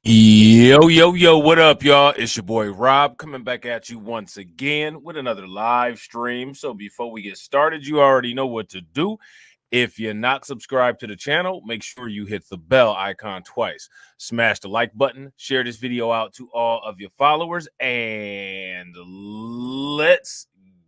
Yo, what up, y'all? It's your boy Rob coming back at you once again with another live stream. So before we get started, you already know what to do. If you're not subscribed to the channel, make sure you hit the bell icon twice. Smash the like button, share this video out to all of your followers, and let's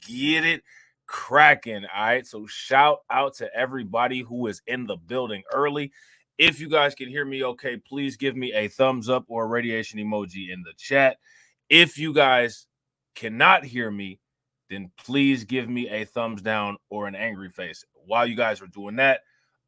get it cracking. All right. So shout out to everybody who is in the building early. If you guys can hear me okay, please give me a thumbs up or a radiation emoji in the chat. If you guys cannot hear me, then please give me a thumbs down or an angry face. While you guys are doing that,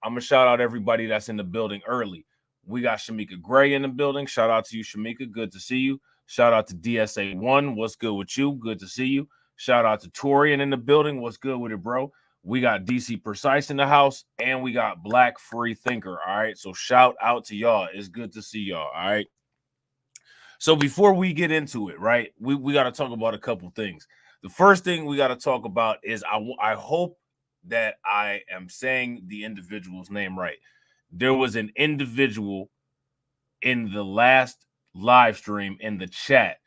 I'm going to shout out everybody that's in the building early. We got Shamika Gray in the building. Shout out to you, Shamika. Good to see you. Shout out to DSA1. What's good with you? Good to see you. Shout out to Torian in the building. What's good with it, bro? We got DC Precise in the house, and we got Black Free Thinker. All right. So shout out to y'all. It's good to see y'all. All right. So before we get into it, right, we got to talk about a couple things. The first thing we got to talk about is I hope that I am saying the individual's name right. There was an individual in the last live stream in the chat,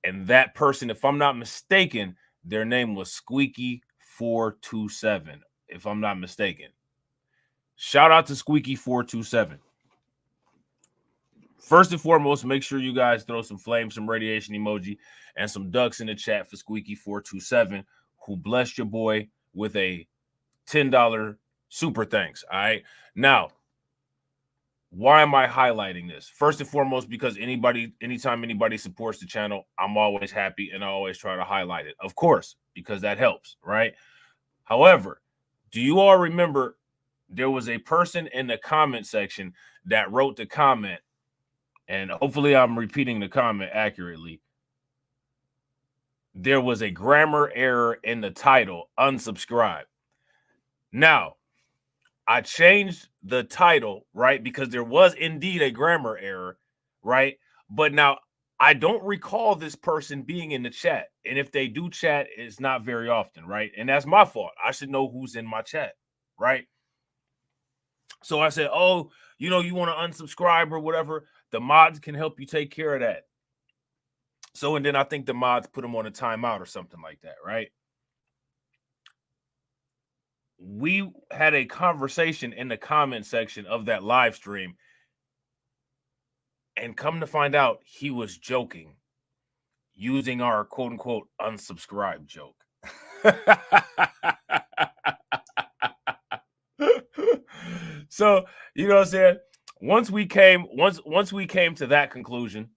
and that person, if I'm not mistaken, their name was Squeaky427, if I'm not mistaken. Shout out to Squeaky427. First and foremost, make sure you guys throw some flames, some radiation emoji, and some ducks in the chat for Squeaky427, who blessed your boy with a $10 super thanks. All right. Now, why am I highlighting this? First and foremost, because anytime anybody supports the channel, I'm always happy and I always try to highlight it. Of course, because that helps, right? However, do you all remember there was a person in the comment section that wrote the comment, and hopefully I'm repeating the comment accurately. There was a grammar error in the title, unsubscribe. Now, I changed the title, right? Because there was indeed a grammar error, right? But now I don't recall this person being in the chat. And if they do chat, it's not very often, right? And that's my fault. I should know who's in my chat, right? So I said, oh, you want to unsubscribe or whatever. The mods can help you take care of that. So, and then I think the mods put them on a timeout or something like that, right? We had a conversation in the comment section of that live stream, and come to find out, he was joking, using our quote unquote unsubscribe joke. So, you know what I'm saying? Once we came to that conclusion,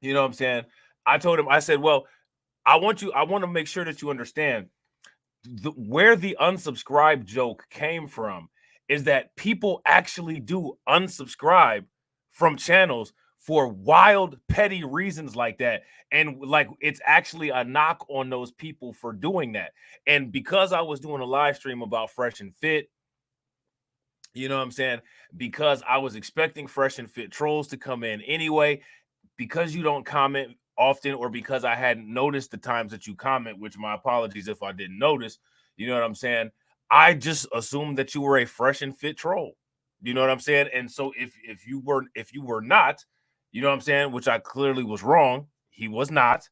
you know what I'm saying? I told him, I said, well, I want to make sure that you understand where the unsubscribe joke came from is that people actually do unsubscribe from channels for wild, petty reasons like that. And like, it's actually a knock on those people for doing that. And because I was doing a live stream about Fresh and Fit, you know what I'm saying? Because I was expecting Fresh and Fit trolls to come in anyway, because you don't comment often, or because I hadn't noticed the times that you comment, which my apologies if I didn't notice, you know what I'm saying? I just assumed that you were a Fresh and Fit troll. You know what I'm saying? And so if you were not, you know what I'm saying, which I clearly was wrong, he was not.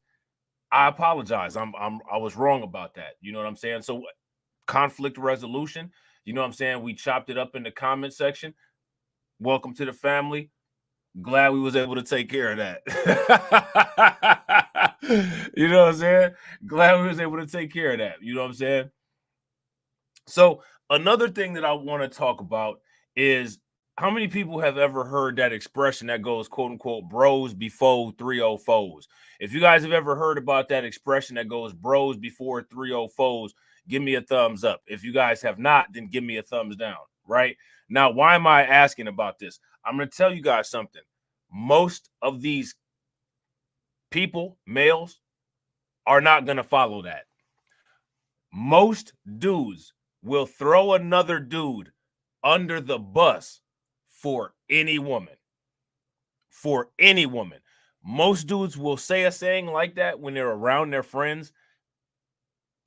I apologize. I was wrong about that. You know what I'm saying? So conflict resolution, you know what I'm saying? We chopped it up in the comment section. Welcome to the family. Glad we was able to take care of that. You know what I'm saying? Glad we was able to take care of that. You know what I'm saying? So another thing that I want to talk about is, how many people have ever heard that expression that goes, quote unquote, bros before 3-0 foes? If you guys have ever heard about that expression that goes bros before 3-0 foes, give me a thumbs up. If you guys have not, then give me a thumbs down, right? Now, why am I asking about this? I'm going to tell you guys something. Most of these people, males, are not going to follow that. Most dudes will throw another dude under the bus for any woman. For any woman. Most dudes will say a saying like that when they're around their friends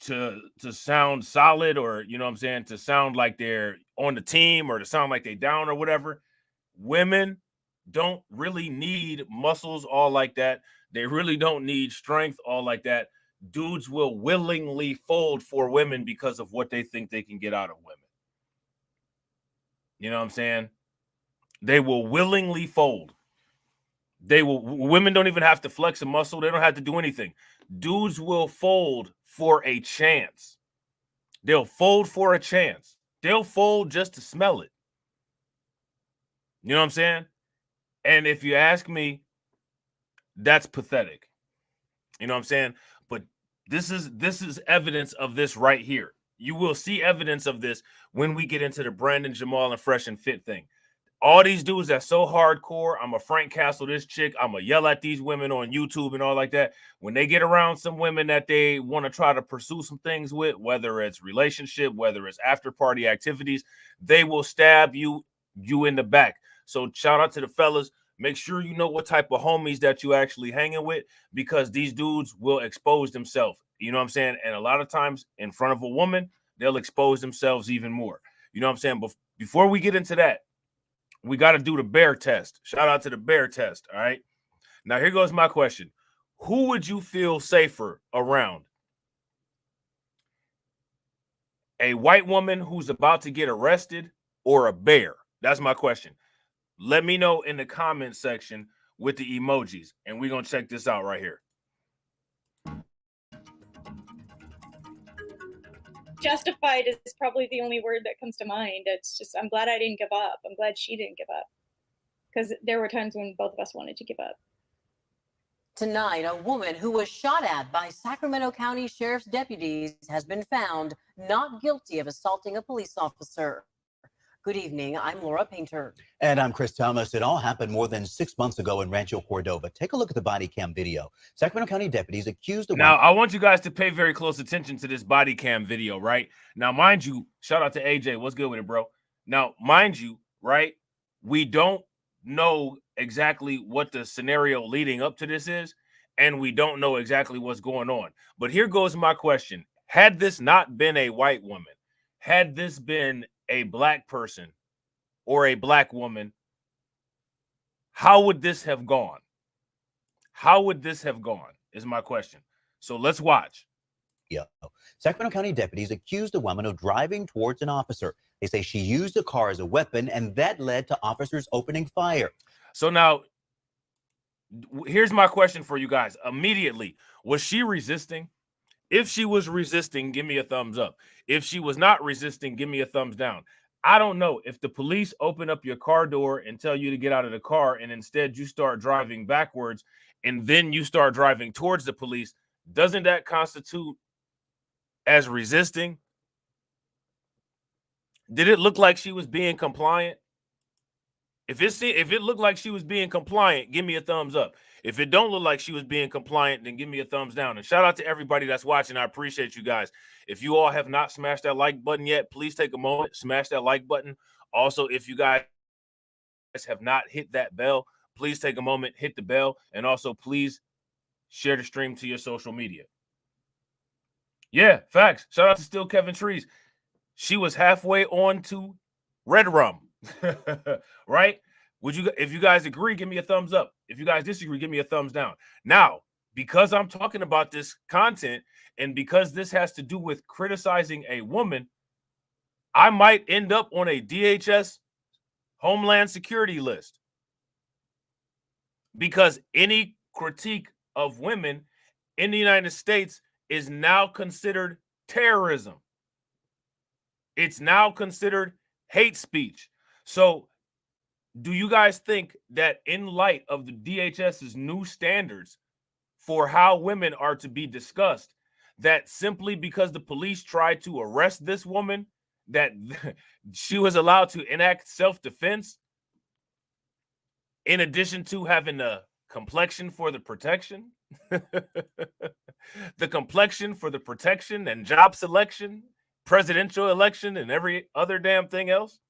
to sound solid, or, you know what I'm saying, to sound like they're on the team, or to sound like they down or whatever. Women don't really need muscles all like that. They really don't need strength all like that. Dudes will willingly fold for women because of what they think they can get out of women. You know what I'm saying? They will willingly fold. Women don't even have to flex a muscle. They don't have to do anything. Dudes will fold for a chance. They'll fold for a chance. They'll fold just to smell it. You know what I'm saying? And if you ask me, that's pathetic. You know what I'm saying? But this is evidence of this right here. You will see evidence of this when we get into the Brandon, Jamal, and Fresh and Fit thing. All these dudes that's so hardcore, I'm a Frank Castle this chick, I'm going to yell at these women on YouTube and all like that. When they get around some women that they want to try to pursue some things with, whether it's relationship, whether it's after party activities, they will stab you in the back. So shout out to the fellas. Make sure you know what type of homies that you actually hanging with, because these dudes will expose themselves. You know what I'm saying? And a lot of times in front of a woman, they'll expose themselves even more. You know what I'm saying? But before we get into that, we got to do the bear test. Shout out to the bear test. All right. Now, here goes my question. Who would you feel safer around? A white woman who's about to get arrested or a bear? That's my question. Let me know in the comment section with the emojis, and we're going to check this out right here. Justified is probably the only word that comes to mind. It's just, I'm glad I didn't give up. I'm glad she didn't give up, because there were times when both of us wanted to give up. Tonight, a woman who was shot at by Sacramento County Sheriff's deputies has been found not guilty of assaulting a police officer. Good evening. I'm Laura Painter. And I'm Chris Thomas. It all happened more than 6 months ago in Rancho Cordova. Take a look at the body cam video. Sacramento County deputies accused the Now, I want you guys to pay very close attention to this body cam video, right? Now, mind you, shout out to AJ. What's good with it, bro? Now, mind you, right, we don't know exactly what the scenario leading up to this is, and we don't know exactly what's going on. But here goes my question. Had this not been a white woman, had this been a black person or a black woman, how would this have gone? How would this have gone is my question. So let's watch. Yeah. Sacramento County deputies accused the woman of driving towards an officer. They say she used the car as a weapon, and that led to officers opening fire. So now, here's my question for you guys. Immediately, was she resisting? If she was resisting, give me a thumbs up. If she was not resisting, give me a thumbs down. I don't know. If the police open up your car door and tell you to get out of the car, and instead you start driving backwards, and then you start driving towards the police, doesn't that constitute as resisting? Did it look like she was being compliant? If it looked like she was being compliant, give me a thumbs up. If it don't look like she was being compliant, then give me a thumbs down. And shout out to everybody that's watching. I appreciate you guys. If you all have not smashed that like button yet, please take a moment, smash that like button. Also, if you guys have not hit that bell, please take a moment, hit the bell, and also please share the stream to your social media. Yeah, facts. Shout out to Still Kevin Trees. She was halfway on to Red Rum. Right? If you guys agree, give me a thumbs up. If you guys disagree, give me a thumbs down. Now, because I'm talking about this content and because this has to do with criticizing a woman, I might end up on a DHS Homeland Security list, because any critique of women in the United States is now considered terrorism. It's now considered hate speech. So do you guys think that in light of the DHS's new standards for how women are to be discussed, that simply because the police tried to arrest this woman, that she was allowed to enact self-defense in addition to having a complexion for the protection? The complexion for the protection and job selection, presidential election, and every other damn thing else?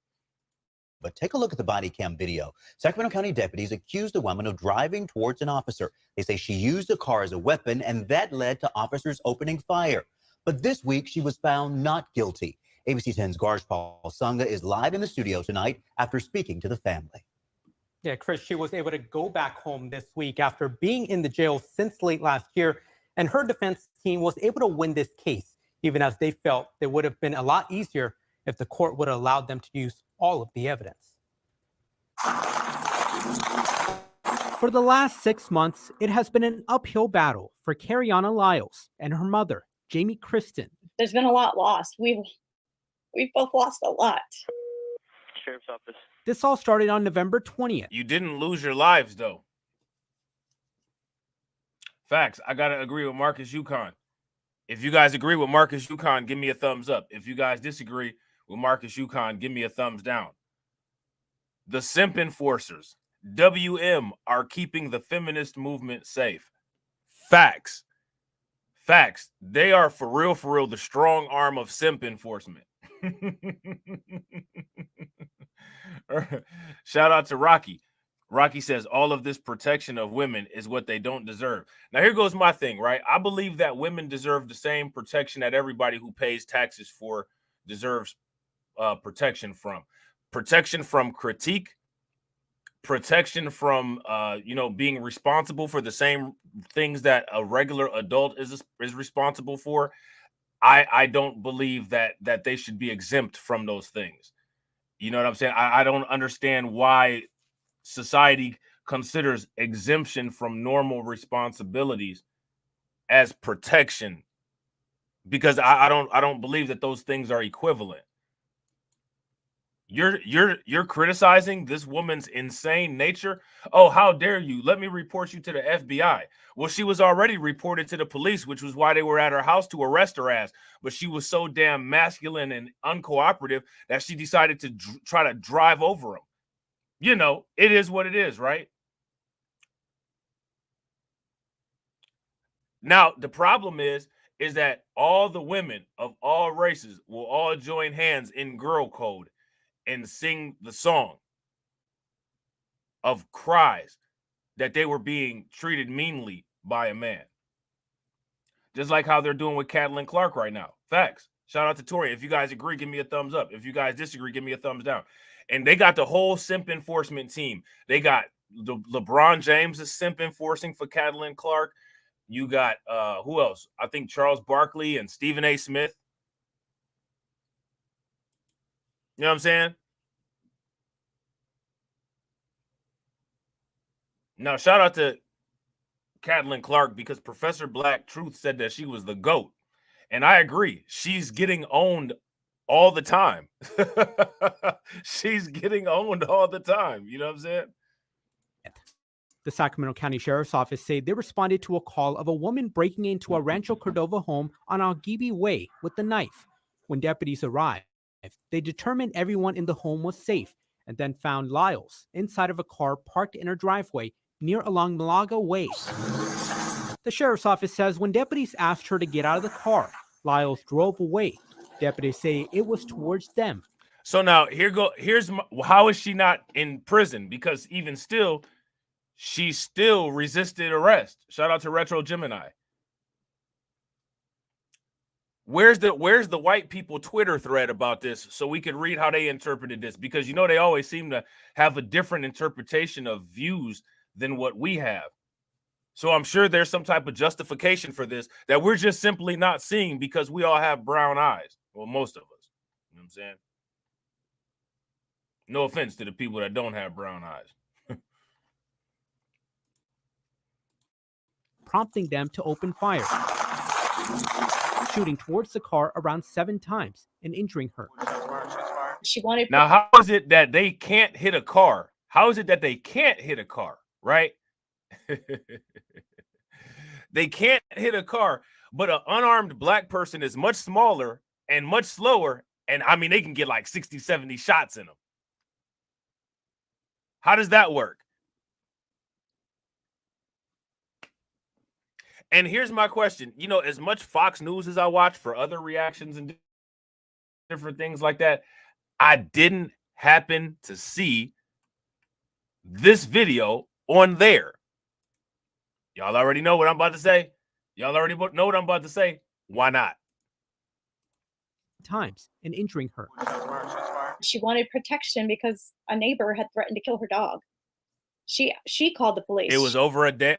But take a look at the body cam video. Sacramento County deputies accused the woman of driving towards an officer. They say she used the car as a weapon, and that led to officers opening fire. But this week, she was found not guilty. ABC 10's Garj Paul Sangha is live in the studio tonight after speaking to the family. Yeah, Chris, she was able to go back home this week after being in the jail since late last year, and her defense team was able to win this case, even as they felt it would have been a lot easier if the court would have allowed them to use all of the evidence. For the last 6 months, it has been an uphill battle for Cariana Lyles and her mother, Jamie Kristen. There's been a lot lost. We've both lost a lot. Sheriff's Office. This all started on November 20th. You didn't lose your lives, though. Facts. I got to agree with Marcus Yukon. If you guys agree with Marcus Yukon, give me a thumbs up. If you guys disagree with Marcus Yukon, give me a thumbs down. The simp enforcers, WM, are keeping the feminist movement safe. Facts. Facts. They are for real, the strong arm of simp enforcement. Shout out to Rocky. Rocky says all of this protection of women is what they don't deserve. Now, here goes my thing, right? I believe that women deserve the same protection that everybody who pays taxes for deserves protection from. Protection from critique, protection from being responsible for the same things that a regular adult is responsible for. I don't believe that they should be exempt from those things. You know what I'm saying? I don't understand why society considers exemption from normal responsibilities as protection, because I don't believe that those things are equivalent. You're criticizing this woman's insane nature. Oh, how dare you? Let me report you to the FBI. Well, she was already reported to the police, which was why they were at her house to arrest her ass. But she was so damn masculine and uncooperative that she decided to try to drive over him. You know, it is what it is, right? Now, the problem is that all the women of all races will all join hands in girl code and sing the song of cries that they were being treated meanly by a man. Just like how they're doing with Catelyn Clark right now. Facts. Shout out to Tori. If you guys agree, give me a thumbs up. If you guys disagree, give me a thumbs down. And they got the whole simp enforcement team. They got LeBron James is simp enforcing for Catelyn Clark. You got who else? I think Charles Barkley and Stephen A. Smith. You know what I'm saying? Now, shout out to Catelyn Clark, because Professor Black Truth said that she was the GOAT. And I agree. She's getting owned all the time. She's getting owned all the time. You know what I'm saying? The Sacramento County Sheriff's Office said they responded to a call of a woman breaking into a Rancho Cordova home on Algibi Way with a knife. When deputies arrived, they determined everyone in the home was safe and then found Lyles inside of a car parked in her driveway near along Malaga Way. The sheriff's office says when deputies asked her to get out of the car, Lyles drove away. Deputies say it was towards them. So now here's how is she not in prison? Because even still, she still resisted arrest. Shout out to Retro Gemini. Where's the white people Twitter thread about this so we could read how they interpreted this? Because, you know, they always seem to have a different interpretation of views than what we have. So I'm sure there's some type of justification for this that we're just simply not seeing because we all have brown eyes. Well, most of us. You know what I'm saying? No offense to the people that don't have brown eyes. Prompting them to open fire, shooting towards the car around 7 times and injuring her. She wanted. Now, how is it that they can't hit a car? How is it that they can't hit a car, right? They can't hit a car, but an unarmed black person is much smaller and much slower. And I mean, they can get like 60, 70 shots in them. How does that work? And here's my question. You know, as much Fox News as I watch for other reactions and different things like that, I didn't happen to see this video on there. Y'all already know what I'm about to say. Y'all already know what I'm about to say. Why not? Times and injuring her. She wanted protection because a neighbor had threatened to kill her dog. She called the police. It was over a day.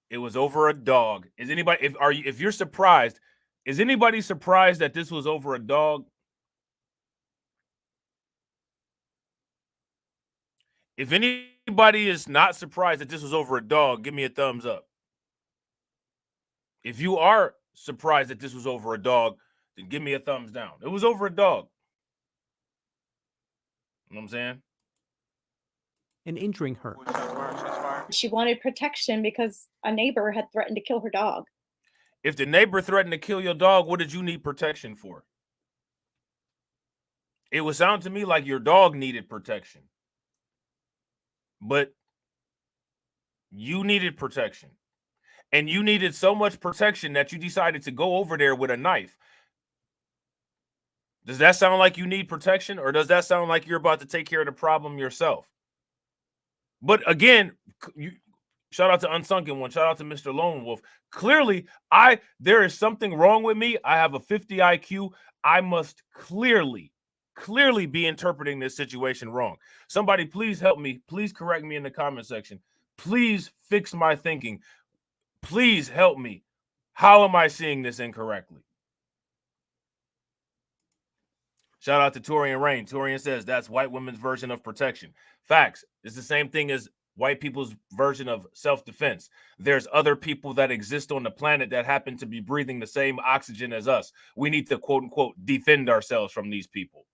It was over a dog. Is anybody if you're surprised, is anybody surprised that this was over a dog? If anybody is not surprised that this was over a dog, give me a thumbs up. If you are surprised that this was over a dog, then give me a thumbs down. It was over a dog. You know what I'm saying? and injuring her. She wanted protection because a neighbor had threatened to kill her dog. If the neighbor threatened to kill your dog, what did you need protection for? It would sound to me like your dog needed protection. But you needed protection. And you needed so much protection that you decided to go over there with a knife. Does that sound like you need protection, or does that sound like you're about to take care of the problem yourself? But again, shout out to Unsunken One. Shout out to Mr. Lone Wolf. Clearly, there is something wrong with me. I have a 50 IQ. I must clearly be interpreting this situation wrong. Somebody please help me. Please correct me in the comment section. Please fix my thinking. Please help me. How am I seeing this incorrectly? Shout out to Torian Rain. Torian says that's white women's version of protection. Facts. It's the same thing as white people's version of self-defense. There's other people that exist on the planet that happen to be breathing the same oxygen as us. We need to, quote unquote, defend ourselves from these people.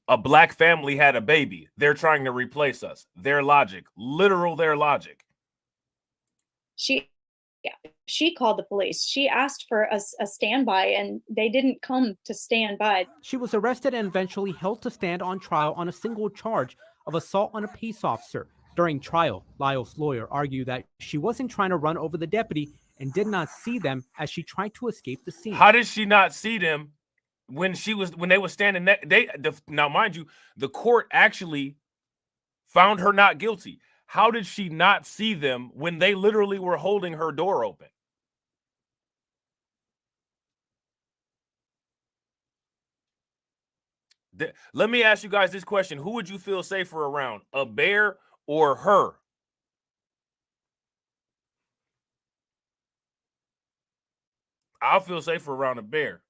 A black family had a baby. They're trying to replace us. Their logic, their logic. She called the police. She asked for a standby, and they didn't come to stand by. She was arrested and eventually held to stand on trial on a single charge of assault on a peace officer. During trial, Lyle's lawyer argued that she wasn't trying to run over the deputy and did not see them as she tried to escape the scene. How did she not see them when they were standing there? Now, mind you, the court actually found her not guilty. How did she not see them when they literally were holding her door open? Let me ask you guys this question. Who would you feel safer around, a bear or her? I'll feel safer around a bear.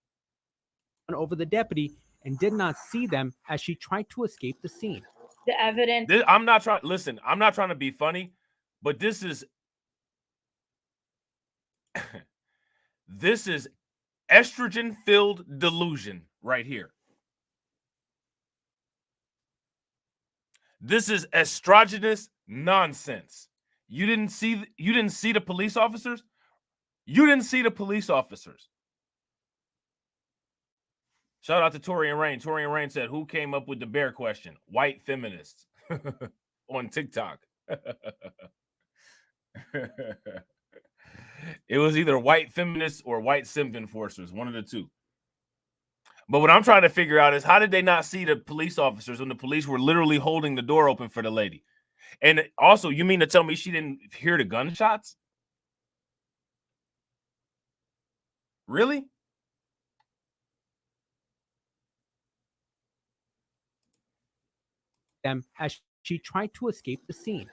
Over the deputy and did not see them as she tried to escape the scene. The evidence. I'm not trying to be funny, but this is estrogen-filled delusion right here. This is estrogenous nonsense. You didn't see the police officers? You didn't see the police officers. Shout out to Torian Rain. Torian Rain said, who came up with the bear question? White feminists on TikTok. It was either white feminists or white simp enforcers, one of the two. But what I'm trying to figure out is, how did they not see the police officers when the police were literally holding the door open for the lady? And also, you mean to tell me she didn't hear the gunshots? Really? Them as she tried to escape the scene.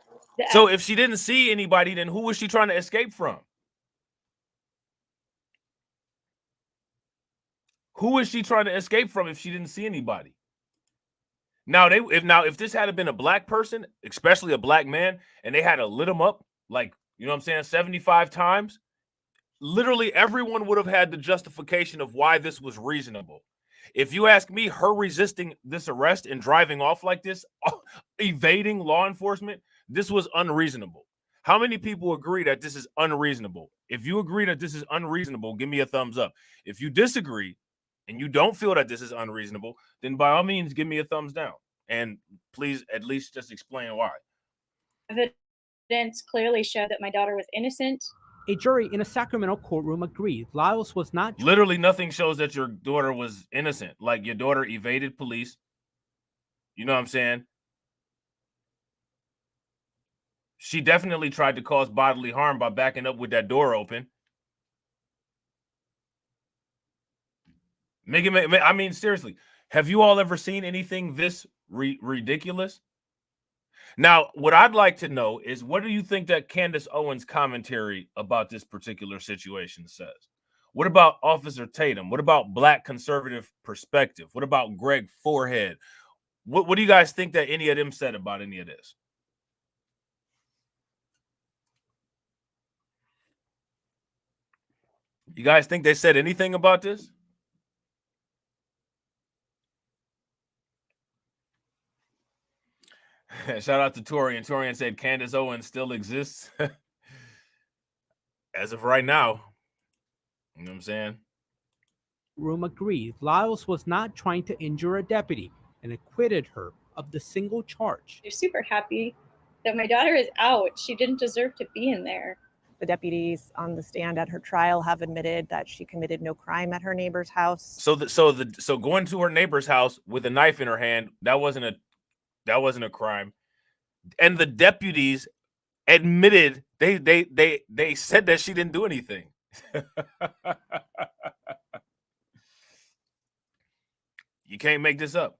So if she didn't see anybody, then who was she trying to escape from? Who is she trying to escape from if she didn't see anybody? Now, if this had been a black person, especially a black man, and they had to lit him up, like, you know what I'm saying, 75 times, literally everyone would have had the justification of why this was reasonable. If you ask me, her resisting this arrest and driving off like this, evading law enforcement, this was unreasonable. How many people agree that this is unreasonable? If you agree that this is unreasonable, give me a thumbs up. If you disagree and you don't feel that this is unreasonable, then by all means, give me a thumbs down. And please at least just explain why. Evidence clearly showed that my daughter was innocent. A jury in a Sacramento courtroom agreed Lyles was not. Literally nothing shows that your daughter was innocent. Like, your daughter evaded police. You know what I'm saying? She definitely tried to cause bodily harm by backing up with that door open. I mean, seriously, have you all ever seen anything this ridiculous? Now, what I'd like to know is, what do you think that Candace Owens' commentary about this particular situation says? What about Officer Tatum? What about Black conservative perspective? What about Greg Forehead? What do you guys think that any of them said about any of this? You guys think they said anything about this? Shout out to Torian. Torian said Candace Owens still exists. As of right now. You know what I'm saying? Room agreed Lyles was not trying to injure a deputy and acquitted her of the single charge. They're super happy that my daughter is out. She didn't deserve to be in there. The deputies on the stand at her trial have admitted that she committed no crime at her neighbor's house. So going to her neighbor's house with a knife in her hand, that wasn't a crime. And the deputies admitted they said that she didn't do anything. You can't make this up.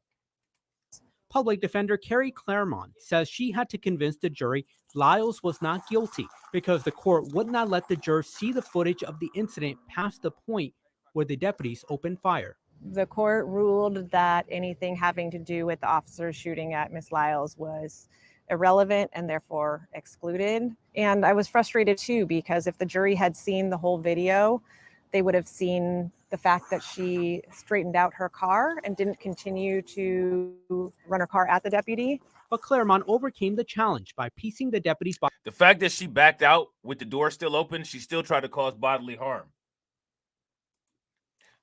Public defender Carrie Claremont says she had to convince the jury Lyles was not guilty because the court would not let the jurors see the footage of the incident past the point where the deputies opened fire. The court ruled that anything having to do with the officers shooting at Miss Lyles was irrelevant and therefore excluded. And I was frustrated too, because if the jury had seen the whole video, they would have seen the fact that she straightened out her car and didn't continue to run her car at the deputy. But Claremont overcame the challenge by piecing the deputy's body. The fact that she backed out with the door still open, she still tried to cause bodily harm.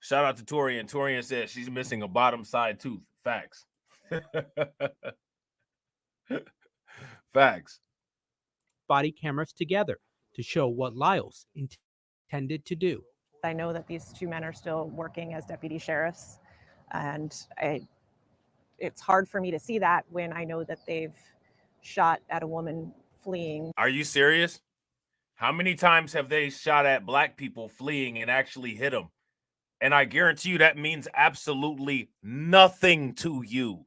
Shout out to Torian. Torian says she's missing a bottom side tooth. Facts. Facts. Body cameras together to show what Lyles intended to do. I know that these two men are still working as deputy sheriffs, and it's hard for me to see that when I know that they've shot at a woman fleeing. Are you serious? How many times have they shot at Black people fleeing and actually hit them? And I guarantee you that means absolutely nothing to you.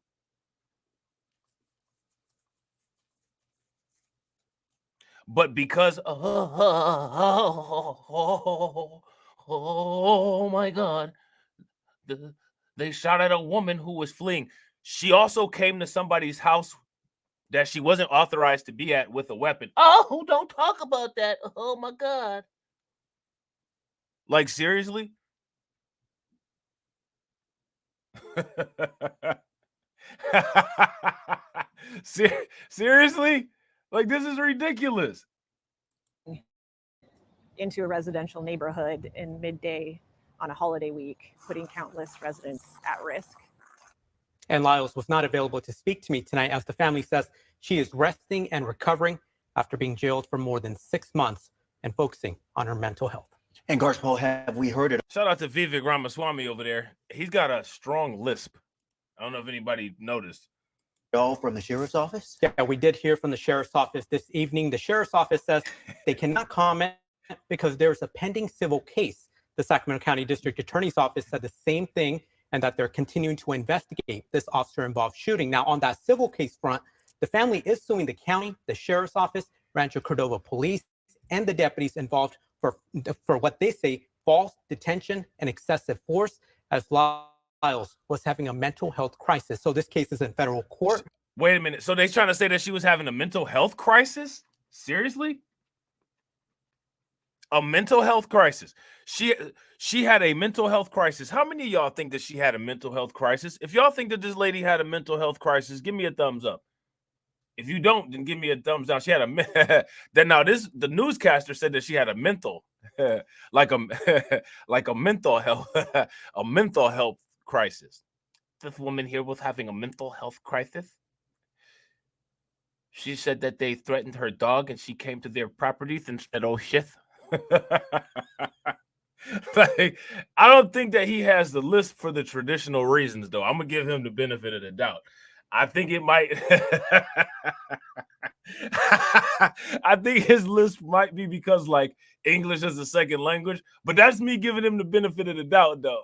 But because, oh my God, they shot at a woman who was fleeing. She also came to somebody's house that she wasn't authorized to be at with a weapon. Oh, don't talk about that. Oh my God. Like, seriously? Seriously? Like, this is ridiculous. Into a residential neighborhood in midday on a holiday week, putting countless residents at risk. And Lyles was not available to speak to me tonight, as the family says she is resting and recovering after being jailed for more than 6 months and focusing on her mental health. And Garspol, have we heard it Shout out to Vivek Ramaswamy over there. He's got a strong lisp. I don't know if anybody noticed. all from the sheriff's office? Yeah, we did hear from the sheriff's office this evening. The sheriff's office says they cannot comment because there's a pending civil case. The Sacramento County District Attorney's Office said the same thing, and that they're continuing to investigate this officer-involved shooting. Now, on that civil case front, the family is suing the county, the sheriff's office, Rancho Cordova police, and the deputies involved for what they say false detention and excessive force, as Lyles was having a mental health crisis. So this case is in federal court. Wait a minute. So they're trying to say that she was having a mental health crisis? Seriously? A mental health crisis. She had a mental health crisis. How many of y'all think that she had a mental health crisis? If y'all think that this lady had a mental health crisis, give me a thumbs up. If you don't, then give me a thumbs down. She had a the newscaster said that she had a mental like a mental health a mental health crisis. This woman here was having a mental health crisis. She said that they threatened her dog and she came to their properties and said, "Oh shit." Like, I don't think that he has the list for the traditional reasons, though. I'm gonna give him the benefit of the doubt. I think it might. I think his list might be because like English is a second language, but that's me giving him the benefit of the doubt, though.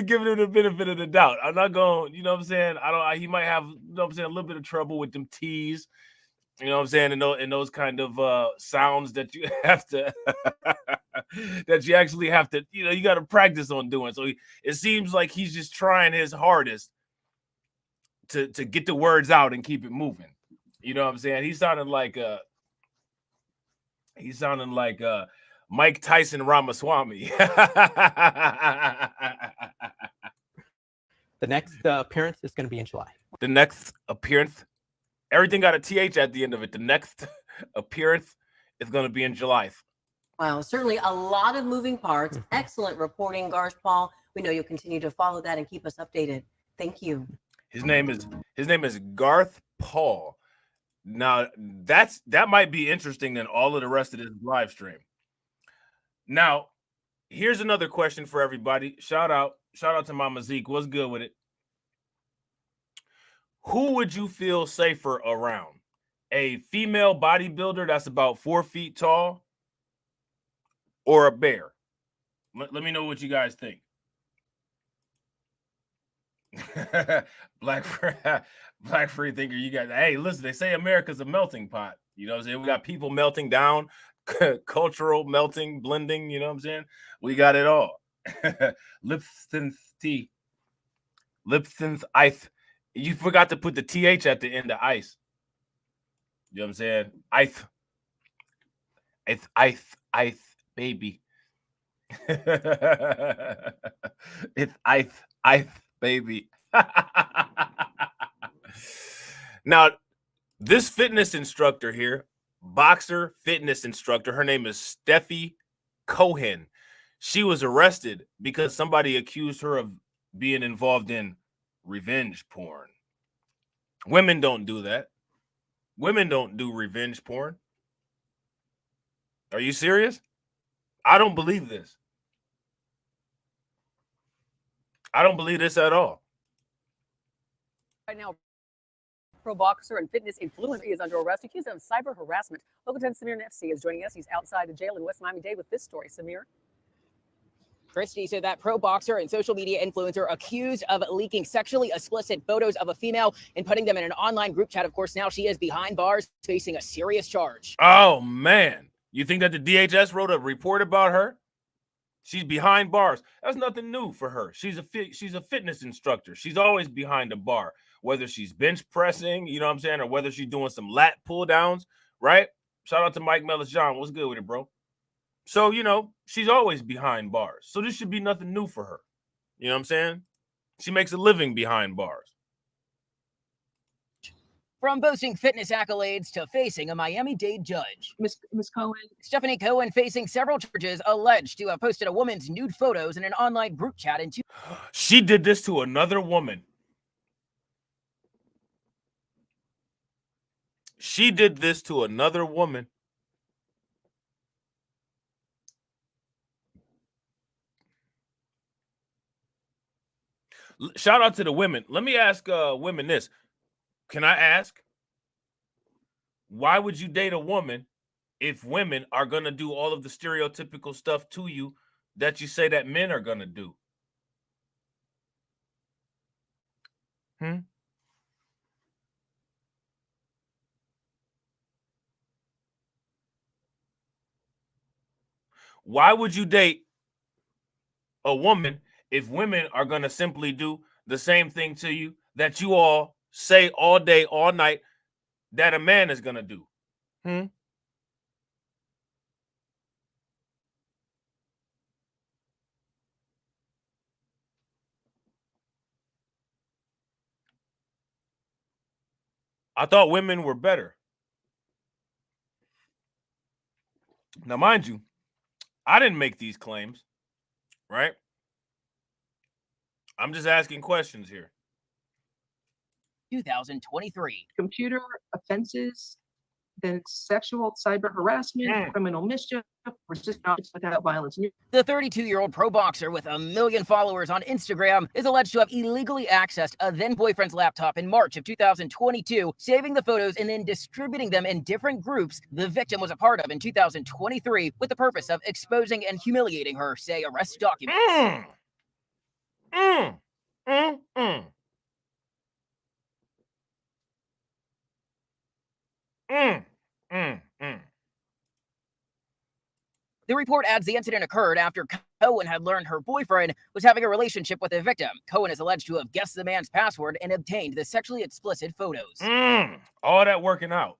even giving him the benefit of the doubt. I'm not going, you know what I'm saying? He might have, you know what I'm saying, a little bit of trouble with them T's, you know what I'm saying, and those kind of sounds that you have to, that you actually have to, you know, you got to practice on doing. So it seems like he's just trying his hardest to get the words out and keep it moving. You know what I'm saying? He's sounding like Mike Tyson Ramaswamy. The next appearance is going to be in July. The next appearance, everything got a TH at the end of it. The next appearance is going to be in July. Wow, certainly a lot of moving parts. Excellent reporting, Garth Paul. We know you'll continue to follow that and keep us updated. Thank you. His name is Garth Paul. Now that might be interesting than all of the rest of this live stream. Now, here's another question for everybody. Shout out to Mama Zeke. What's good with it? Who would you feel safer around? A female bodybuilder that's about 4 feet tall, or a bear? Let me know what you guys think. Black free thinker, you guys. Hey, listen, they say America's a melting pot. You know what I'm saying? We got people melting down, cultural melting, blending. You know what I'm saying? We got it all. Lipson's tea. Lipson's ice. You forgot to put the TH at the end of ice. You know what I'm saying? Ice. It's ice, baby. It's ice, baby. Now, this fitness instructor here, boxer fitness instructor, her name is Steffi Cohen. She was arrested because somebody accused her of being involved in revenge porn. Women don't do that. Women don't do revenge porn. Are you serious? I don't believe this. I don't believe this at all. Right now, pro boxer and fitness influencer is under arrest, accused of cyber harassment. Local 10 Samir Nefsi is joining us. He's outside the jail in West Miami-Dade with this story. Samir. Christy, so that pro boxer and social media influencer accused of leaking sexually explicit photos of a female and putting them in an online group chat. Of course, now she is behind bars facing a serious charge. Oh, man. You think that the DHS wrote a report about her? She's behind bars. That's nothing new for her. She's a fitness instructor. She's always behind a bar, whether she's bench pressing, you know what I'm saying, or whether she's doing some lat pull downs, right? Shout out to Mike Mellis John. What's good with it, bro? So, you know, she's always behind bars. So this should be nothing new for her. You know what I'm saying? She makes a living behind bars. From boasting fitness accolades to facing a Miami-Dade judge. Miss Cohen. Stephanie Cohen facing several charges alleged to have posted a woman's nude photos in an online group chat in She did this to another woman. She did this to another woman. Shout out to the women. Let me ask women this. Can I ask, why would you date a woman if women are going to do all of the stereotypical stuff to you that you say that men are going to do? Why would you date a woman if women are going to simply do the same thing to you that you all say all day, all night that a man is going to do? I thought women were better. Now, mind you, I didn't make these claims, right? I'm just asking questions here. 2023. Computer offenses, then sexual cyber harassment, criminal mischief, resistance without violence. The 32-year-old pro boxer with 1 million followers on Instagram is alleged to have illegally accessed a then-boyfriend's laptop in March of 2022, saving the photos and then distributing them in different groups the victim was a part of in 2023 with the purpose of exposing and humiliating her, say arrest documents. Mm, mm, mm. Mm, mm, mm. The report adds the incident occurred after Cohen had learned her boyfriend was having a relationship with the victim. Cohen is alleged to have guessed the man's password and obtained the sexually explicit photos. All that working out.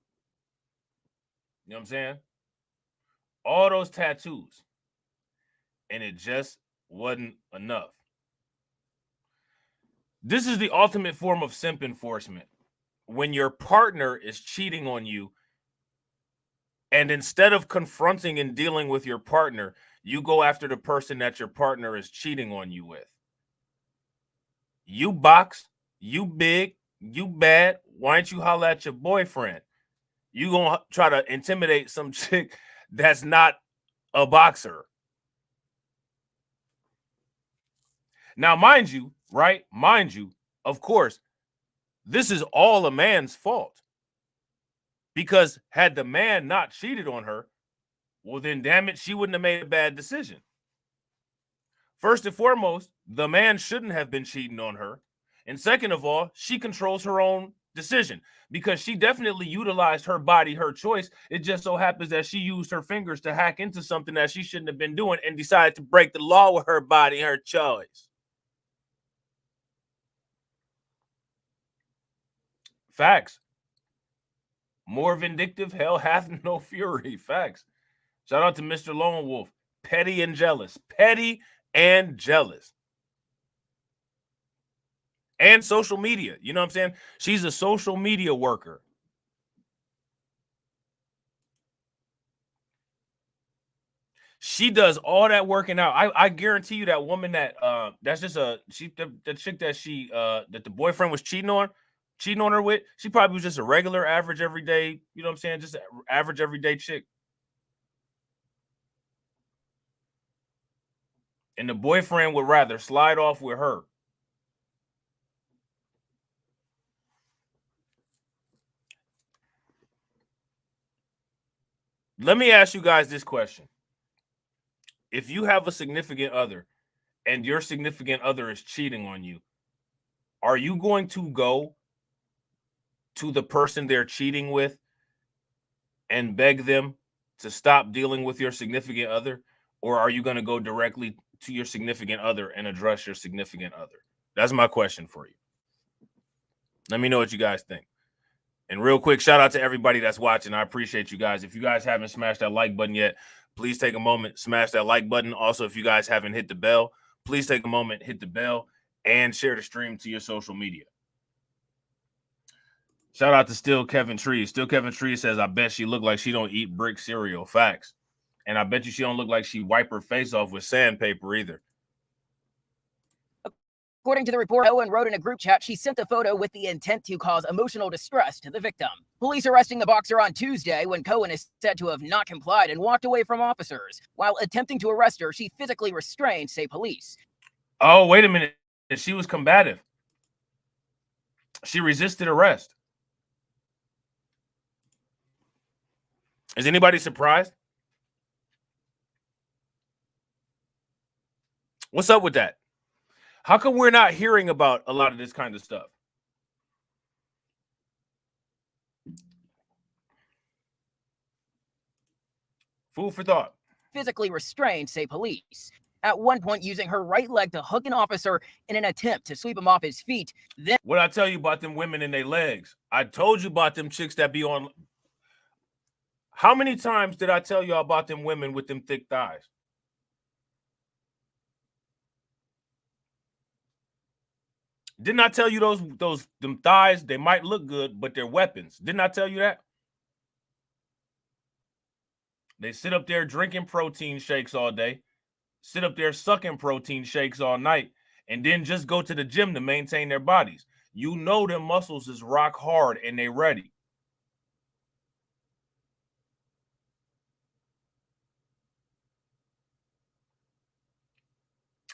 You know what I'm saying? All those tattoos. And it just wasn't enough. This is the ultimate form of simp enforcement. When your partner is cheating on you, and instead of confronting and dealing with your partner, you go after the person that your partner is cheating on you with. You box, you big, you bad. Why don't you holler at your boyfriend? You gonna try to intimidate some chick that's not a boxer. Now, mind you, right? Mind you, of course, this is all a man's fault. Because had the man not cheated on her, well, then damn it, she wouldn't have made a bad decision. First and foremost, the man shouldn't have been cheating on her. And second of all, she controls her own decision because she definitely utilized her body, her choice. It just so happens that she used her fingers to hack into something that she shouldn't have been doing and decided to break the law with her body, her choice. Facts. More vindictive, hell hath no fury. Facts. Shout out to Mr. Lone Wolf. Petty and jealous. Petty and jealous. And social media. You know what I'm saying? She's a social media worker. She does all that working out. I guarantee you that woman that that's just the chick that that the boyfriend was cheating on her with, she probably was just a regular average everyday, you know what I'm saying? Just an average everyday chick. And the boyfriend would rather slide off with her. Let me ask you guys this question. If you have a significant other and your significant other is cheating on you, are you going to go to the person they're cheating with and beg them to stop dealing with your significant other? Or are you going to go directly to your significant other and address your significant other? That's my question for you. Let me know what you guys think. And real quick, shout out to everybody that's watching. I appreciate you guys. If you guys haven't smashed that like button yet, please take a moment, smash that like button. Also, if you guys haven't hit the bell, please take a moment, hit the bell, and share the stream to your social media. Shout out to Still Kevin Tree. Still Kevin Tree says, I bet she look like she don't eat brick cereal. Facts. And I bet you she don't look like she wipe her face off with sandpaper either. According to the report, Owen wrote in a group chat she sent the photo with the intent to cause emotional distress to the victim. Police arresting the boxer on Tuesday when Cohen is said to have not complied and walked away from officers. While attempting to arrest her, she physically restrained, say police. Oh, wait a minute. She was combative. She resisted arrest. Is anybody surprised? What's up with that? How come we're not hearing about a lot of this kind of stuff? Food for thought. Physically restrained, say police. At one point, using her right leg to hook an officer in an attempt to sweep him off his feet. Then, what I tell you about them women and their legs? I told you about them chicks that be on. How many times did I tell you about them women with them thick thighs? Didn't I tell you them thighs, they might look good, but they're weapons? Didn't I tell you that? They sit up there drinking protein shakes all day, sit up there sucking protein shakes all night, and then just go to the gym to maintain their bodies. You know their muscles is rock hard and they ready.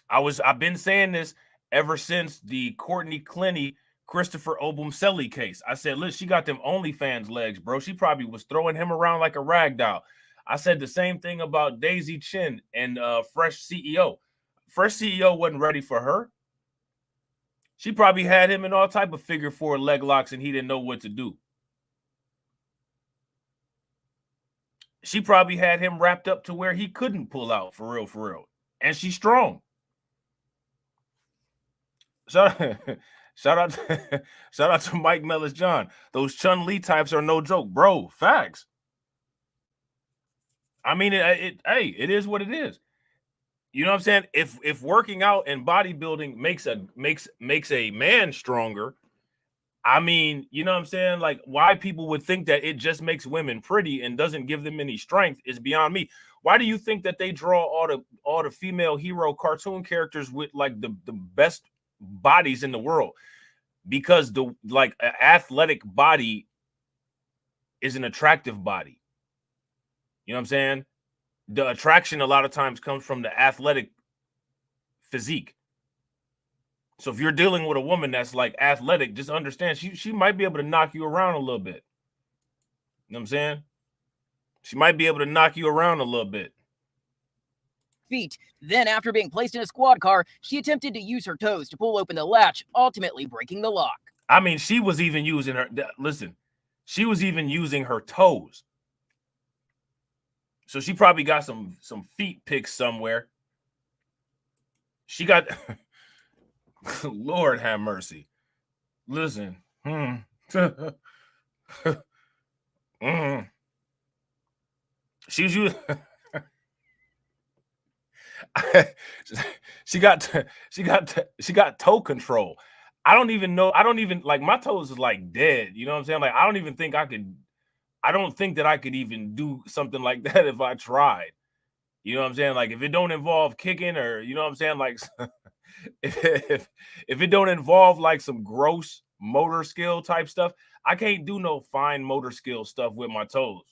I've been saying this ever since the Courtney Clenny, Christopher Obumseli case. I said, look, she got them OnlyFans legs, bro. She probably was throwing him around like a rag doll. I said the same thing about Daisy Chin and Fresh CEO. Fresh CEO wasn't ready for her. She probably had him in all type of figure four leg locks and he didn't know what to do. She probably had him wrapped up to where he couldn't pull out for real. And she's strong. Shout out to Mike Mellis John. Those Chun-Li types are no joke, bro. Facts. I mean, it is what it is. You know what I'm saying? If working out and bodybuilding makes a man stronger, I mean, you know what I'm saying? Like, why people would think that it just makes women pretty and doesn't give them any strength is beyond me. Why do you think that they draw all the female hero cartoon characters with like the best bodies in the world? Because the like an athletic body is an attractive body. You know what I'm saying? The attraction a lot of times comes from the athletic physique. So if you're dealing with a woman that's like athletic, just understand she might be able to knock you around a little bit. You know what I'm saying? She might be able to knock you around a little bit. Feet. Then, after being placed in a squad car, she attempted to use her toes to pull open the latch, ultimately breaking the lock. I mean, she was even using her, listen, she was even using her toes. So she probably got some feet pics somewhere. She got, Lord have mercy. Listen. She's using, she got toe control. I don't even like my toes is like dead. You know what I'm saying? Like, I don't think that I could even do something like that if I tried. You know what I'm saying? Like, if it don't involve kicking or, you know what I'm saying? Like, if it don't involve like some gross motor skill type stuff, I can't do no fine motor skill stuff with my toes.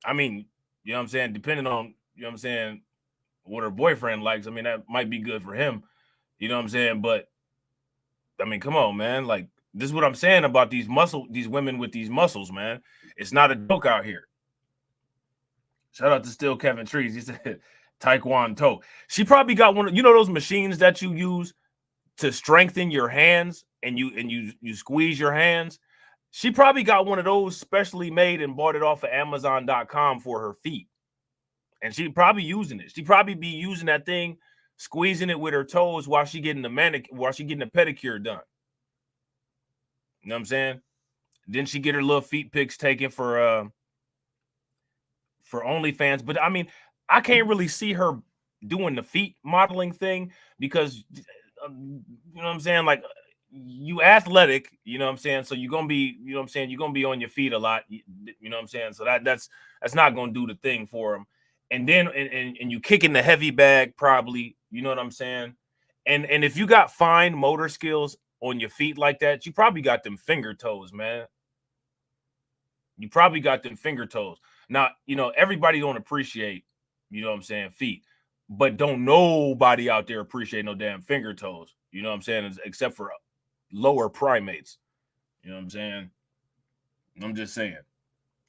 I mean, you know what I'm saying? Depending on, you know what I'm saying, what her boyfriend likes, I mean, that might be good for him. You know what I'm saying? But, I mean, come on, man. Like, this is what I'm saying about these women with these muscles, man. It's not a joke out here. Shout out to Still Kevin Trees. He said, Taekwondo. She probably got one of, you know, those machines that you use to strengthen your hands and you squeeze your hands. She probably got one of those specially made and bought it off of Amazon.com for her feet. And she probably using it. She probably be using that thing, squeezing it with her toes while she getting the pedicure done. You know what I'm saying? Then she get her little feet pics taken for OnlyFans. But I mean, I can't really see her doing the feet modeling thing because you know what I'm saying? Like, you athletic, you know what I'm saying? So you're gonna be, you know what I'm saying, you're gonna be on your feet a lot, you know what I'm saying? So that's not gonna do the thing for him. And then and you kicking the heavy bag, probably, you know what I'm saying? And if you got fine motor skills on your feet like that, you probably got them finger toes, man. You probably got them finger toes. Now, you know, everybody don't appreciate, you know what I'm saying, feet, but don't nobody out there appreciate no damn finger toes. You know what I'm saying? Except for lower primates. You know what I'm saying? I'm just saying.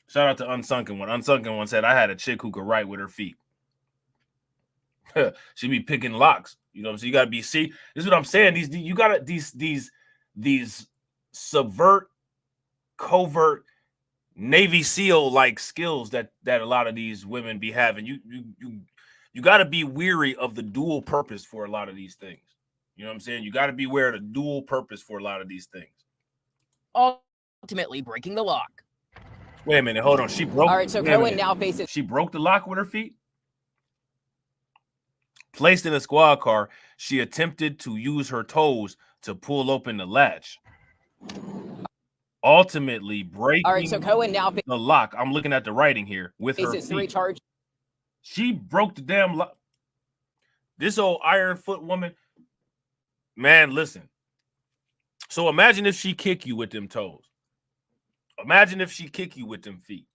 Shout out to Unsunken One. Unsunken One said, I had a chick who could write with her feet. She be picking locks. You know what I'm saying? You gotta be, see, this is what I'm saying. These subvert, covert, Navy SEAL like skills that a lot of these women be having. You got to be weary of the dual purpose for a lot of these things. You know what I'm saying? You got to be aware of the dual purpose for a lot of these things. Ultimately breaking the lock. Wait a minute, hold on. She broke. All right, so Cohen now faces. She broke the lock with her feet. Placed in a squad car, she attempted to use her toes to pull open the latch. Ultimately breaking All right, so Cohen now the lock. I'm looking at the writing here with her faces feet. 3 charges. She broke the damn lock. This old iron foot woman, man, listen. So imagine if she kick you with them toes. Imagine if she kick you with them feet.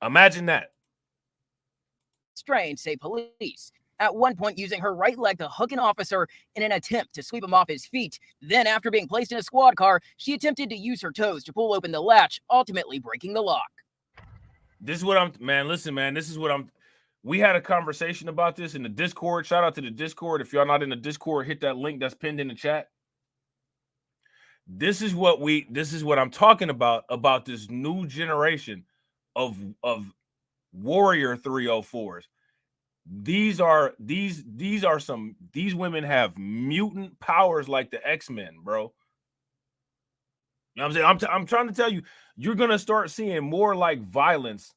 Imagine that. Strained, say police. At one point, using her right leg to hook an officer in an attempt to sweep him off his feet. Then, after being placed in a squad car, she attempted to use her toes to pull open the latch, ultimately breaking the lock. This is what I'm, man, listen, man, this is what We had a conversation about this in the Discord. Shout out to the Discord. If y'all not in the Discord, hit that link that's pinned in the chat. This is what I'm talking about this new generation of warrior 304s. These women have mutant powers like the X-Men, bro. You know what I'm saying? I'm trying to tell you, you're gonna start seeing more like violence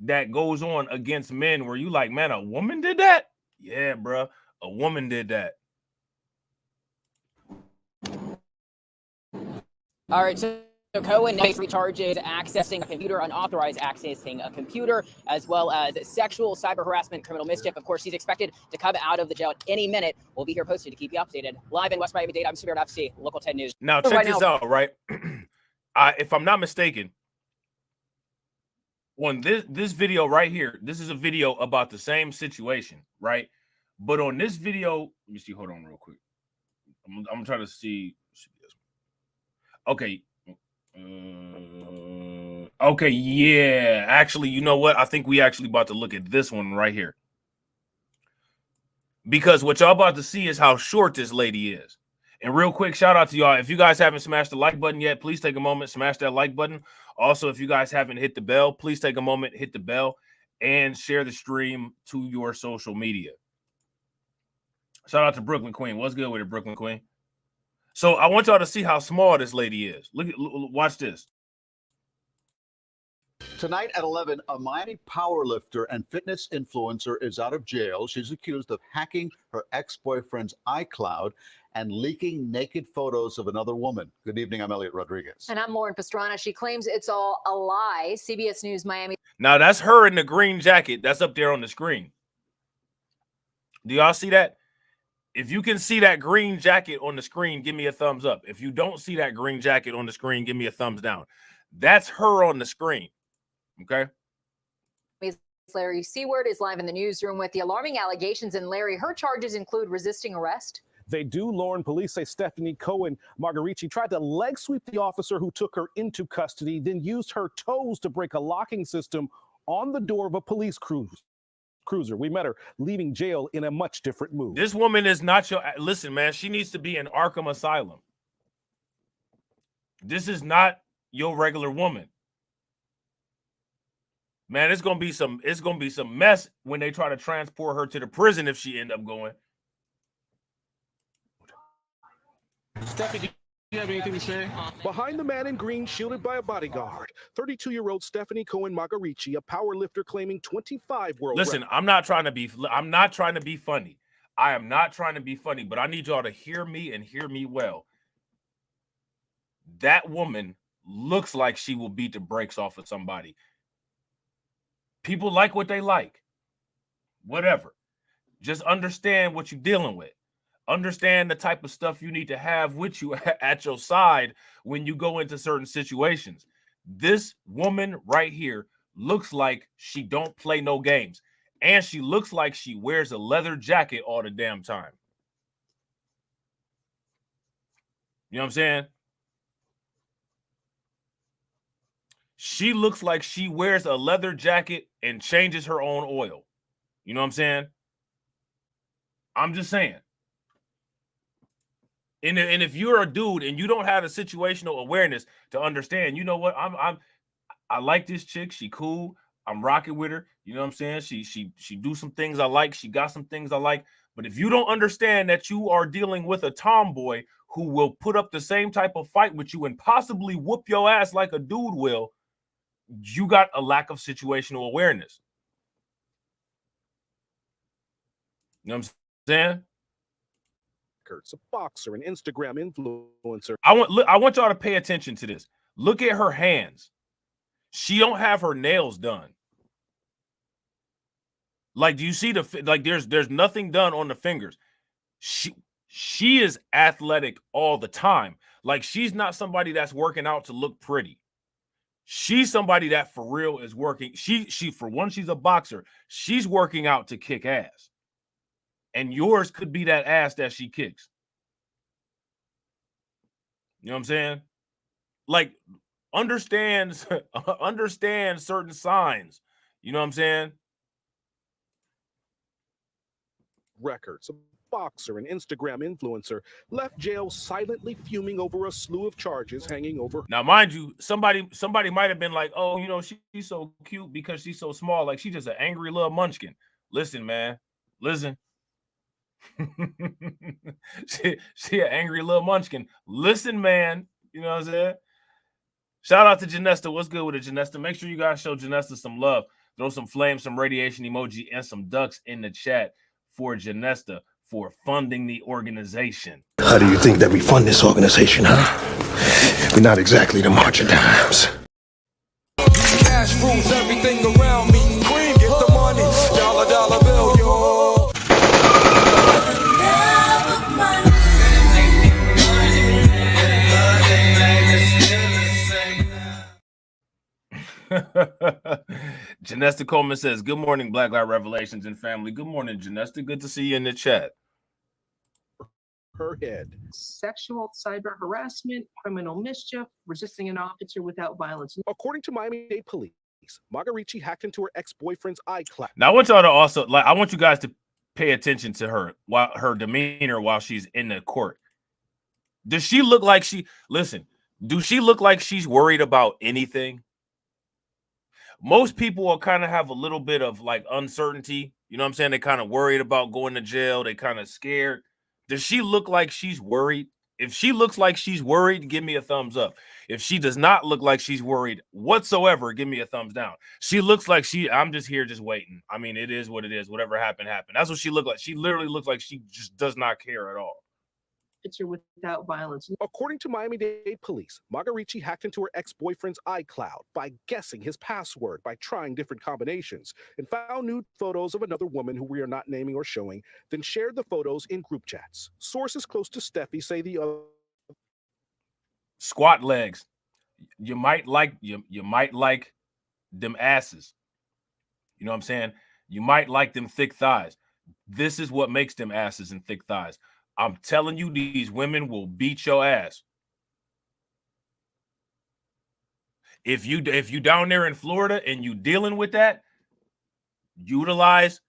that goes on against men where you like, man, a woman did that? Yeah, bro, a woman did that. All right, so Cohen now faces charges accessing a computer, unauthorized accessing a computer, as well as sexual, cyber harassment, criminal mischief. Of course, he's expected to come out of the jail at any minute. We'll be here posted to keep you updated. Live in West Miami-Dade, I'm Spirit FC, Local 10 News. Now, check this out, right? If I'm not mistaken, on this video right here, this is a video about the same situation, right? But on this video, let me see. Hold on real quick. I'm trying to see. Okay. Okay, yeah. Actually, you know what? I think we actually about to look at this one right here. Because what y'all about to see is how short this lady is. And real quick, shout out to y'all. If you guys haven't smashed the like button yet, please take a moment, smash that like button. Also, if you guys haven't hit the bell, please take a moment, hit the bell, and share the stream to your social media. Shout out to Brooklyn Queen. What's good with it, Brooklyn Queen? So I want y'all to see how small this lady is. Watch this. Tonight at 11, a Miami powerlifter and fitness influencer is out of jail. She's accused of hacking her ex-boyfriend's iCloud and leaking naked photos of another woman. Good evening, I'm Elliot Rodriguez. And I'm Lauren Pastrana. She claims it's all a lie. CBS News Miami. Now, that's her in the green jacket. That's up there on the screen. Do y'all see that? If you can see that green jacket on the screen, give me a thumbs up. If you don't see that green jacket on the screen, give me a thumbs down. That's her on the screen. Okay. Larry Seward is live in the newsroom with the alarming allegations. And Larry, her charges include resisting arrest. They do, Lauren. Police say Stephanie Cohen Margarici tried to leg sweep the officer who took her into custody, then used her toes to break a locking system on the door of a police cruiser. We met her leaving jail in a much different mood. This woman is not your... Listen, man, she needs to be in Arkham Asylum. This is not your regular woman. Man, it's gonna be some mess when they try to transport her to the prison if she end up going. Stephanie, do you have anything to say? Behind the man in green, shielded by a bodyguard, 32-year-old Stephanie Cohen Margarici, a powerlifter claiming 25 world Listen, records. I'm not trying to be funny. I am not trying to be funny, but I need y'all to hear me and hear me well. That woman looks like she will beat the brakes off of somebody. People like what they like. Whatever. Just understand what you're dealing with. Understand the type of stuff you need to have with you at your side when you go into certain situations. This woman right here looks like she don't play no games. And she looks like she wears a leather jacket all the damn time. You know what I'm saying? She looks like she wears a leather jacket and changes her own oil. You know what I'm saying? I'm just saying. And if you're a dude and you don't have a situational awareness to understand, you know what? I like this chick. She cool. I'm rocking with her. You know what I'm saying? She do some things I like. She got some things I like. But if you don't understand that you are dealing with a tomboy who will put up the same type of fight with you and possibly whoop your ass like a dude will, you got a lack of situational awareness. You know what I'm saying? A boxer, an Instagram influencer. I want y'all to pay attention to this. Look at her hands. She don't have her nails done. Like, do you see there's nothing done on the fingers. She is athletic all the time. Like, she's not somebody that's working out to look pretty. She's somebody that for real is working. She for one, she's a boxer. She's working out to kick ass. And yours could be that ass that she kicks. You know what I'm saying? Like, understand certain signs. You know what I'm saying? records. A boxer and Instagram influencer left jail silently fuming over a slew of charges hanging over. Now, mind you, somebody might have been like, "Oh, you know, she's so cute because she's so small. Like she's just an angry little munchkin." Listen, man, listen. she an angry little munchkin. Listen, man. You know what I'm saying? Shout out to Janesta. What's good with it, Janesta? Make sure you guys show Janesta some love. Throw some flames, some radiation emoji, and some ducks in the chat for Janesta for funding the organization. How do you think that we fund this organization, huh? We're not exactly the March of Dimes. Cash rules everything around me. Cream, get the money. Dollar bill, yo. Janesta Coleman says, "Good morning, Black Light Revelations and family." Good morning, Janesta. Good to see you in the chat. Her head. Sexual, cyber harassment, criminal mischief, resisting an officer without violence. According to Miami-Dade police, Margarici hacked into her ex-boyfriend's iCloud. Now, I want y'all to also, I want you guys to pay attention to her demeanor while she's in the court. Does she look like do she look like she's worried about anything? Most people will kind of have a little bit of like uncertainty. You know what I'm saying? They kind of worried about going to jail. They kind of scared. Does she look like she's worried? If she looks like she's worried, give me a thumbs up. If she does not look like she's worried whatsoever, give me a thumbs down. She looks like I'm just here just waiting. I mean, it is what it is. Whatever happened, happened. That's what she looked like. She literally looks like she just does not care at all. Without violence. According to Miami-Dade police, Margarici hacked into her ex-boyfriend's iCloud by guessing his password, by trying different combinations, and found nude photos of another woman who we are not naming or showing, then shared the photos in group chats. Sources close to Steffi say the other... Squat legs. You might like them asses. You know what I'm saying? You might like them thick thighs. This is what makes them asses and thick thighs. I'm telling you, these women will beat your ass. If you down there in Florida and you dealing with that, utilize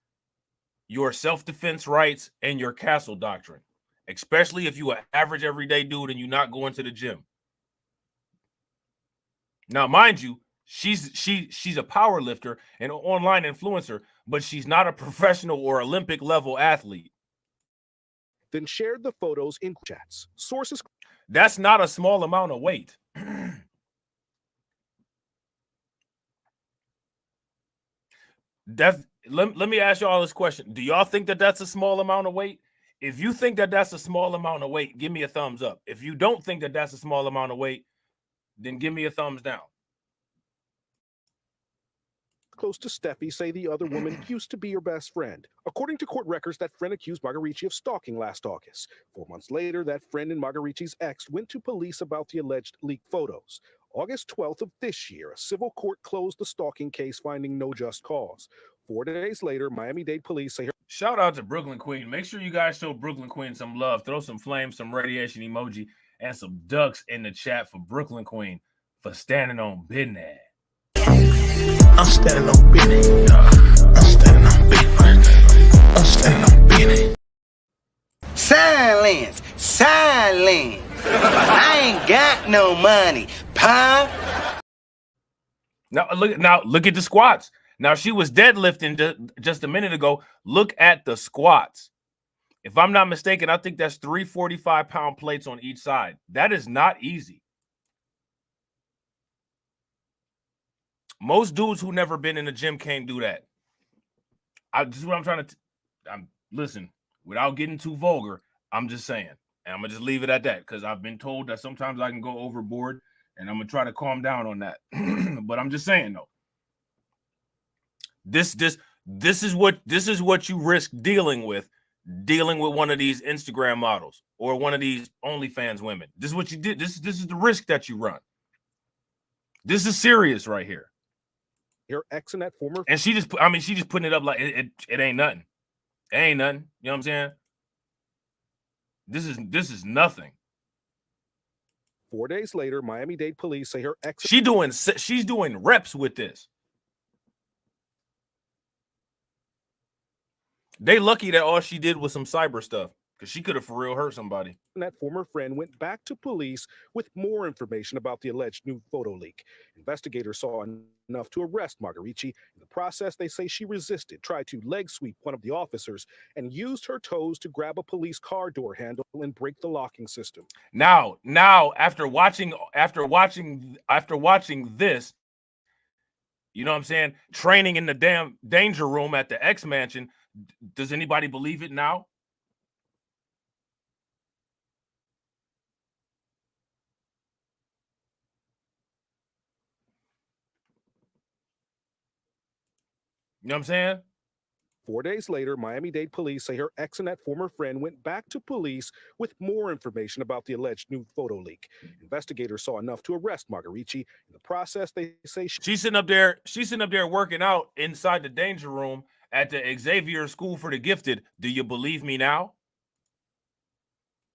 your self-defense rights and your castle doctrine, especially if you are average everyday dude and you're not going to the gym. Now, mind you, she's a power lifter and an online influencer, but she's not a professional or Olympic level athlete. Then shared the photos in chats. Sources. That's not a small amount of weight. Let me ask y'all this question. Do y'all think that that's a small amount of weight? If you think that that's a small amount of weight, give me a thumbs up. If you don't think that that's a small amount of weight, then give me a thumbs down. Close to Steffi say the other woman used to be her best friend. According to court records, that friend accused Margarici of stalking last August. 4 months later, that friend and Margarici's ex went to police about the alleged leaked photos. August 12th of this year, a civil court closed the stalking case, finding no just cause. 4 days later, Miami-Dade police say her... Shout out to Brooklyn Queen. Make sure you guys show Brooklyn Queen some love. Throw some flames, some radiation emoji, and some ducks in the chat for Brooklyn Queen for standing on business. I'm standing on business. I'm standing on business. I'm standing on business. Silence. Silence. I ain't got no money, pa. Now look at the squats. Now she was deadlifting just a minute ago. Look at the squats. If I'm not mistaken, I think that's 3 45-pound plates on each side. That is not easy. Most dudes who never been in the gym can't do that. This is what I'm trying to. Listen, without getting too vulgar, I'm just saying, and I'm gonna just leave it at that because I've been told that sometimes I can go overboard, and I'm gonna try to calm down on that. But I'm just saying though, this is what you risk dealing with one of these Instagram models or one of these OnlyFans women. This is what you did. This is the risk that you run. This is serious right here. Her ex and that former, and she just putting it up like it ain't nothing. It ain't nothing. You know what I'm saying? This is nothing. 4 days later, Miami-Dade police say her ex. She's doing reps with this. They lucky that all she did was some cyber stuff, because she could have for real hurt somebody. And that former friend went back to police with more information about the alleged new photo leak. Investigators saw enough to arrest Margarici. In the process, they say she resisted, tried to leg sweep one of the officers, and used her toes to grab a police car door handle and break the locking system. Now, after watching this, you know what I'm saying, training in the damn danger room at the X Mansion, does anybody believe it now? You know what I'm saying? 4 days later, Miami-Dade police say her ex and that former friend went back to police with more information about the alleged new photo leak. Investigators saw enough to arrest Margarici. In the process, they say she's sitting up there working out inside the danger room at the Xavier School for the Gifted. Do you believe me now?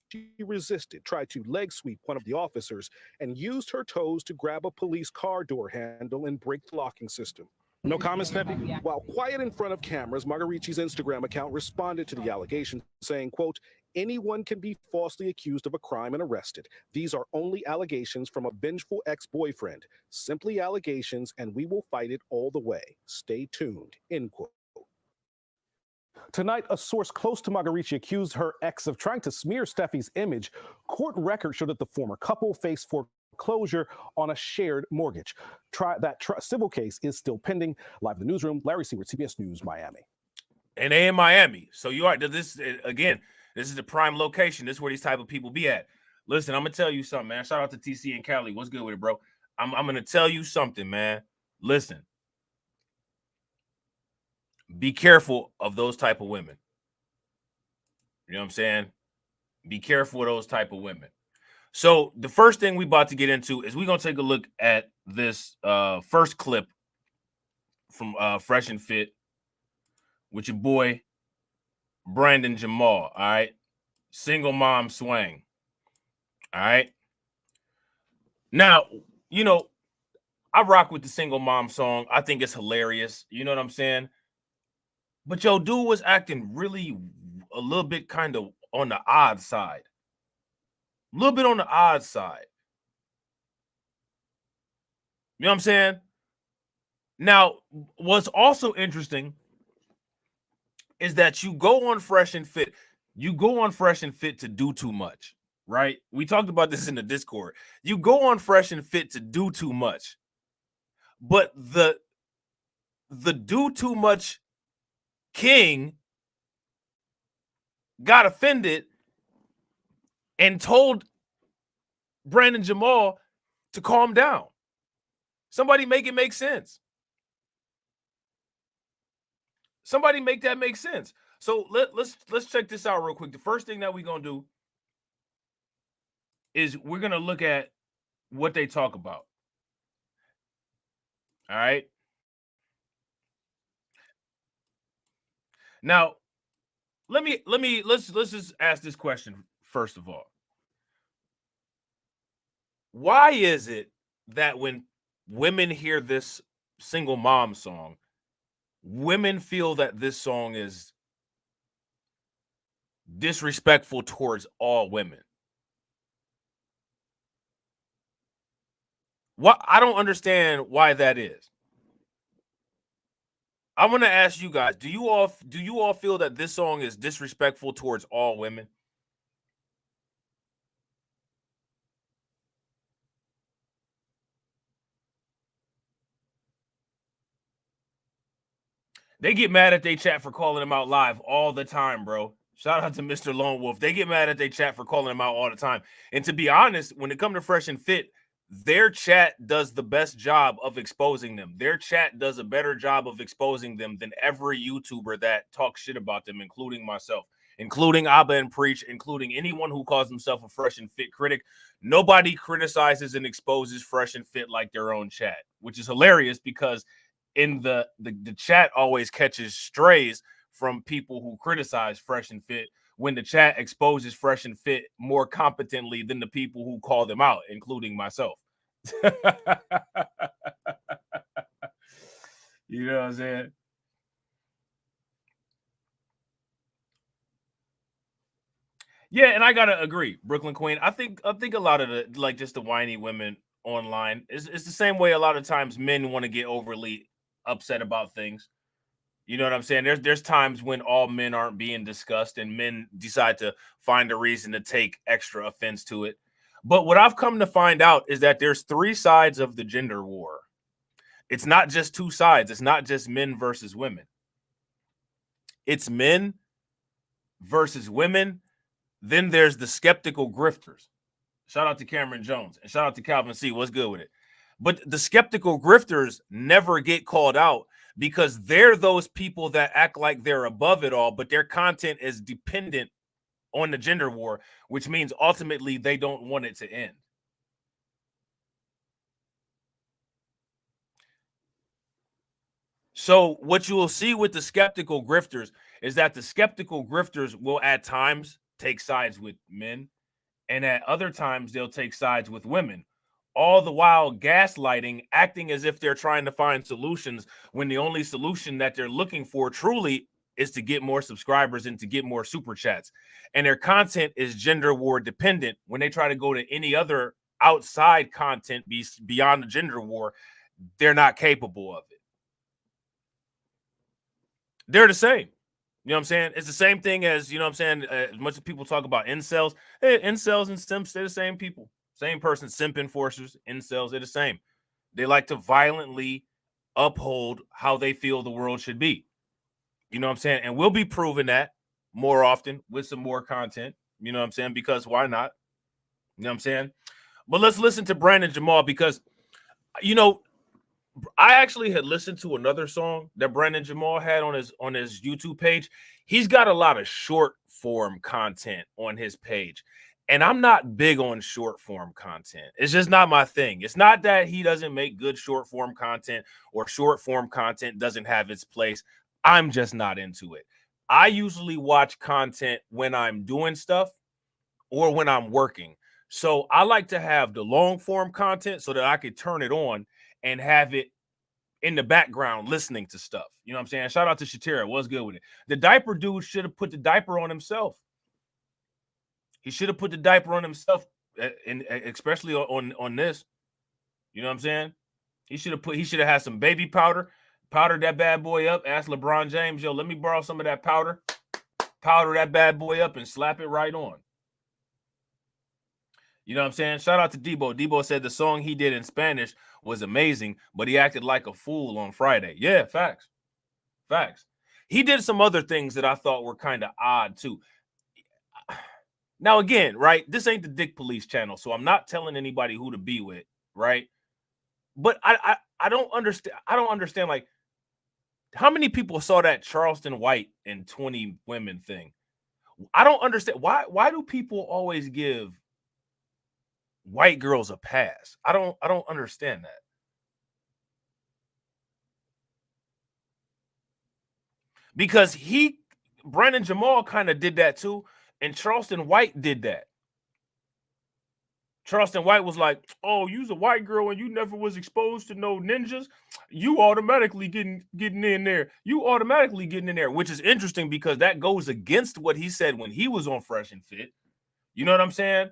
She resisted, tried to leg sweep one of the officers, and used her toes to grab a police car door handle and break the locking system. No comments, Pepe? While quiet in front of cameras, Margarici's Instagram account responded to the allegation, saying, quote, anyone can be falsely accused of a crime and arrested. These are only allegations from a vengeful ex-boyfriend. Simply allegations, and we will fight it all the way. Stay tuned, end quote. Tonight, a source close to Margarici accused her ex of trying to smear Steffi's image. Court records show that the former couple faced foreclosure on a shared mortgage. Civil case is still pending. Live in the newsroom, Larry Seward, CBS News, Miami. And they in Miami. So you are, this is the prime location. This is where these type of people be at. Listen, I'm going to tell you something, man. Shout out to TC and Cali. What's good with it, bro? I'm going to tell you something, man. Listen. Be careful of those type of women. You know what I'm saying? Be careful of those type of women. So the first thing we about to get into is we're going to take a look at this first clip from Fresh and Fit with your boy, Brandon Jamal, all right? Single mom swang, all right? Now, you know, I rock with the single mom song. I think it's hilarious. You know what I'm saying? But yo, dude was acting really a little bit kind of on the odd side. A little bit on the odd side. You know what I'm saying? Now, what's also interesting is that you go on Fresh and Fit. You go on Fresh and Fit to do too much, right? We talked about this in the Discord. You go on Fresh and Fit to do too much. But the do too much king got offended and told Brandon Jamal to calm down. Somebody make it make sense. Somebody make that make sense. So let's check this out real quick. The first thing that we're gonna do is we're gonna look at what they talk about. All right. Now, let's just ask this question first of all. Why is it that when women hear this single mom song, women feel that this song is disrespectful towards all women? What I don't understand why that is. I want to ask you guys, do you all feel that this song is disrespectful towards all women? They get mad at they chat for calling them out live all the time, bro. Shout out to Mr. Lone Wolf. They get mad at they chat for calling them out all the time. And to be honest, when it comes to Fresh and Fit, their chat does the best job of exposing them. Their chat does a better job of exposing them than every YouTuber that talks shit about them, including myself, including Abba and Preach, including anyone who calls himself a Fresh and Fit critic. Nobody criticizes and exposes Fresh and Fit like their own chat, which is hilarious because in the chat always catches strays from people who criticize Fresh and Fit when the chat exposes Fresh and Fit more competently than the people who call them out, including myself. You know what I'm saying? Yeah, and I gotta agree, Brooklyn Queen. I think a lot of the like just the whiny women online is the same way a lot of times men want to get overly upset about things. You know what I'm saying? There's times when all men aren't being discussed and men decide to find a reason to take extra offense to it. But what I've come to find out is that there's three sides of the gender war. It's not just two sides. It's not just men versus women. It's men versus women. Then there's the skeptical grifters. Shout out to Cameron Jones and shout out to Calvin C. What's good with it? But the skeptical grifters never get called out because they're those people that act like they're above it all, but their content is dependent on the gender war, which means ultimately they don't want it to end. So what you will see with the skeptical grifters is that the skeptical grifters will at times take sides with men, and at other times they'll take sides with women, all the while gaslighting, acting as if they're trying to find solutions when the only solution that they're looking for truly is to get more subscribers and to get more super chats. And their content is gender war dependent. When they try to go to any other outside content beyond the gender war, they're not capable of it. They're the same. You know what I'm saying? It's the same thing as, you know what I'm saying, as much as people talk about incels. Hey, incels and simps, they're the same people. Same person, simp enforcers, incels, they're the same. They like to violently uphold how they feel the world should be. You know what I'm saying? And we'll be proving that more often with some more content. You know what I'm saying? Because why not? You know what I'm saying? But let's listen to Brandon Jamal because, you know, I actually had listened to another song that Brandon Jamal had on his YouTube page. He's got a lot of short form content on his page. And I'm not big on short form content. It's just not my thing. It's not that he doesn't make good short form content or short form content doesn't have its place. I'm just not into it. I usually watch content when I'm doing stuff or when I'm working. So I like to have the long form content so that I could turn it on and have it in the background listening to stuff. You know what I'm saying? Shout out to Shatira. What's good with it? The diaper dude should have put the diaper on himself. He should have put the diaper on himself, and especially on this. You know what I'm saying? He should have had some baby powder, powdered that bad boy up, ask LeBron James, yo, let me borrow some of that powder that bad boy up and slap it right on. You know what I'm saying? Shout out to Debo. Debo said the song he did in Spanish was amazing, but he acted like a fool on Friday. Yeah, facts. Facts. He did some other things that I thought were kind of odd too. Now, again, right, this ain't the Dick Police channel, so I'm not telling anybody who to be with, right? But I don't understand. I don't understand, like, how many people saw that Charleston White and 20 women thing? I don't understand. Why do people always give white girls a pass? I don't understand that. Because Brandon Jamal kind of did that too, and Charleston White did that. Charleston White was like, oh, you's a white girl and you never was exposed to no ninjas. You automatically getting in there. You automatically getting in there, which is interesting because that goes against what he said when he was on Fresh and Fit. You know what I'm saying?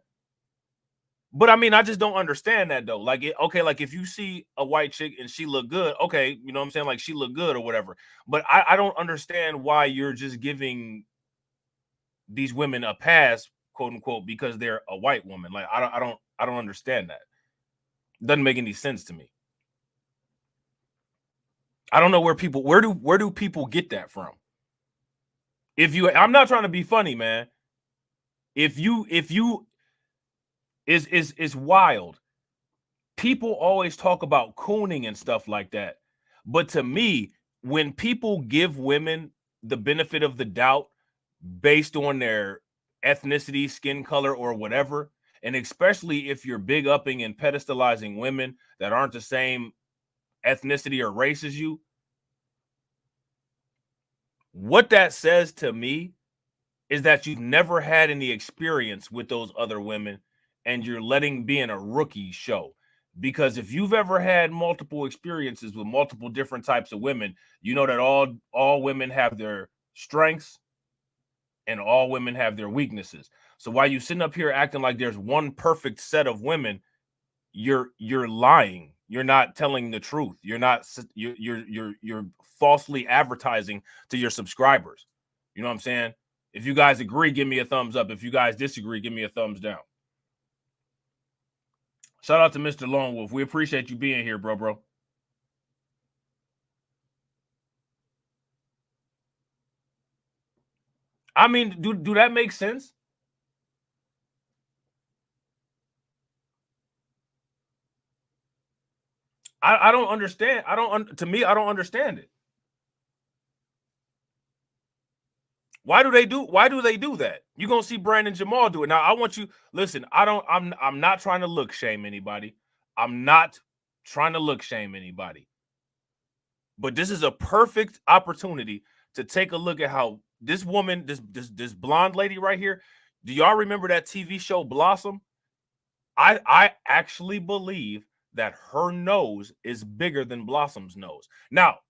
But I mean, I just don't understand that though. Like, okay, like if you see a white chick and she look good, okay, you know what I'm saying? Like she look good or whatever. But I don't understand why you're just giving these women a pass, quote unquote, because they're a white woman. Like I don't understand that. It doesn't make any sense to me. I don't know where do people get that from? I'm not trying to be funny, man. If you is wild. People always talk about cooning and stuff like that. But to me, when people give women the benefit of the doubt based on their ethnicity, skin color, or whatever, and especially if you're big upping and pedestalizing women that aren't the same ethnicity or race as you, what that says to me is that you've never had any experience with those other women and you're letting being a rookie show. Because if you've ever had multiple experiences with multiple different types of women, you know that all women have their strengths and all women have their weaknesses. So while you sitting up here acting like there's one perfect set of women, you're lying. You're not telling the truth. You're falsely advertising to your subscribers. You know what I'm saying? If you guys agree, give me a thumbs up. If you guys disagree, give me a thumbs down. Shout out to Mr. Lone Wolf. We appreciate you being here, bro. I mean, do that make sense? I don't understand. To me, I don't understand it. Why do they do that? You're gonna see Brandon Jamal do it. Now, I want you, listen, I'm not trying to look shame anybody. I'm not trying to look shame anybody. But this is a perfect opportunity to take a look at how this woman, this blonde lady right here, do y'all remember that TV show Blossom? I actually believe that her nose is bigger than Blossom's nose. Now,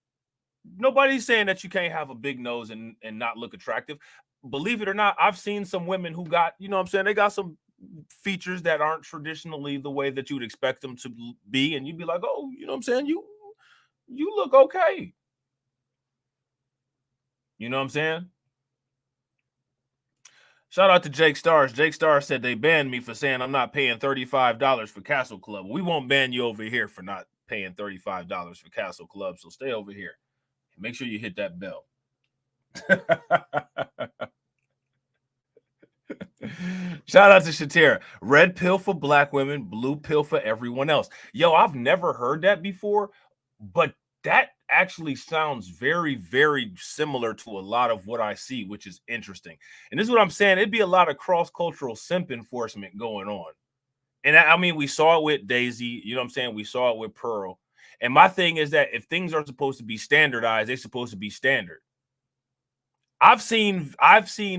nobody's saying that you can't have a big nose and not look attractive. Believe it or not, I've seen some women who got, you know what I'm saying, they got some features that aren't traditionally the way that you would expect them to be. And you'd be like, oh, you know what I'm saying? You look okay. You know what I'm saying? Shout out to Jake Stars. Jake Stars said they banned me for saying I'm not paying $35 for Castle Club. We won't ban you over here for not paying $35 for Castle Club. So stay over here. Make sure you hit that bell. Shout out to Shatira. Red pill for black women, blue pill for everyone else. Yo, I've never heard that before, but that actually sounds very, very similar to a lot of what I see, which is interesting. And this is what I'm saying. It'd be a lot of cross-cultural simp enforcement going on. And I mean, we saw it with Daisy, you know what I'm saying? We saw it with Pearl. And my thing is that if things are supposed to be standardized, they're supposed to be standard. I've seen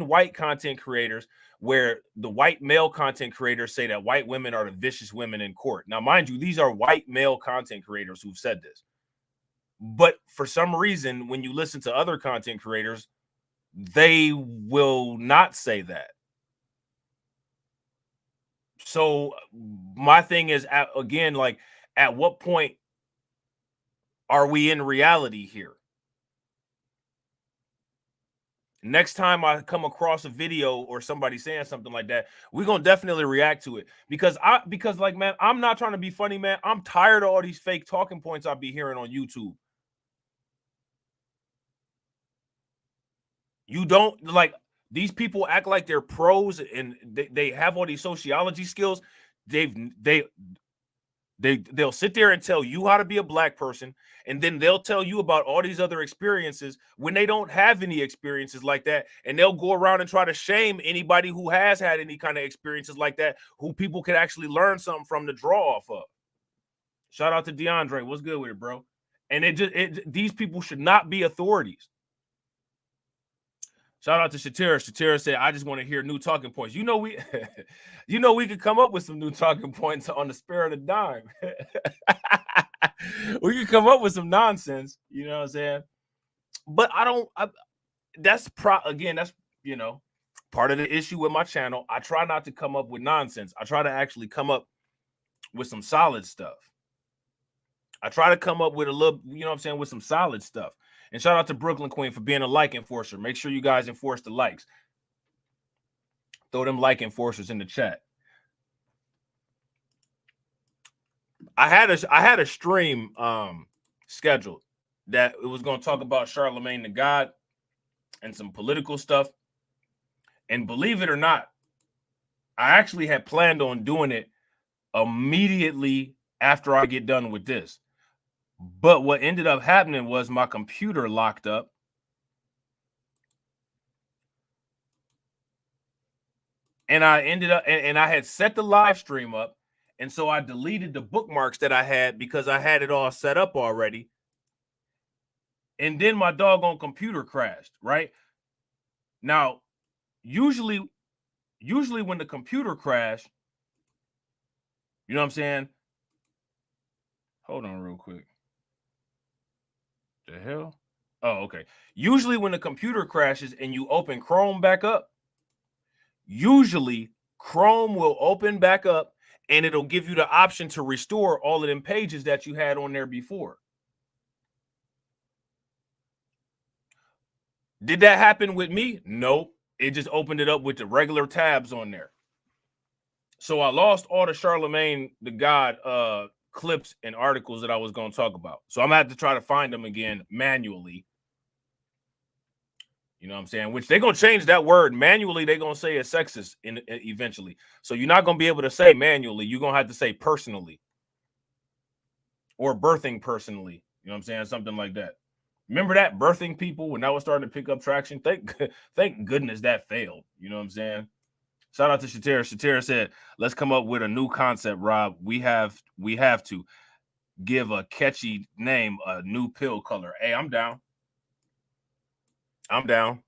white content creators where the white male content creators say that white women are the vicious women in court. Now, mind you, these are white male content creators who've said this. But for some reason, when you listen to other content creators, they will not say that. So my thing is, again, like, at what point are we in reality here? Next time I come across a video or somebody saying something like that, we're gonna definitely react to it. Because like, man, I'm not trying to be funny, man. I'm tired of all these fake talking points I'll be hearing on YouTube. You don't, like, these people act like they're pros and they have all these sociology skills. They'll sit there and tell you how to be a black person, and then they'll tell you about all these other experiences when they don't have any experiences like that, and they'll go around and try to shame anybody who has had any kind of experiences like that, who people could actually learn something from to draw off of. Shout out to DeAndre. What's good with it, bro? And these people should not be authorities. Shout out to Shatira. Shatira said, I just want to hear new talking points. You know, we could come up with some new talking points on the spare of the dime. We could come up with some nonsense, you know what I'm saying? But that's you know, part of the issue with my channel. I try not to come up with nonsense. I try to actually come up with some solid stuff. I try to come up with a little, you know what I'm saying, with some solid stuff. And shout out to Brooklyn Queen for being a like enforcer. Make sure you guys enforce the likes. Throw them like enforcers in the chat. I had a stream scheduled that it was going to talk about Charlemagne the God and some political stuff. And believe it or not, I actually had planned on doing it immediately after I get done with this. But what ended up happening was my computer locked up. And I ended up, and I had set the live stream up. And so I deleted the bookmarks that I had because I had it all set up already. And then my doggone computer crashed, right? Now, usually when the computer crashed, you know what I'm saying? Hold on real quick. The hell? Oh, okay. Usually when the computer crashes and you open Chrome back up, usually Chrome will open back up and it'll give you the option to restore all of them pages that you had on there before. Did that happen with me? Nope. It just opened it up with the regular tabs on there. So I lost all the Charlemagne the God clips and articles that I was going to talk about. So I'm going to have to try to find them again manually. You know what I'm saying? Which they're going to change that word. Manually, they're going to say it's sexist eventually. So you're not going to be able to say manually. You're going to have to say personally. Or birthing personally. You know what I'm saying? Something like that. Remember that birthing people when that was starting to pick up traction? Thank goodness that failed. You know what I'm saying? Shout out to Shatera. Shatera said, let's come up with a new concept, Rob. We have to give a catchy name a new pill color. Hey, I'm down. I'm down.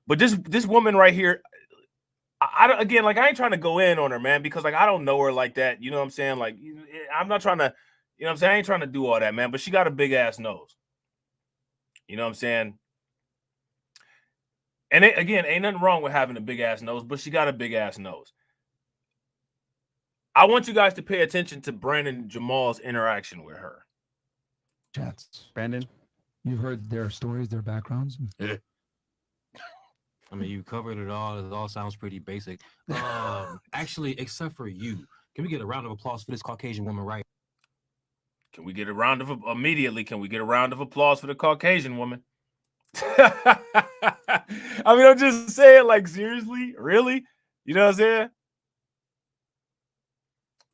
But this woman right here, I ain't trying to go in on her, man, because like I don't know her like that. You know what I'm saying? Like I'm not trying to, you know what I'm saying? I ain't trying to do all that, man. But she got a big ass nose. You know what I'm saying? And again, ain't nothing wrong with having a big ass nose, but she got a big ass nose. I want you guys to pay attention to Brandon and Jamal's interaction with her. Chats. Brandon, you've heard their stories, their backgrounds. Yeah. I mean, you covered it all. It all sounds pretty basic. Actually, except for you. Can we get a round of applause for this Caucasian woman right? Can we get a round of immediately? Can we get a round of applause for the Caucasian woman? I mean, I'm just saying, like, seriously, really? You know what I'm saying?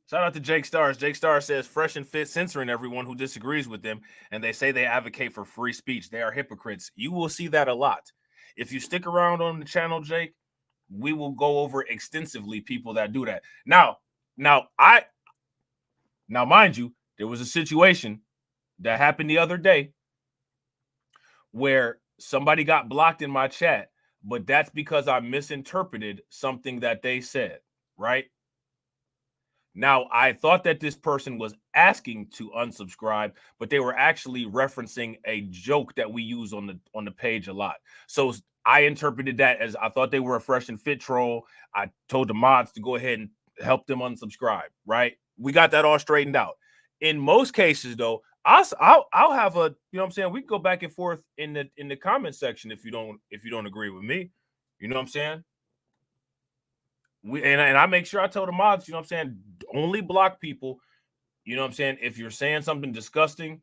Shout out to Jake Stars. Jake Stars says Fresh and Fit censoring everyone who disagrees with them, and they say they advocate for free speech. They are hypocrites. You will see that a lot. If you stick around on the channel, Jake, we will go over extensively people that do that. Now, mind you, there was a situation that happened the other day where somebody got blocked in my chat, but that's because I misinterpreted something that they said, right? Now, I thought that this person was asking to unsubscribe, but they were actually referencing a joke that we use on the page a lot. So I interpreted that as I thought they were a Fresh and Fit troll. I told the mods to go ahead and help them unsubscribe, right? We got that all straightened out. In most cases, though, I'll have a, you know what I'm saying? We can go back and forth in the comment section if you don't agree with me. You know what I'm saying? And I make sure I tell the mods, you know what I'm saying, only block people, you know what I'm saying, if you're saying something disgusting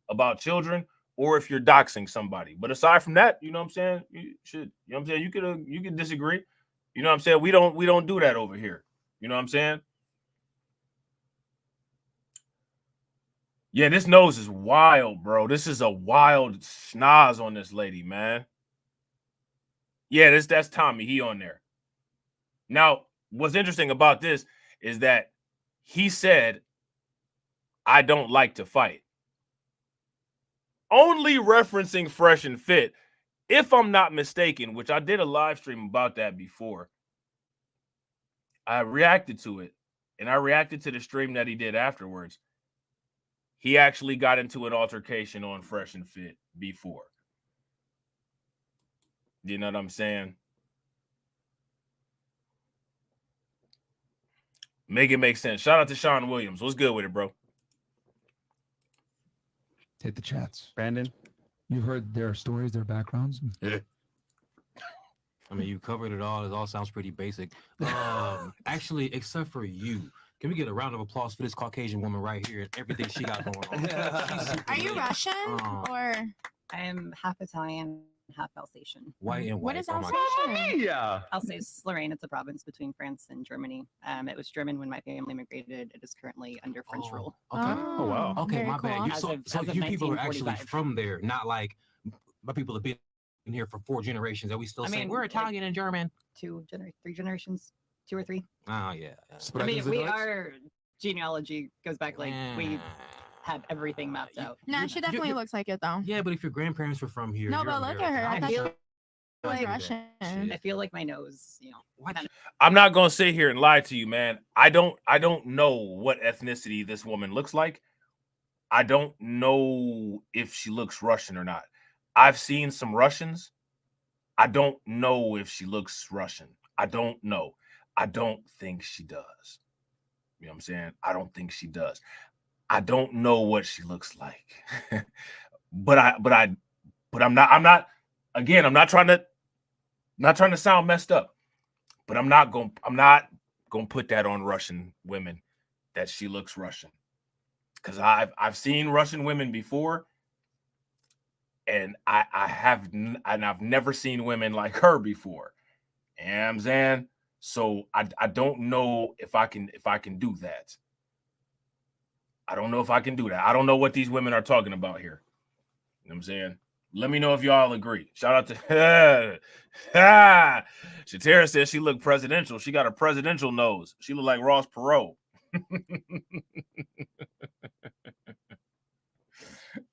about children or if you're doxing somebody. But aside from that, you know what I'm saying, you should, you know what I'm saying, you can disagree. You know what I'm saying? We don't do that over here. You know what I'm saying? Yeah, this nose is wild, bro. This is a wild schnoz on this lady, man. Yeah, that's Tommy. He on there. Now, what's interesting about this is that he said, I don't like to fight. Only referencing Fresh and Fit, if I'm not mistaken, which I did a live stream about that before. I reacted to it, and I reacted to the stream that he did afterwards. He actually got into an altercation on Fresh and Fit before. You know what I'm saying? Make it make sense. Shout out to Sean Williams. What's good with it, bro? Hit the chats. Brandon, you've heard their stories, their backgrounds. Yeah. I mean, you covered it all. It all sounds pretty basic. Actually, except for you. Can we get a round of applause for this Caucasian woman right here and everything she got going on? Are you Russian or? I am half Italian, half Alsatian. White and What white. is Oh my Alsatian? Yeah. Alsace-Lorraine, it's a province between France and Germany. It was German when my family immigrated. It is currently under French rule. Okay. Oh, wow. Okay, Very my bad. cool. You, As so of you people are actually 1945. from there, not like my people have been here for 4 generations. Are we still saying we're Italian and German? 3 generations, 2 or 3. Oh yeah. I mean, our genealogy goes back like we have everything mapped out. No, she definitely looks like it though. Yeah, but if your grandparents were from here, No, you're but look at her. I American. thought she I was do that Russian. shit. I feel like my nose, kind of I'm not gonna sit here and lie to you, man. I don't know what ethnicity this woman looks like. I don't know if she looks Russian or not. I've seen some Russians. I don't know if she looks Russian. I don't know. I don't think she does. You know what I'm saying? I don't think she does. I don't know what she looks like. but I'm not again, I'm not trying to sound messed up. But I'm not going to put that on Russian women that she looks Russian. Cuz I've seen Russian women before, and I've never seen women like her before. You know what I'm saying? So I don't know if I can do that. I don't know if I can do that. I don't know what these women are talking about here. You know what I'm saying? Let me know if y'all agree. Shout out to Shatera says she looked presidential. She got a presidential nose. She looked like Ross Perot.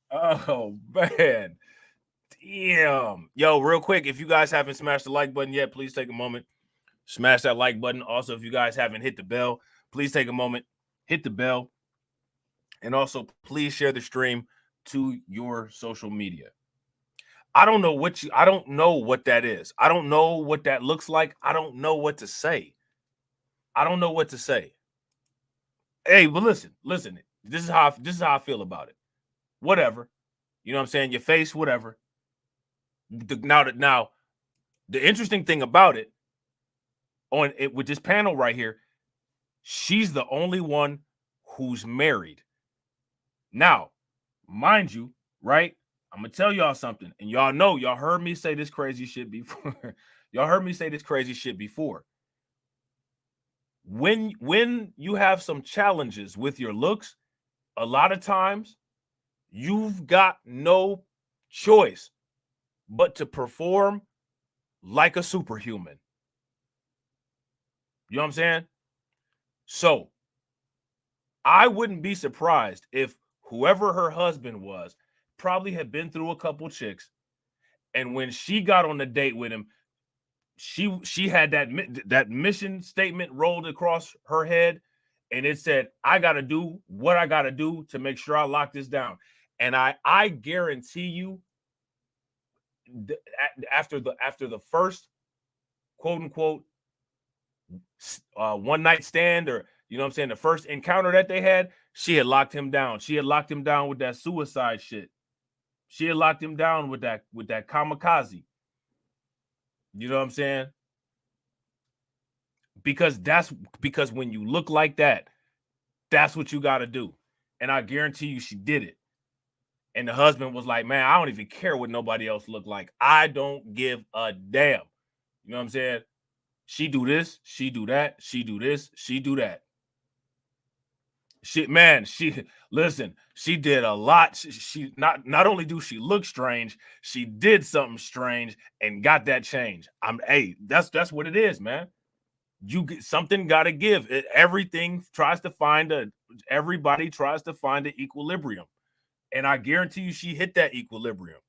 Oh, man. Damn. Yo, real quick, if you guys haven't smashed the like button yet, please take a moment. Smash that like button. Also, if you guys haven't hit the bell, please take a moment. Hit the bell. And also, please share the stream to your social media. I don't know what that is. I don't know what that looks like. I don't know what to say. I don't know what to say. Hey, but listen. This is how I feel about it. Whatever. You know what I'm saying? Your face, whatever. Now, the interesting thing about it, with this panel right here, she's the only one who's married. Now, mind you, right? I'm gonna tell y'all something, and y'all know, y'all heard me say this crazy shit before. Y'all heard me say this crazy shit before. When you have some challenges with your looks, a lot of times you've got no choice but to perform like a superhuman. You know what I'm saying? So I wouldn't be surprised if whoever her husband was probably had been through a couple chicks, and when she got on the date with him, she had that mission statement rolled across her head, and it said, I got to do what I got to do to make sure I lock this down. And I guarantee you, after the first quote unquote one night stand, or you know what I'm saying, the first encounter that they had, she had locked him down. She had locked him down with that suicide shit. She had locked him down with that kamikaze. You know what I'm saying? Because when you look like that, that's what you got to do. And I guarantee you she did it. And the husband was like, man, I don't even care what nobody else look like. I don't give a damn. You know what I'm saying? She do this, she do that, she do this, she do that. She did a lot. She not only do she look strange, she did something strange and got that change. That's what it is, man. Something got to give. Everybody tries to find an equilibrium. And I guarantee you she hit that equilibrium.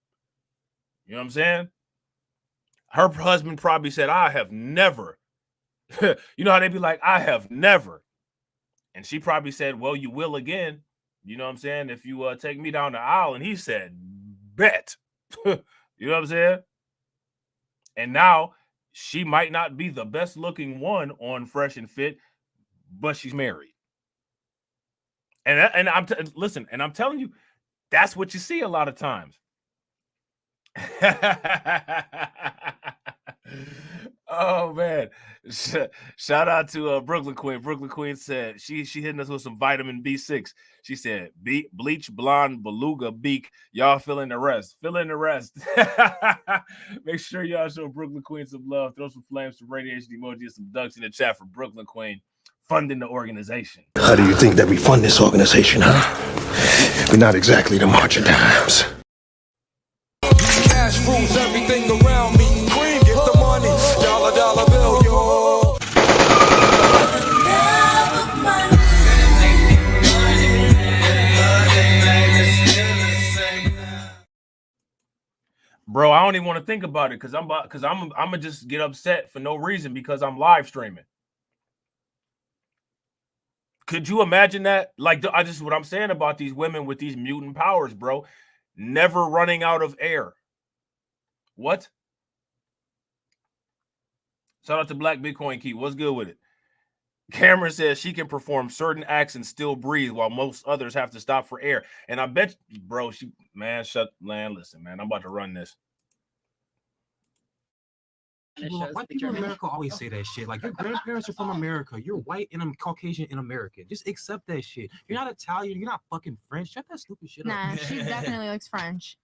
You know what I'm saying? Her husband probably said, I have never. You know how they be like, I have never. And she probably said, well, you will again. You know what I'm saying? If you take me down the aisle. And he said, bet. You know what I'm saying? And now she might not be the best looking one on Fresh and Fit, but she's married. And I'm telling you, that's what you see a lot of times. Oh man, shout out to Brooklyn Queen. Brooklyn Queen said she hitting us with some vitamin B6. She said bleach, blonde, beluga, beak. Y'all fill in the rest. Make sure y'all show Brooklyn Queen some love. Throw some flames, some radiation emojis, some ducks in the chat for Brooklyn Queen funding the organization. How do you think that we fund this organization, huh? We're not exactly the March of Dimes. Cash rules everything around me. Cream, get the money. Dollar bill, yo. Bro, I don't even want to think about it because I'm gonna just get upset for no reason because I'm live streaming. Could you imagine that? Like, what I'm saying about these women with these mutant powers, bro, never running out of air. What? Shout out to Black Bitcoin Key. What's good with it? Cameron says she can perform certain acts and still breathe while most others have to stop for air. And I bet, bro, listen, man, I'm about to run this. White people in America always say that shit. Like, your grandparents are from America. You're white and I'm Caucasian in America. Just accept that shit. You're not Italian. You're not fucking French. Shut that stupid shit up. Nah, she definitely looks French.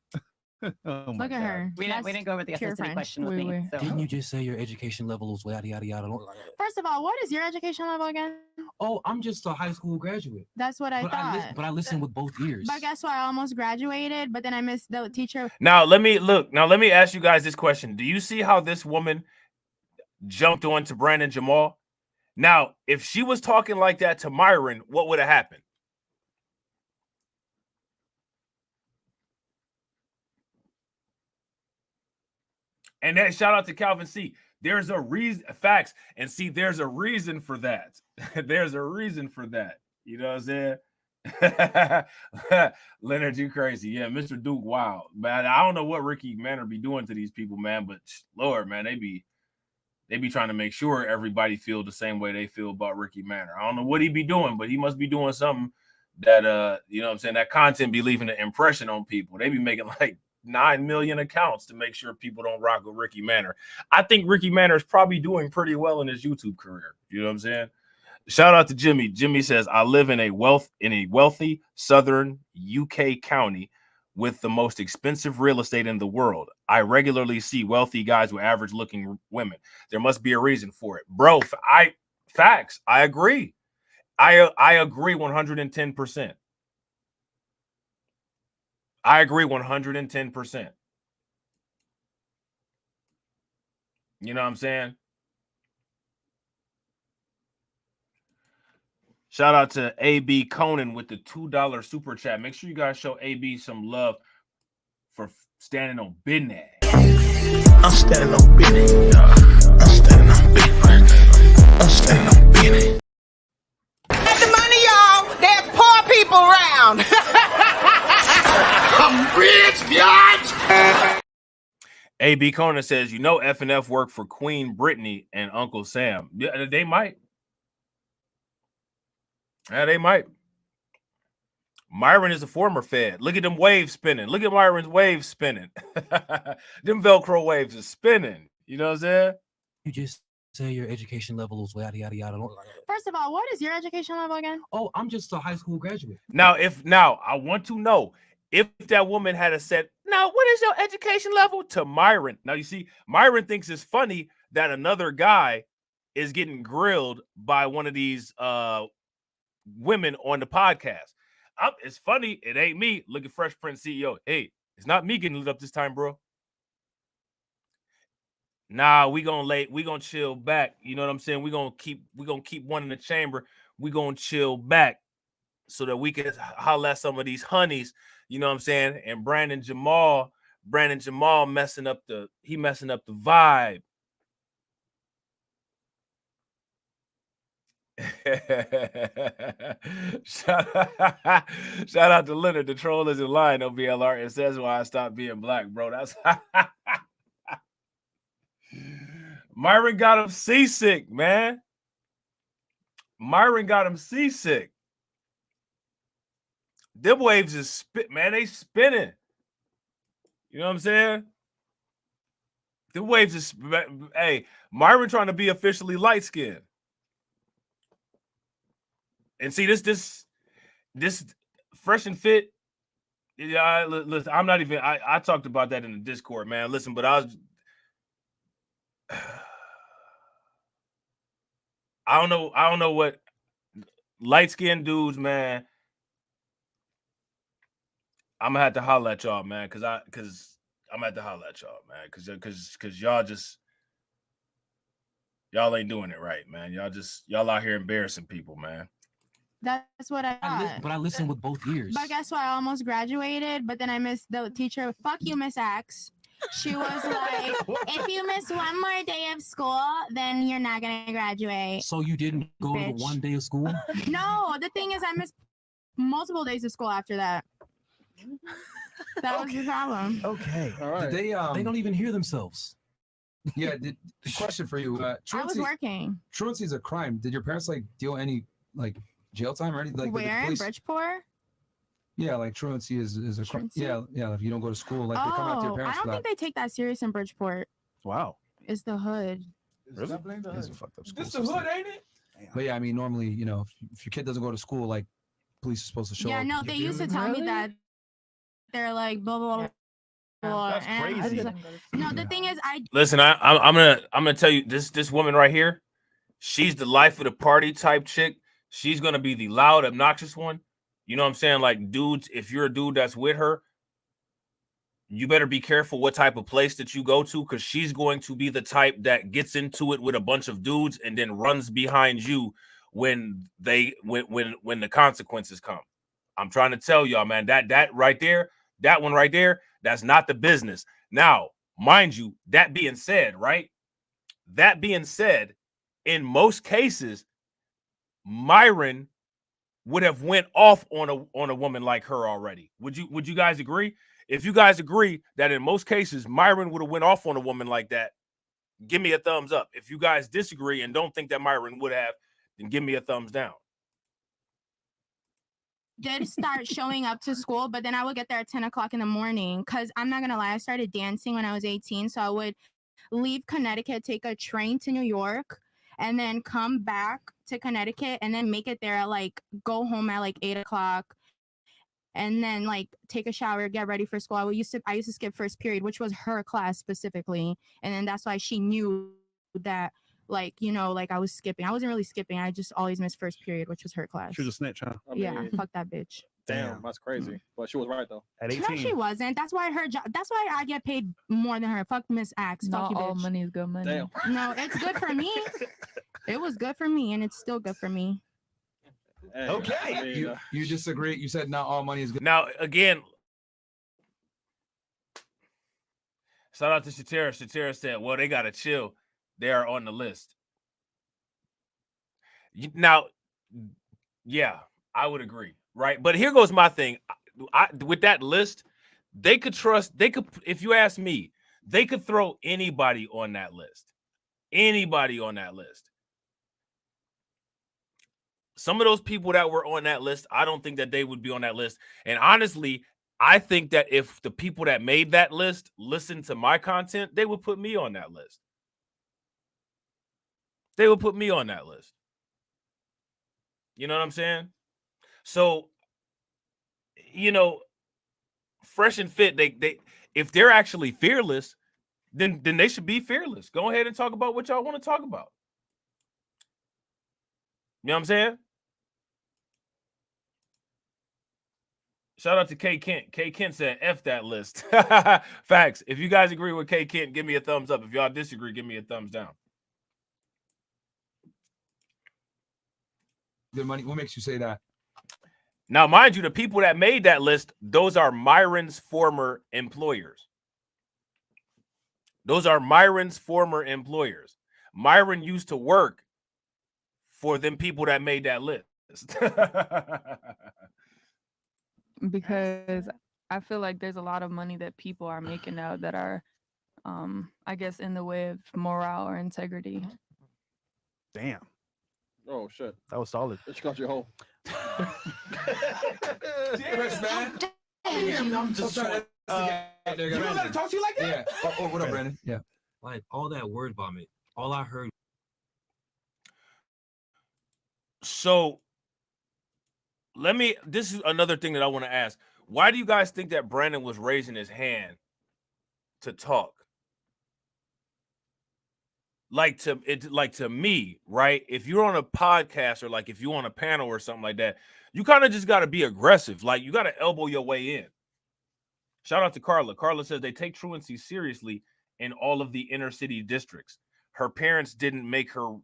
Look at her. We didn't go over the ethnicity question with me. So. Didn't you just say your education level was yada yada yada? First of all, what is your education level again? Oh, I'm just a high school graduate. That's what I thought. But I listen with both ears. But guess what? I almost graduated, but then I missed the teacher. Now let me ask you guys this question. Do you see how this woman jumped on to Brandon Jamal? Now, if she was talking like that to Myron, what would have happened? And then shout out to Calvin C. There's a reason, facts, and see, there's a reason for that. There's a reason for that. You know what I'm saying? Leonard, you crazy. Yeah, Mr. Duke, wow. Man, I don't know what Ricky Manor be doing to these people, man, but Lord, man, they be trying to make sure everybody feel the same way they feel about Ricky Manor. I don't know what he be doing, but he must be doing something that, you know what I'm saying, that content be leaving an impression on people. They be making like 9 million accounts to make sure people don't rock with Ricky Manor. I think Ricky Manor is probably doing pretty well in his YouTube career. You know what I'm saying? Shout out to Jimmy. Jimmy says, I live in a wealthy southern UK county with the most expensive real estate in the world. I regularly see wealthy guys with average looking women. There must be a reason for it. Bro, facts. I agree. I agree 110%. I agree 110%. You know what I'm saying? Shout out to AB Conan with the $2 super chat. Make sure you guys show AB some love for standing on business. I'm standing on business. I'm standing on business. I'm standing on business. Get the money, y'all. There's poor people around. I'm rich, biatch. AB Conan says, you know, FNF work for Queen Brittany and Uncle Sam. Yeah, they might. Yeah, they might. Myron is a former Fed. Look at them waves spinning. Look at Myron's waves spinning. Them Velcro waves are spinning. You know what I'm saying? You just say your education level is yada yada yada. First of all, what is your education level again? Oh, I'm just a high school graduate. Now, I want to know if that woman had said, now, what is your education level to Myron? Now, you see, Myron thinks it's funny that another guy is getting grilled by one of these women on the podcast. It's funny. It ain't me. Look at Fresh Prince CEO. Hey, it's not me getting lit up this time, bro. Nah, we gonna chill back. You know what I'm saying? We gonna keep one in the chamber. We gonna chill back so that we can holler at some of these honeys. You know what I'm saying? And Brandon Jamal messing up the vibe. Shout out to Leonard. The troll isn't lying, no BLR. It says why I stopped being black, bro. That's Myron got him seasick, man. Myron got him seasick. Them waves is man. They spinning. You know what I'm saying? The waves is hey, Myron trying to be officially light skinned. And see this fresh and fit. Yeah, listen, I'm not even. I talked about that in the Discord, man. Listen, but I don't know what light skinned dudes, man. I'm gonna have to holler at y'all, man, because I'm gonna have to holler at y'all, man, because y'all ain't doing it right, man. Y'all out here embarrassing people, man. That's what I thought. But I listen with both ears. But guess what? I almost graduated, but then I missed the teacher. Fuck you, Miss X. She was like, if you miss one more day of school, then you're not going to graduate. So you didn't go to one day of school? No, the thing is I missed multiple days of school after that. That was the problem. Okay. All right. They don't even hear themselves. Yeah, the question for you. I was working. Truancy is a crime. Did your parents like deal any like jail time or anything? Like Where in Bridgeport? Yeah, like truancy is a crime. Yeah, yeah. If you don't go to school, like they come out to your parents I don't think they take that serious in Bridgeport. Wow. It's the hood. Really? It's a fucked up school This the hood, ain't it? But yeah, I mean, normally, you know, if your kid doesn't go to school, like police are supposed to show up. Yeah, no, they used to tell me that they're like blah blah blah. That's crazy. No, the thing is, Listen, I'm gonna tell you this woman right here. She's the life of the party type chick. She's gonna be the loud, obnoxious one. You know what I'm saying? Like, dudes, if you're a dude that's with her, you better be careful what type of place that you go to, because she's going to be the type that gets into it with a bunch of dudes and then runs behind you when the consequences come. I'm trying to tell y'all, man, that right there, that one right there, that's not the business. Now, mind you, that being said, right? That being said, in most cases, Myron would have went off on a woman like her already. Would you guys agree? If you guys agree that in most cases Myron would have went off on a woman like that, give me a thumbs up. If you guys disagree and don't think that Myron would have, then give me a thumbs down. did start showing up to school, but then I would get there at 10 o'clock in the morning because I'm not gonna lie, I started dancing when I was 18. So I would leave Connecticut, take a train to New York, and then come back to Connecticut and then make it there, go home at 8 o'clock. And then take a shower, get ready for school. I used to skip first period, which was her class specifically. And then that's why she knew that I was skipping. I wasn't really skipping. I just always missed first period, which was her class. She was a snitch, huh? Yeah, fuck that bitch. Damn, that's crazy. But she was right though. At 18. No, she wasn't. That's why her job. That's why I get paid more than her. Fuck Miss Axe. Fuck you, bitch. Not all money is good money. Damn. No, it's good for me. It was good for me, and it's still good for me. Hey, okay. You disagree. You said not all money is good. Now, again, shout out to Shatera. Shatera said, well, they got to chill. They are on the list. Now, yeah, I would agree. Right. But here goes my thing. With that list, they could, if you ask me, they could throw anybody on that list. Anybody on that list. Some of those people that were on that list, I don't think that they would be on that list. And honestly, I think that if the people that made that list listened to my content, they would put me on that list. They would put me on that list. You know what I'm saying? So, Fresh and Fit, they if they're actually fearless, then they should be fearless. Go ahead and talk about what y'all want to talk about. You know what I'm saying? Shout out to K Kent. K Kent said, F that list. Facts. If you guys agree with K Kent, give me a thumbs up. If y'all disagree, give me a thumbs down. Good money. What makes you say that? Now, mind you, the people that made that list, those are Myron's former employers. Those are Myron's former employers. Myron used to work for them people that made that list. Because I feel like there's a lot of money that people are making now that are, I guess, in the way of morale or integrity. Damn. Oh shit. That was solid. Bitch got your hole. Chris, man. Damn, I'm just trying. You don't gotta talk to you like that. Yeah. Oh, what up, Brandon? Yeah. Like all that word vomit. All I heard. So this is another thing that I want to ask. Why do you guys think that Brandon was raising his hand to talk? Like to me, right? If you're on a podcast or if you're on a panel or something like that, you kind of just got to be aggressive. You got to elbow your way in. Shout out to Carla. Carla says they take truancy seriously in all of the inner city districts. Her parents didn't make her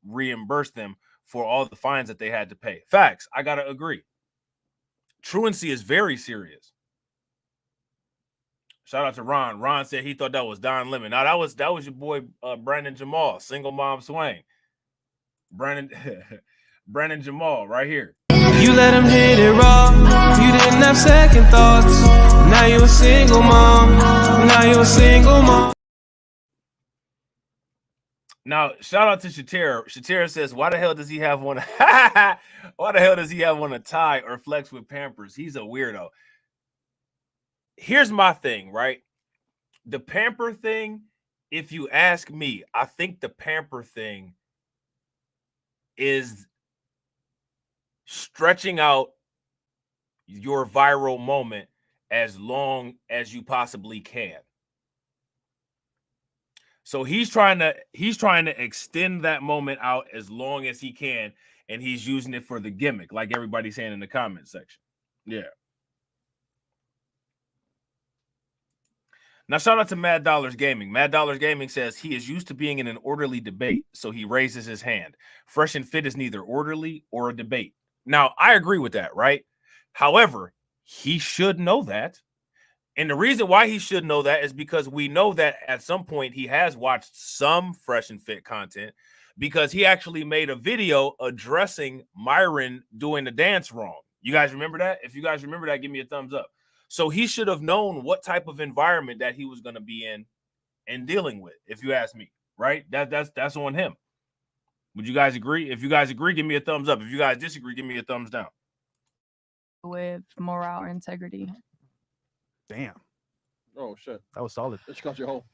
reimburse them for all the fines that they had to pay. Facts. I got to agree. Truancy is very serious. Shout out to Ron. Ron said he thought that was Don Lemon. Now that was your boy Brandon Jamal, single mom swing. Brandon Jamal right here. You let him hit it raw. You didn't have second thoughts. Now you a single mom. Now you a single mom. Now, shout out to Shatera. Shatera says, why the hell does he have one? Why the hell does he have on a tie or flex with Pampers? He's a weirdo. Here's my thing, right? The pamper thing, if you ask me, I think the pamper thing is stretching out your viral moment as long as you possibly can. So he's trying to extend that moment out as long as he can, and he's using it for the gimmick, like everybody's saying in the comment section. Yeah. Now, shout out to Mad Dollars Gaming. Mad Dollars Gaming says he is used to being in an orderly debate, so he raises his hand. Fresh and Fit is neither orderly or a debate. Now, I agree with that, right? However, he should know that. And the reason why he should know that is because we know that at some point he has watched some Fresh and Fit content, because he actually made a video addressing Myron doing the dance wrong. You guys remember that? If you guys remember that, give me a thumbs up. So he should have known what type of environment that he was going to be in and dealing with, if you ask me, right? That's on him. Would you guys agree? If you guys agree, give me a thumbs up. If you guys disagree, give me a thumbs down. With morale or integrity. Damn. Oh shit. That was solid. She got your hole.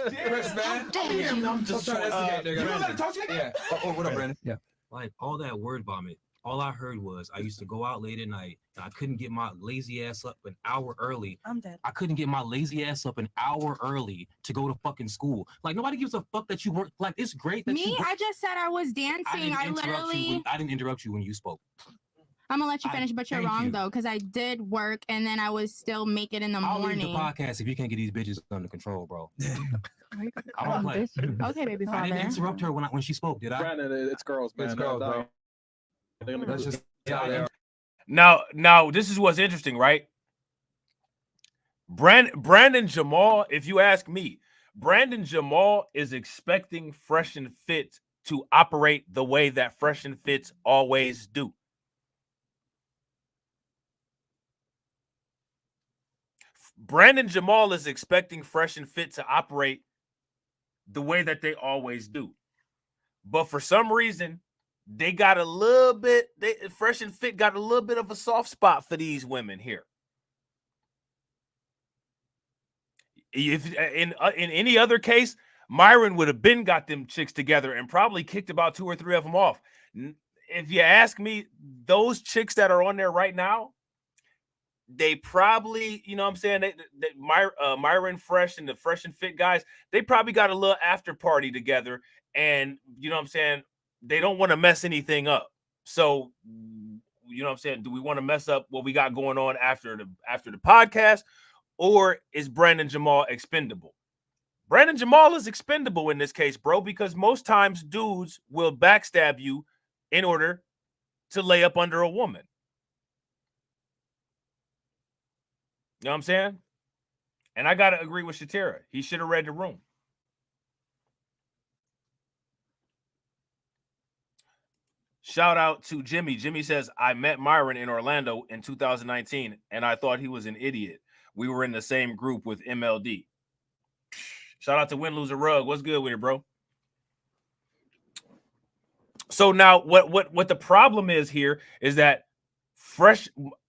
Damn, I'm just trying to you don't gotta talk to me? Yeah. Oh, what up, Brandon? Yeah. Like all that word vomit. All I heard was I used to go out late at night and I couldn't get my lazy ass up an hour early. I'm dead. I couldn't get my lazy ass up an hour early to go to fucking school. Like nobody gives a fuck that you weren't. Like it's great that Me, I just said I was dancing. I literally. I didn't interrupt you when you spoke. I'm gonna let you finish, but you're thank wrong you. though, because I did work and then I was still make it in the I'll leave the morning. podcast if you can't get these bitches under control, bro. I don't play. Okay, baby I didn't father. interrupt her when she spoke, did I? Brandon, it's girls, man. It's girls, bro. Let's just Now, this is what's interesting, right? Brandon Jamal, if you ask me, Brandon Jamal is expecting Fresh and Fit to operate the way that Fresh and Fits always do. Brandon Jamal is expecting Fresh and Fit to operate the way that they always do. But for some reason, they got a little bit, Fresh and Fit got a little bit of a soft spot for these women here. If in any other case, Myron would have been got them chicks together and probably kicked about 2 or 3 of them off. If you ask me, those chicks that are on there right now, they probably, you know what I'm saying, Myron Fresh and the Fresh and Fit guys, they probably got a little after party together, and you know what I'm saying, they don't want to mess anything up. So, you know what I'm saying, do we want to mess up what we got going on after the podcast, or is Brandon Jamal expendable? Brandon Jamal is expendable in this case, bro, because most times dudes will backstab you in order to lay up under a woman. You know what I'm saying? And I got to agree with Shatera. He should have read the room. Shout out to Jimmy. Jimmy says, I met Myron in Orlando in 2019, and I thought he was an idiot. We were in the same group with MLD. Shout out to Win Loser Rug. What's good with it, bro? So now what the problem is here is that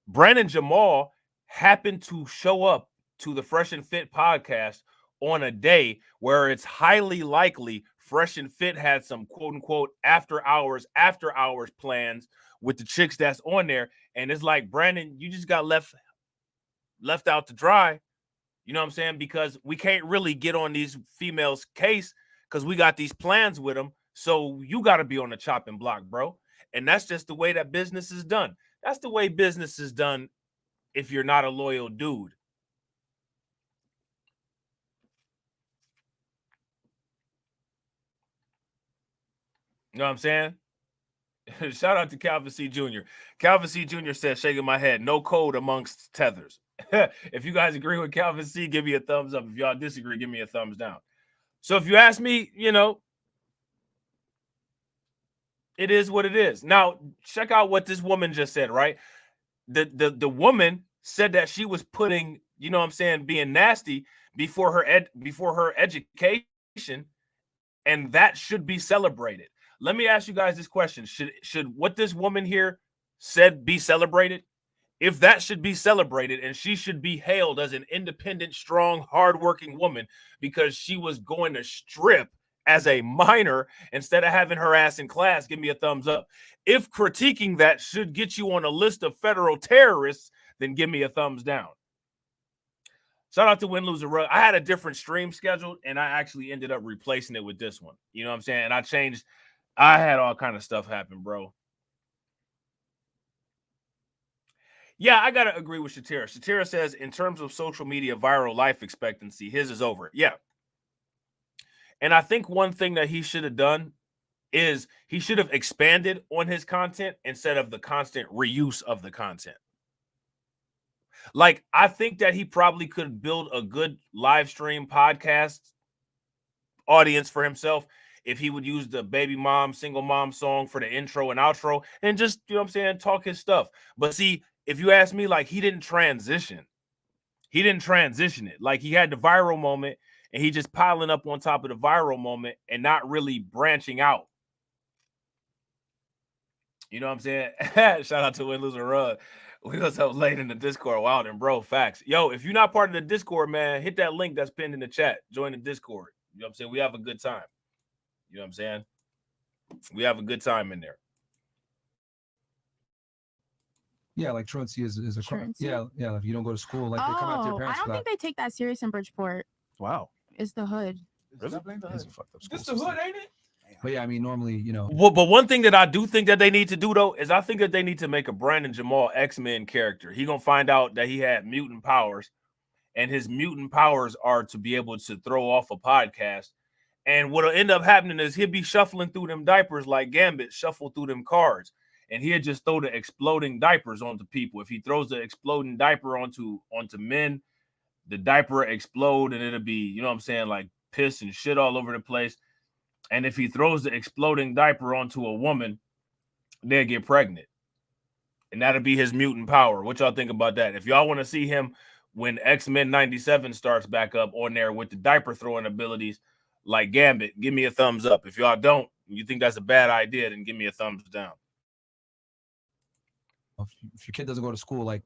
Brandon Jamal happened to show up to the Fresh and Fit podcast on a day where it's highly likely Fresh and Fit had some quote unquote after hours plans with the chicks that's on there. And it's like, Brandon, you just got left out to dry. You know what I'm saying? Because we can't really get on these females' case because we got these plans with them. So you got to be on the chopping block, bro. And that's just the way that business is done. That's the way business is done if you're not a loyal dude. You know what I'm saying? Shout out to Calvin C. Jr. Calvin C. Jr. says, shaking my head, no code amongst tethers. If you guys agree with Calvin C., give me a thumbs up. If y'all disagree, give me a thumbs down. So if you ask me, you know, it is what it is. Now, check out what this woman just said, right? The woman said that she was putting you know what I'm saying, being nasty before her education, and that should be celebrated. Let me ask you guys this question. Should what this woman here said be celebrated? If that should be celebrated, and she should be hailed as an independent, strong, hardworking woman because she was going to strip as a minor instead of having her ass in class, give me a thumbs up. If critiquing that should get you on a list of federal terrorists, then give me a thumbs down. Shout out to Win, Lose, or Rug. I had a different stream scheduled, and I actually ended up replacing it with this one. You know what I'm saying? And I had all kind of stuff happen, bro. Yeah, I got to agree with Shatira. Shatira says, in terms of social media viral life expectancy, his is over. Yeah. And I think one thing that he should have done is he should have expanded on his content instead of the constant reuse of the content. Like, I think that he probably could build a good live stream podcast audience for himself if he would use the baby mom, single mom song for the intro and outro and just, you know what I'm saying, talk his stuff. But see, if you ask me, like, he didn't transition. He didn't transition it. Like, he had the viral moment and he just piling up on top of the viral moment and not really branching out. You know what I'm saying? Shout out to Win, Lose, or Rug. We was up late in the Discord. Wow, then, bro, facts. Yo, if you're not part of the Discord, man, hit that link that's pinned in the chat. Join the Discord. You know what I'm saying? We have a good time. You know what I'm saying? We have a good time in there. Yeah, like truancy is a crime. Yeah. If you don't go to school, like they come out to your parents. I don't think they take that serious in Bridgeport. Wow. It's the hood. It's a fucked up school This the hood, ain't it? But yeah, I mean, normally, you know. Well, but one thing that I do think that they need to do, though, is I think that they need to make a Brandon Jamal X-Men character. He gonna find out that he had mutant powers, and his mutant powers are to be able to throw off a podcast. And what'll end up happening is he'll be shuffling through them diapers like Gambit shuffle through them cards, and he'll just throw the exploding diapers onto people. If he throws the exploding diaper onto men, the diaper explode, and it'll be, you know what I'm saying, like piss and shit all over the place. And if he throws the exploding diaper onto a woman, they'll get pregnant. And that'll be his mutant power. What y'all think about that? If y'all want to see him when X-Men 97 starts back up on there with the diaper throwing abilities like Gambit, give me a thumbs up. If y'all don't, you think that's a bad idea, then give me a thumbs down. If your kid doesn't go to school, like,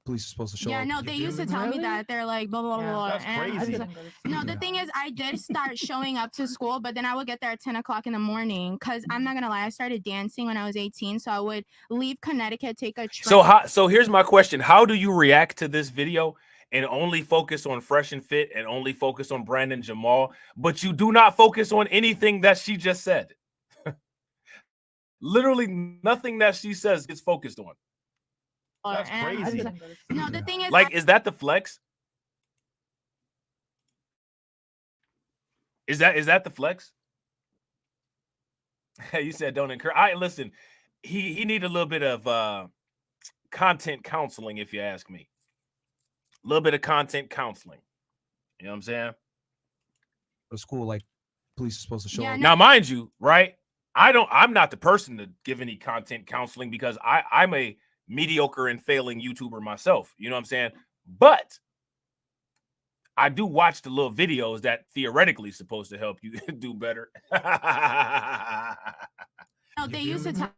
police are supposed to show up. Yeah, no, they used to tell me that. They're like, blah, blah, blah. That's And I was crazy. like, no, the thing is, I did start showing up to school, but then I would get there at 10 o'clock in the morning because I'm not going to lie, I started dancing when I was 18. So I would leave Connecticut, take a train. So here's my question. How do you react to this video and only focus on Fresh and Fit and only focus on Brandon Jamal, but you do not focus on anything that she just said? Literally nothing that she says gets focused on. That's crazy. No, the thing is, Like, is that the flex? Is that the flex? You said don't encourage. Listen, he need a little bit of content counseling, if you ask me. A little bit of content counseling. You know what I'm saying? To school, like, police are supposed to show up. Now, mind you, right? I'm not the person to give any content counseling because I'm a mediocre and failing YouTuber myself. You know what I'm saying? But I do watch the little videos that theoretically supposed to help you do better. no, they used to tell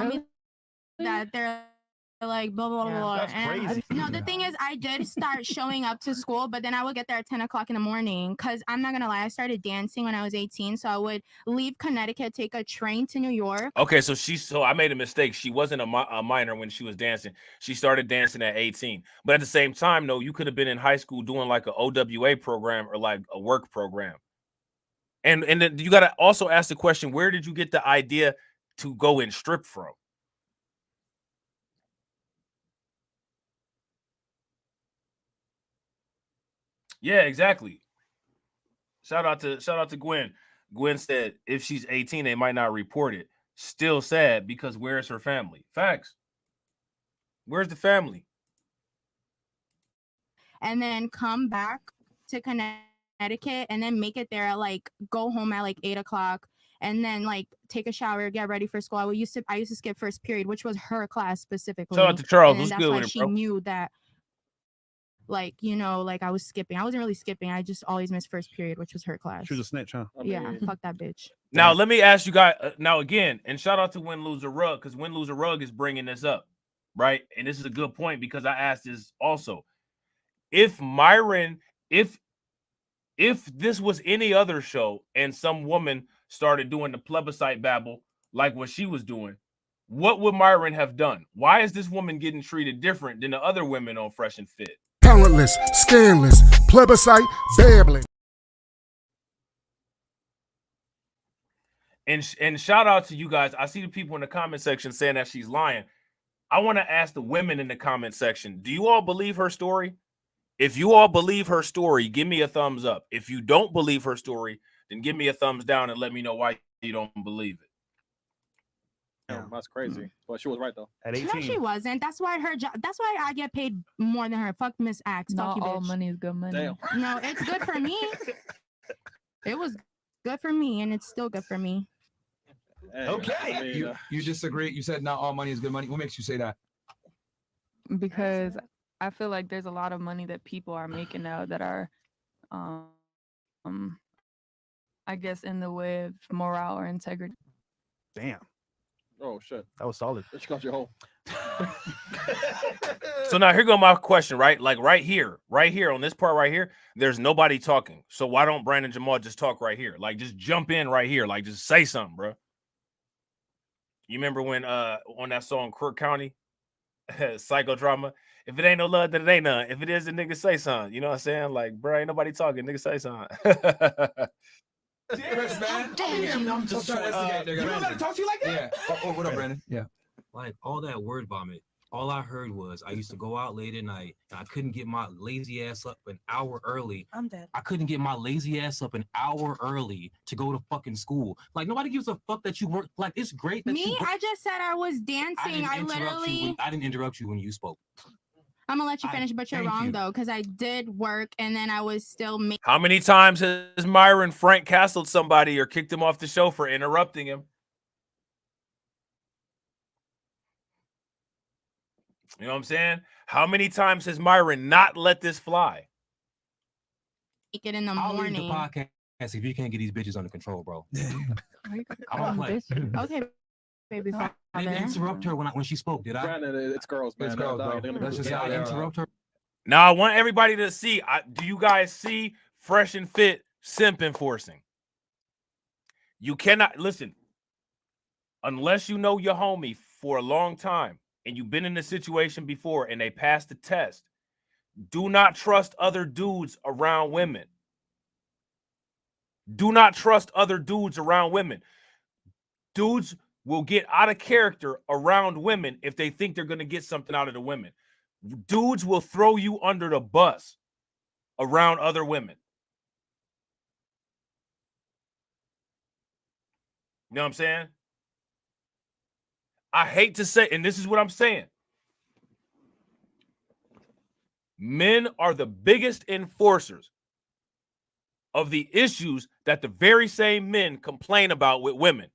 me that they're like, blah, blah, blah. That's crazy. No, the thing is, I did start showing up to school, but then I would get there at 10 o'clock in the morning because I'm not going to lie, I started dancing when I was 18. So I would leave Connecticut, take a train to New York. Okay, so I made a mistake. She wasn't a minor when she was dancing. She started dancing at 18. But at the same time, though, you could have been in high school doing like an OWA program or like a work program. And then you got to also ask the question, where did you get the idea to go and strip from? Yeah, exactly. Shout out to Gwen. Gwen said if she's 18, they might not report it. Still sad because where's her family? Facts. Where's the family? And then come back to Connecticut and then make it there, like go home at like 8 o'clock and then like take a shower, get ready for school. I used to skip first period, which was her class specifically. Shout out to Charles. And What's that's good why with it, she bro? knew that. like, you know, like I was skipping. I wasn't really skipping. I just always missed first period, which was her class. She was a snitch, huh? Yeah, fuck that bitch. Now, let me ask you guys, now again, and shout out to Win Loser Rug, because Win Loser Rug is bringing this up, right? And this is a good point because I asked this also. If Myron, if this was any other show and some woman started doing the plebiscite babble like what she was doing, what would Myron have done? Why is this woman getting treated different than the other women on Fresh and Fit? Talentless, scandalous, plebiscite, babbling. And shout out to you guys. I see the people in the comment section saying that she's lying. I want to ask the women in the comment section, do you all believe her story? If you all believe her story, give me a thumbs up. If you don't believe her story, then give me a thumbs down and let me know why you don't believe it. Yeah, that's crazy. But she was right though. At 18. No, she wasn't. That's why her job. That's why I get paid more than her. Fuck Miss Axe. Fuck Not you, all bitch. money is good money. Damn. No, it's good for me. It was good for me, and it's still good for me. Hey, Okay. I mean, You disagree? You said not all money is good money. What makes you say that? Because I feel like there's a lot of money that people are making now that are, I guess, in the way of morale or integrity. Damn. oh shit. That was solid. She got you home. So now here go my question, right? Like right here on this part right here, there's nobody talking. So why don't Brandon Jamal just talk right here? Like just jump in right here. Like just say something, bro. You remember when on that song Crook County, Psychodrama? If it ain't no love, then it ain't none. If it is, the nigga say something. You know what I'm saying? Like, bro, ain't nobody talking. Nigga say something. Chris, man. Damn, I'm just trying to instigate, nigga. You don't gotta talk to you like that? Yeah. Oh, what up, Brandon? Yeah. Like all that word vomit, all I heard was I used to go out late at night and I couldn't get my lazy ass up an hour early. I'm dead. I couldn't get my lazy ass up an hour early to go to fucking school. Like nobody gives a fuck that you work. Like it's great that you Me, work. I just said I was dancing. I literally. I didn't interrupt you when you spoke. I'm gonna let you finish, but you're thank wrong you. though, because I did work and then I was still making. How many times has Myron Frank castled somebody or kicked him off the show for interrupting him? You know what I'm saying? How many times has Myron not let this fly? It in the I'll leave the morning. podcast if you can't get these bitches under control, bro. I Call don't them play. bitches. Okay, baby I didn't father. interrupt her when she spoke, did I? Brandon, it's girls, man. It's girls, bro. They're gonna That's be just Did how I they are. interrupt her? Now I want everybody to see. Do you guys see Fresh and Fit simp enforcing? You cannot listen unless you know your homie for a long time and you've been in a situation before and they passed the test. Do not trust other dudes around women. Do not trust other dudes around women. Dudes will get out of character around women if they think they're going to get something out of the women. Dudes will throw you under the bus around other women. You know what I'm saying? I hate to say, and this is what I'm saying. Men are the biggest enforcers of the issues that the very same men complain about with women.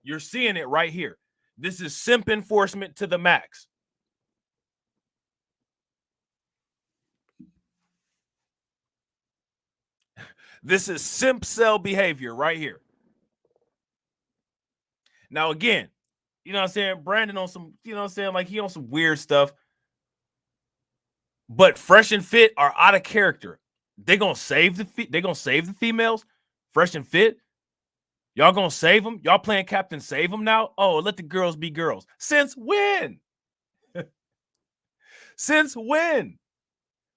You're seeing it right here. This is simp enforcement to the max. This is simp cell behavior right here. Now, again, you know what I'm saying? Brandon on some, you know what I'm saying? Like he on some weird stuff. But Fresh and Fit are out of character. They're gonna save the females. Fresh and Fit. Y'all gonna save them? Y'all playing Captain Save them now? Oh, let the girls be girls. Since when? Since when?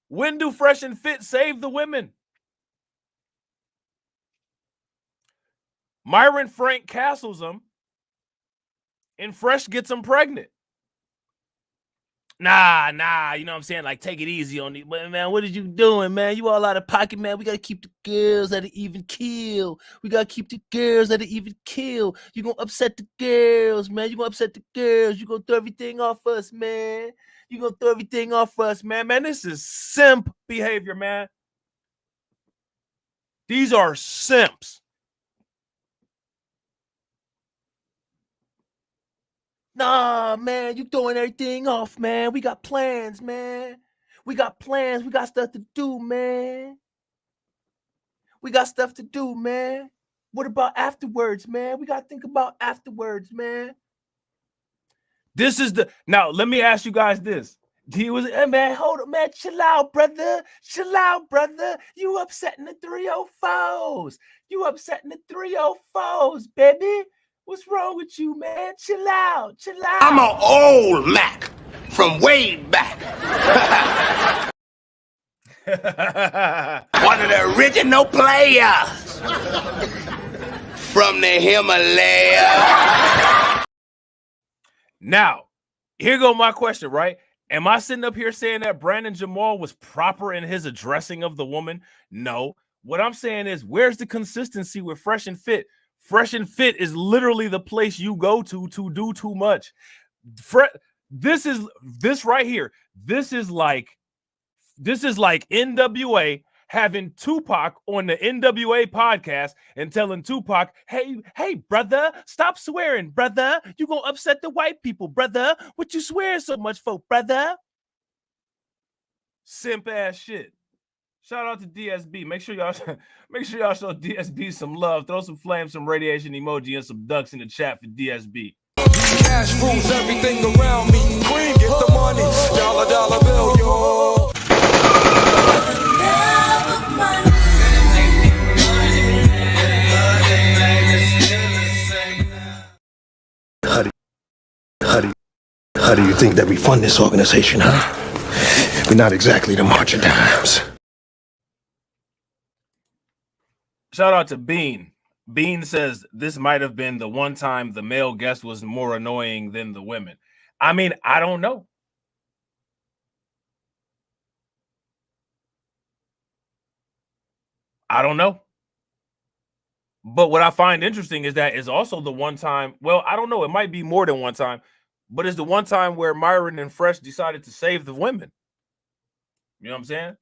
When do Fresh and Fit save the women? Myron Frank castles them, and Fresh gets them pregnant. Nah, you know what I'm saying? Like, take it easy on me. But, man, what are you doing, man? You all out of pocket, man. We got to keep the girls at an even kill. We got to keep the girls at an even kill. You're going to upset the girls, man. You're going to upset the girls. You're going to throw everything off us, man. You're going to throw everything off us, man. Man, this is simp behavior, man. These are simps. Nah, man, you throwing everything off, man. We got plans, man. We got plans. We got stuff to do, man. We got stuff to do, man. What about afterwards, man? We got to think about afterwards, man. This is the now. Let me ask you guys this. He was, hey man, hold up, man. Chill out, brother. Chill out, brother. You upsetting the 304s. You upsetting the 304s, baby. What's wrong with you, man? Chill out. Chill out. I'm an old Mac from way back. One of the original players from the Himalaya. Now, here go my question, right? Am I sitting up here saying that Brandon Jamal was proper in his addressing of the woman? No. What I'm saying is, where's the consistency with Fresh and Fit? Fresh and Fit is literally the place you go to do too much. This right here. This is like NWA having Tupac on the NWA podcast and telling Tupac, hey, brother, stop swearing, brother. You gonna upset the white people, brother. What you swearing so much for, brother? Simp ass shit. Shout out to DSB. Make sure y'all show DSB some love. Throw some flames, some radiation emoji, and some ducks in the chat for DSB. Cash rules everything around me. Queen, get the money. Dollar bill, yo. How do you think that we fund this organization, huh? We're not exactly the March of Dimes. Shout out to Bean. Bean says this might have been the one time the male guest was more annoying than the women. I mean, I don't know. I don't know. But what I find interesting is that it's also the one time, well, I don't know, it might be more than one time, but it's the one time where Myron and Fresh decided to save the women. You know what I'm saying?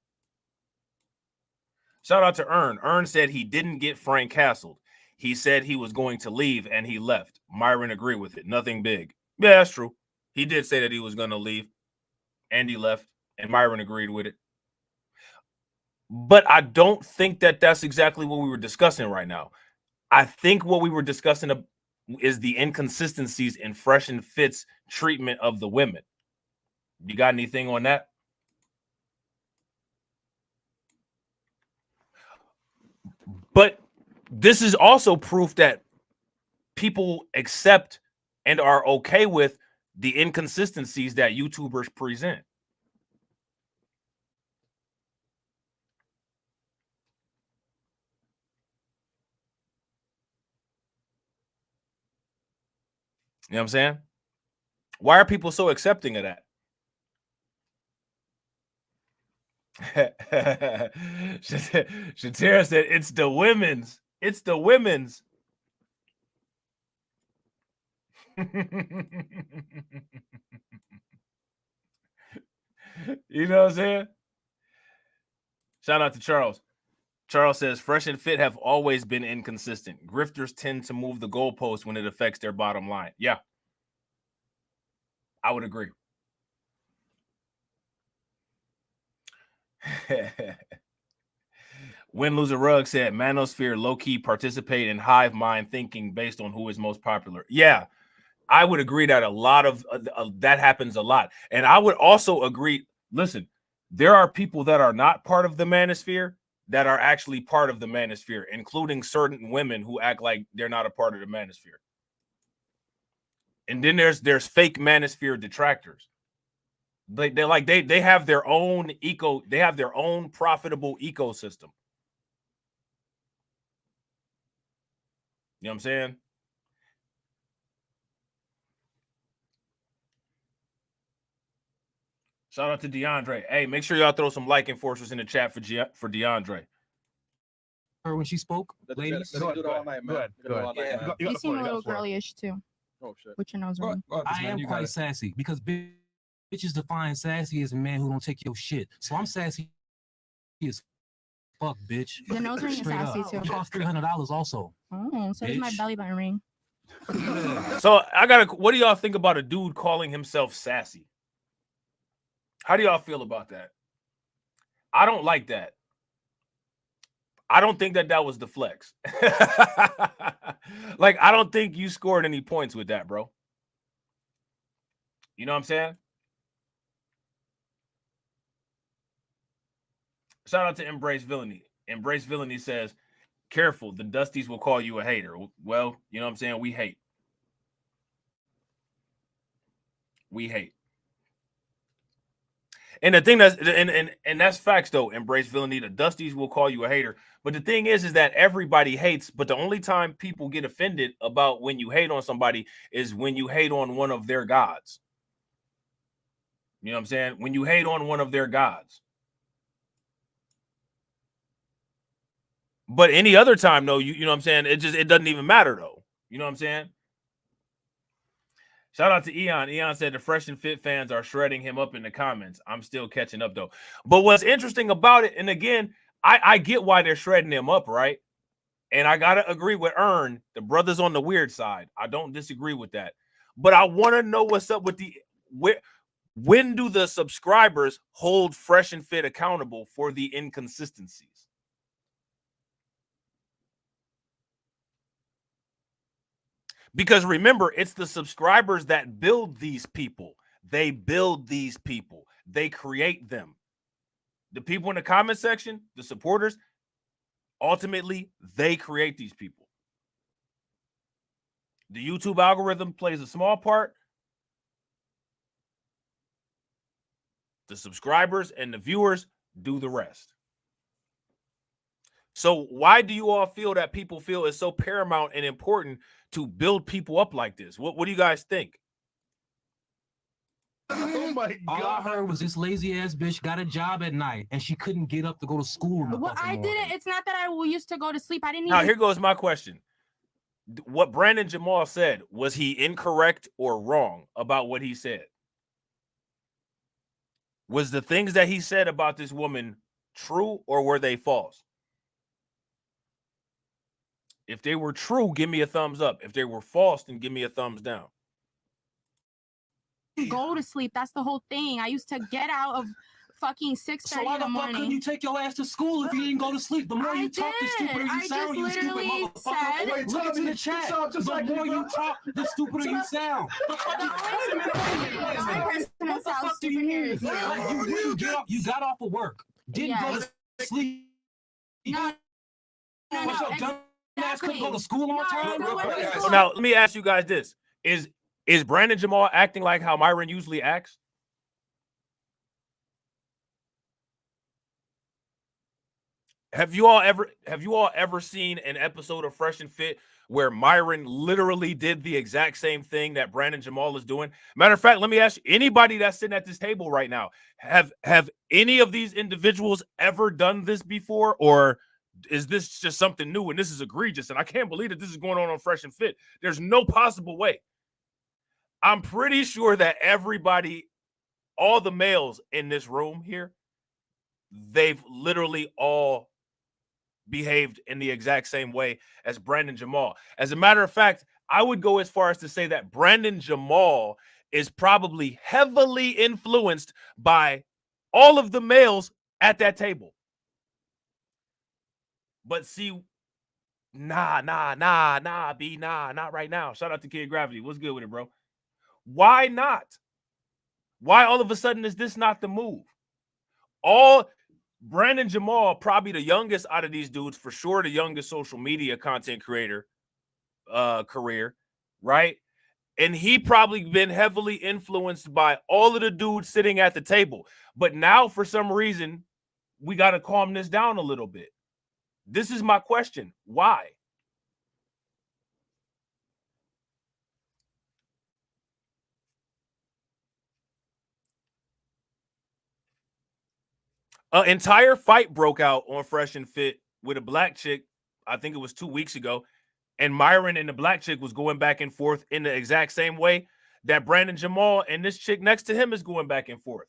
Shout out to Ern. Ern said he didn't get Frank castled. He said he was going to leave and he left. Myron agreed with it. Nothing big. Yeah, that's true. He did say that he was going to leave and he left and Myron agreed with it. But I don't think that that's exactly what we were discussing right now. I think what we were discussing is the inconsistencies in Fresh and Fit's treatment of the women. You got anything on that? But this is also proof that people accept and are okay with the inconsistencies that YouTubers present. You know what I'm saying? Why are people so accepting of that? Shatira said, it's the women's. It's the women's. You know what I'm saying? Shout out to Charles. Charles says, Fresh and Fit have always been inconsistent. Grifters tend to move the goalpost when it affects their bottom line. Yeah. I would agree. Win Loser Rug said, Manosphere low-key participate in hive mind thinking based on who is most popular. Yeah, I would agree that a lot of that happens a lot. And I would also agree, listen, there are people that are not part of the Manosphere that are actually part of the Manosphere, including certain women who act like they're not a part of the Manosphere. And then there's fake Manosphere detractors. They have their own they have their own profitable ecosystem. You know what I'm saying? Shout out to DeAndre. Hey, make sure y'all throw some like enforcers in the chat for DeAndre. Her when she spoke, ladies. You seem a little girlyish too. Oh shit! With your nose ring. I am quite sassy because bitches define sassy as a man who don't take your shit. So I'm sassy as fuck, bitch. The nose ring is sassy too. It costs $300 also. Oh, so is my belly button ring. So what do y'all think about a dude calling himself sassy? How do y'all feel about that? I don't like that. I don't think that was the flex. Like, I don't think you scored any points with that, bro. You know what I'm saying? Shout out to Embrace Villainy. Embrace Villainy says, careful, the Dusties will call you a hater. Well, you know what I'm saying? We hate. We hate. And the thing that's and that's facts though. Embrace Villainy. The Dusties will call you a hater. But the thing is that everybody hates. But the only time people get offended about when you hate on somebody is when you hate on one of their gods. You know what I'm saying? When you hate on one of their gods. But any other time, though, you know what I'm saying? It doesn't even matter though. You know what I'm saying? Shout out to Eon. Eon said the Fresh and Fit fans are shredding him up in the comments. I'm still catching up, though. But what's interesting about it, and again, I get why they're shredding him up, right? And I got to agree with Earn. The brother's on the weird side. I don't disagree with that. But I want to know what's up with when do the subscribers hold Fresh and Fit accountable for the inconsistencies? Because remember, it's the subscribers that build these people. They build these people. They create them. The people in the comment section, the supporters, ultimately, they create these people. The YouTube algorithm plays a small part. The subscribers and the viewers do the rest. So why do you all feel that people feel it's so paramount and important to build people up like this? What do you guys think? Oh my God. All I heard was this lazy ass bitch got a job at night and she couldn't get up to go to school. Well, I didn't. It's not that I used to go to sleep. I didn't Now, even. here goes my question. What Brandon Jamal said, was he incorrect or wrong about what he said? Was the things that he said about this woman true or were they false? If they were true, give me a thumbs up. If they were false, then give me a thumbs down. Go to sleep. That's the whole thing. I used to get out of fucking 6:30 So why in the the fuck morning. couldn't you take your ass to school if you didn't go to sleep? The more you talk, the stupider you sound, you stupid motherfucker. Look into the chat. The more you talk, the stupider you sound. What the fuck do you mean? You got off of work. Didn't go to sleep. No, dumbass couldn't go to school on time? Now, let me ask you guys this. Is Brandon Jamal acting like how Myron usually acts? Have you all ever seen an episode of Fresh and Fit where Myron literally did the exact same thing that Brandon Jamal is doing? Matter of fact, let me ask you, anybody that's sitting at this table right now, have any of these individuals ever done this before, or is this just something new and this is egregious and I can't believe that this is going on Fresh and Fit? There's no possible way. I'm pretty sure that everybody, all the males in this room here, they've literally all behaved in the exact same way as Brandon Jamal. As a matter of fact, I would go as far as to say that Brandon Jamal is probably heavily influenced by all of the males at that table. But see, nah, B, not right now. Shout out to Kid Gravity. What's good with it, bro? Why not? Why all of a sudden is this not the move? Brandon Jamal, probably the youngest out of these dudes, for sure the youngest social media content creator career, right? And he probably been heavily influenced by all of the dudes sitting at the table. But now, for some reason, we got to calm this down a little bit. This is my question. Why? An entire fight broke out on Fresh and Fit with a black chick. I think it was 2 weeks ago. And Myron and the black chick was going back and forth in the exact same way that Brandon Jamal and this chick next to him is going back and forth.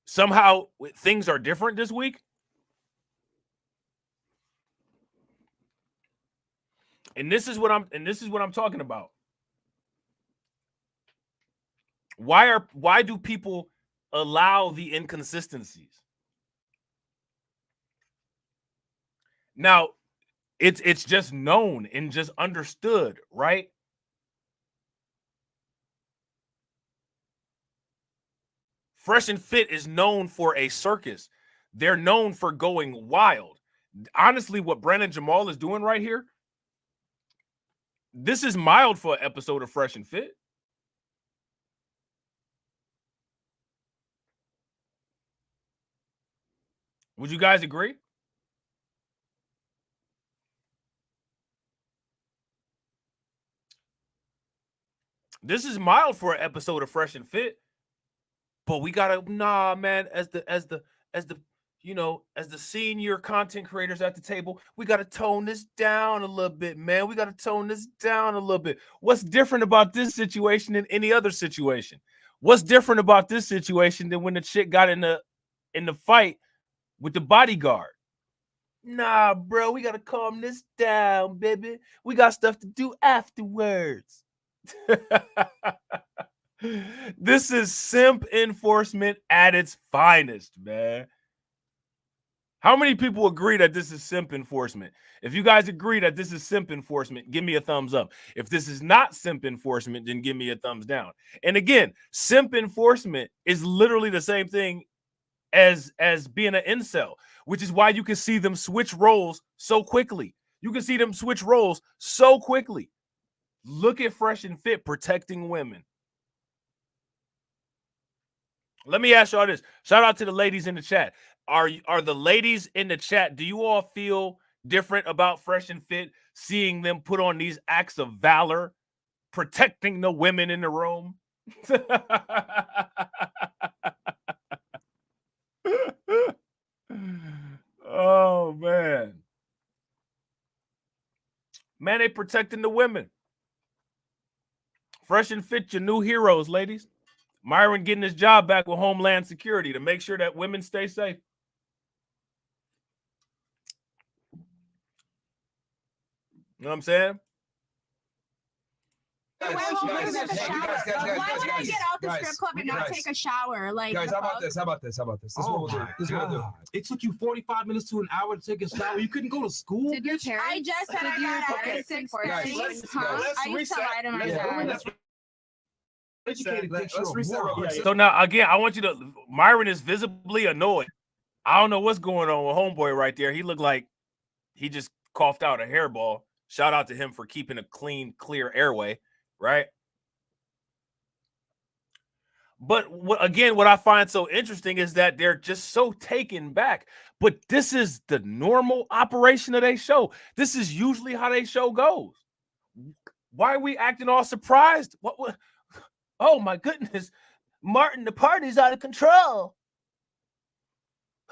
Somehow things are different this week. And this is what I'm talking about. Why do people allow the inconsistencies? Now, it's just known and just understood, right? Fresh and Fit is known for a circus. They're known for going wild. Honestly, what Brandon Jamal is doing right here, this is mild for an episode of Fresh and Fit. Would you guys agree? This is mild for an episode of Fresh and Fit. But we gotta, nah, man, as the senior content creators at the table, we gotta tone this down a little bit, man. We gotta tone this down a little bit. What's different about this situation than any other situation? What's different about this situation than when the chick got in the fight with the bodyguard? Nah, bro, we gotta calm this down, baby. We got stuff to do afterwards. This is simp enforcement at its finest, man. How many people agree that this is simp enforcement? If you guys agree that this is simp enforcement, give me a thumbs up. If this is not simp enforcement, then give me a thumbs down. And again, simp enforcement is literally the same thing as being an incel, which is why you can see them switch roles so quickly. You can see them switch roles so quickly. Look at Fresh and Fit protecting women. Let me ask y'all this. Shout out to the ladies in the chat. Are the ladies in the chat, do you all feel different about Fresh and Fit, seeing them put on these acts of valor, protecting the women in the room? Oh, man. Man, they protecting the women. Fresh and Fit, your new heroes, ladies. Myron getting his job back with Homeland Security to make sure that women stay safe. You know what I'm saying? Why won't I get out the strip club and not take a shower? Like, guys, how about this? This is what we'll do. It took you 45 minutes to an hour to take a shower. You couldn't go to school? Did your parents? I just said I got out at 6:30. I used to lie to my dad. Let's reset. So now, again, I want you to, Myron is visibly annoyed. I don't know what's going on with homeboy right there. He looked like he just coughed out a hairball. Shout out to him for keeping a clean, clear airway, right? But what I find so interesting is that they're just so taken back. But this is the normal operation of their show. This is usually how their show goes. Why are we acting all surprised? What? Oh my goodness, Martin, the party's out of control.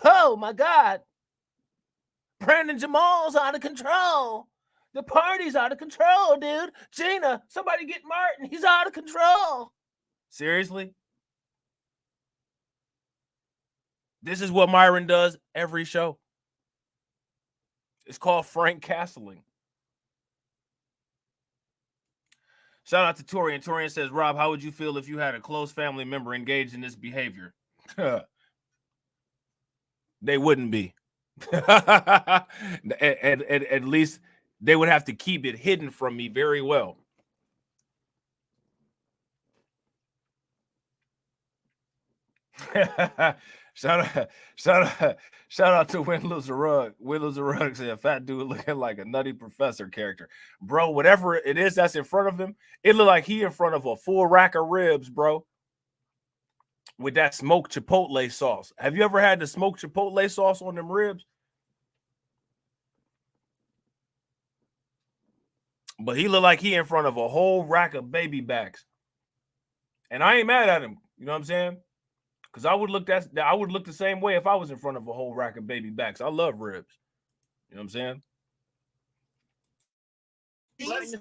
Oh my God. Brandon Jamal's out of control. The party's out of control, dude. Gina, somebody get Martin. He's out of control. Seriously? This is what Myron does every show. It's called Frank Castling. Shout out to Torian. Torian says, Rob, how would you feel if you had a close family member engaged in this behavior? They wouldn't be. At least they would have to keep it hidden from me very well. Shout out to Win Lose a Rug. Win Lose a Rug said, fat dude looking like a Nutty Professor character. Bro, whatever it is that's in front of him, it looked like he in front of a full rack of ribs, bro. With that smoked chipotle sauce. Have you ever had the smoked chipotle sauce on them ribs? But he looked like he in front of a whole rack of baby backs. And I ain't mad at him. You know what I'm saying? Because I would look the same way if I was in front of a whole rack of baby backs. I love ribs. You know what I'm saying? Let's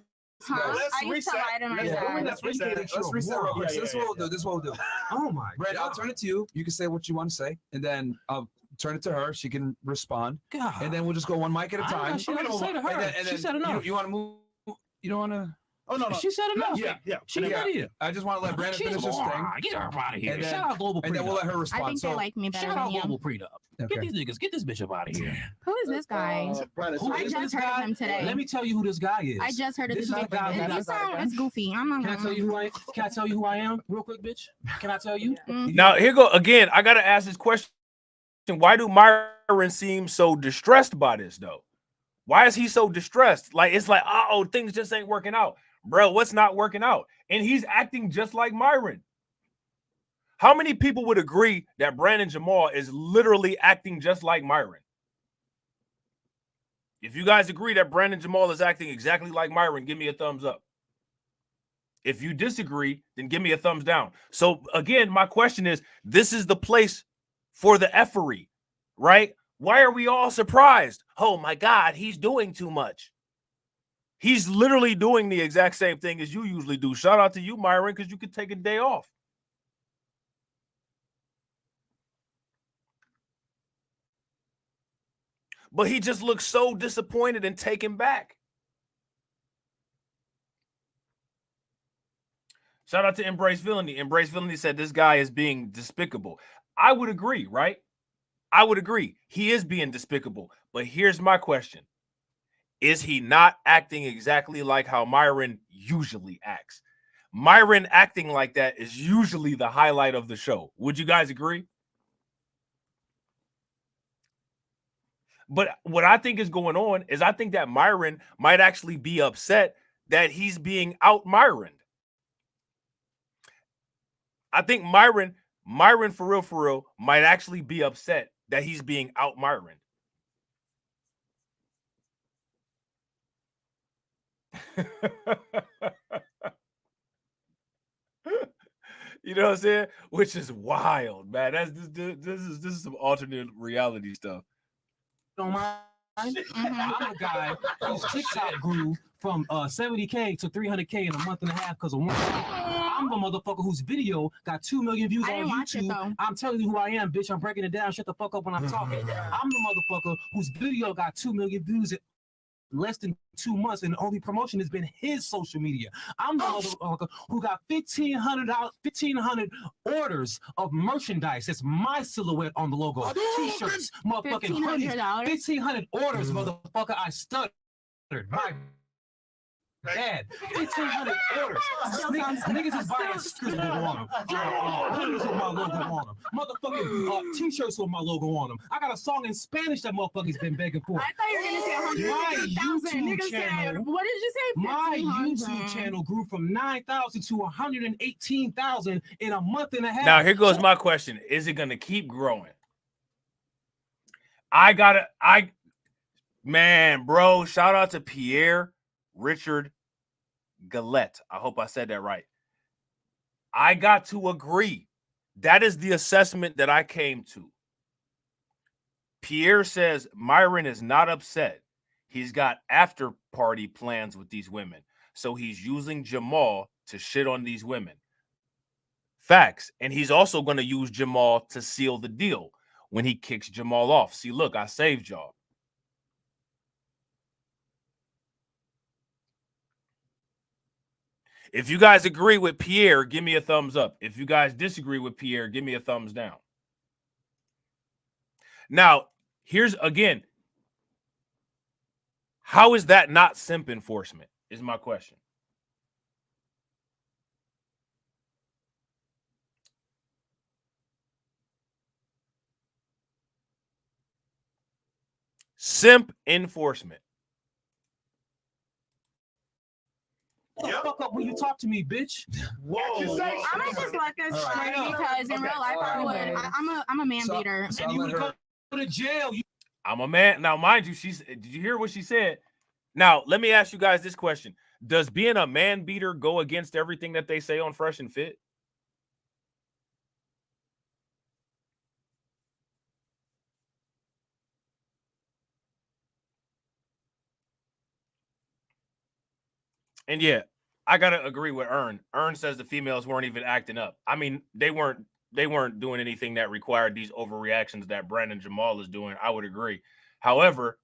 reset. Let's reset real quick. This is what we'll do. Oh my Brad, I'll turn it to you. You can say what you want to say, and then I'll turn it to her. She can respond. God. And then we'll just go one mic at a time. She said enough. You want to move You don't want to. Oh no, She said enough. Yeah. She got here. I just want to let Brandon finish his thing. Get her out of here. And then- Shout out Global and then we'll let her respond. I think they like me better Shout than out you. Global Prenup. Get these niggas. Get this bitch up out of here. Who is this guy? Who I is just this heard guy? of him today. Let me tell you who this guy is. I just heard of This this is the guy who video. got- You sound it's goofy. I'm not Can I gonna. tell you who I am? Can I tell you who I am, real quick, bitch? Can I tell you? Now here go again. I gotta ask this question: why do Myron seem so distressed by this though? Why is he so distressed? Like it's like, oh, things just ain't working out, bro. What's not working out? And he's acting just like Myron. How many people would agree that Brandon Jamal is literally acting just like Myron? If you guys agree that Brandon Jamal is acting exactly like Myron, give me a thumbs up. If you disagree, then give me a thumbs down. So again, my question is, this is the place for the effery, right? Why are we all surprised? Oh my God, he's doing too much. He's literally doing the exact same thing as you usually do. Shout out to you, Myron, because you could take a day off. But he just looks so disappointed and taken back. Shout out to Embrace Villainy. Embrace Villainy said this guy is being despicable. I would agree, right? I would agree. He is being despicable. But here's my question. Is he not acting exactly like how Myron usually acts? Myron acting like that is usually the highlight of the show. Would you guys agree? But what I think is going on is I think that Myron might actually be upset that he's being out Myroned. I think Myron for real, might actually be upset that he's being out Myron. You know what I'm saying? Which is wild, man. This is some alternate reality stuff. Don't mind. I'm a guy whose TikTok grew from 70K to 300K in a month and a half because of one song. I'm the motherfucker whose video got 2 million views on YouTube. I'm telling you who I am, bitch. I'm breaking it down. Shut the fuck up when I'm talking. I'm the motherfucker whose video got 2 million views in less than 2 months, and the only promotion has been his social media. I'm the motherfucker who got 1,500 orders of merchandise. It's my silhouette on the logo. T-shirts, motherfucking hoodies. 1,500 orders, motherfucker. I stuttered. My bad. 1,500 orders. Niggas is buying stickers with my logo on them. Hoodies with my logo on them. Motherfucking T-shirts with my logo on them. I got a song in Spanish that motherfucker's been begging for. I thought you were gonna say 150,000. Niggas said, what did you say? My YouTube channel grew from 9,000 to 118,000 in a month and a half. Now here goes my question: is it gonna keep growing? Man, bro, shout out to Pierre Richard Galette. I hope I said that right. I got to agree. That is the assessment that I came to. Pierre says Myron is not upset. He's got after party plans with these women. So he's using Jamal to shit on these women. Facts. And he's also going to use Jamal to seal the deal when he kicks Jamal off. See, look, I saved y'all. If you guys agree with Pierre, give me a thumbs up. If you guys disagree with Pierre, give me a thumbs down. Now, here's again. How is that not simp enforcement? Is my question. Simp enforcement. Fuck up when you talk to me, bitch. Whoa. I'm gonna just let this straight because in real life I would. I'm a man beater. And you would go to jail. I'm a man. Now, mind you, did you hear what she said? Now, let me ask you guys this question. Does being a man beater go against everything that they say on Fresh and Fit? And yeah, I gotta agree with Ern. Ern says the females weren't even acting up. I mean, they weren't doing anything that required these overreactions that Brandon Jamal is doing. I would agree. However,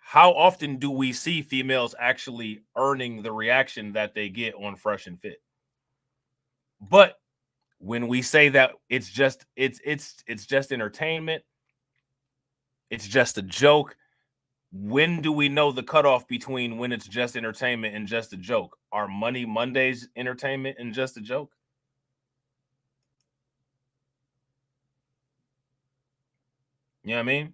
how often do we see females actually earning the reaction that they get on Fresh and Fit? But when we say that it's just entertainment, it's just a joke, when do we know the cutoff between when it's just entertainment and just a joke? Are Money Mondays entertainment and just a joke? You know what I mean?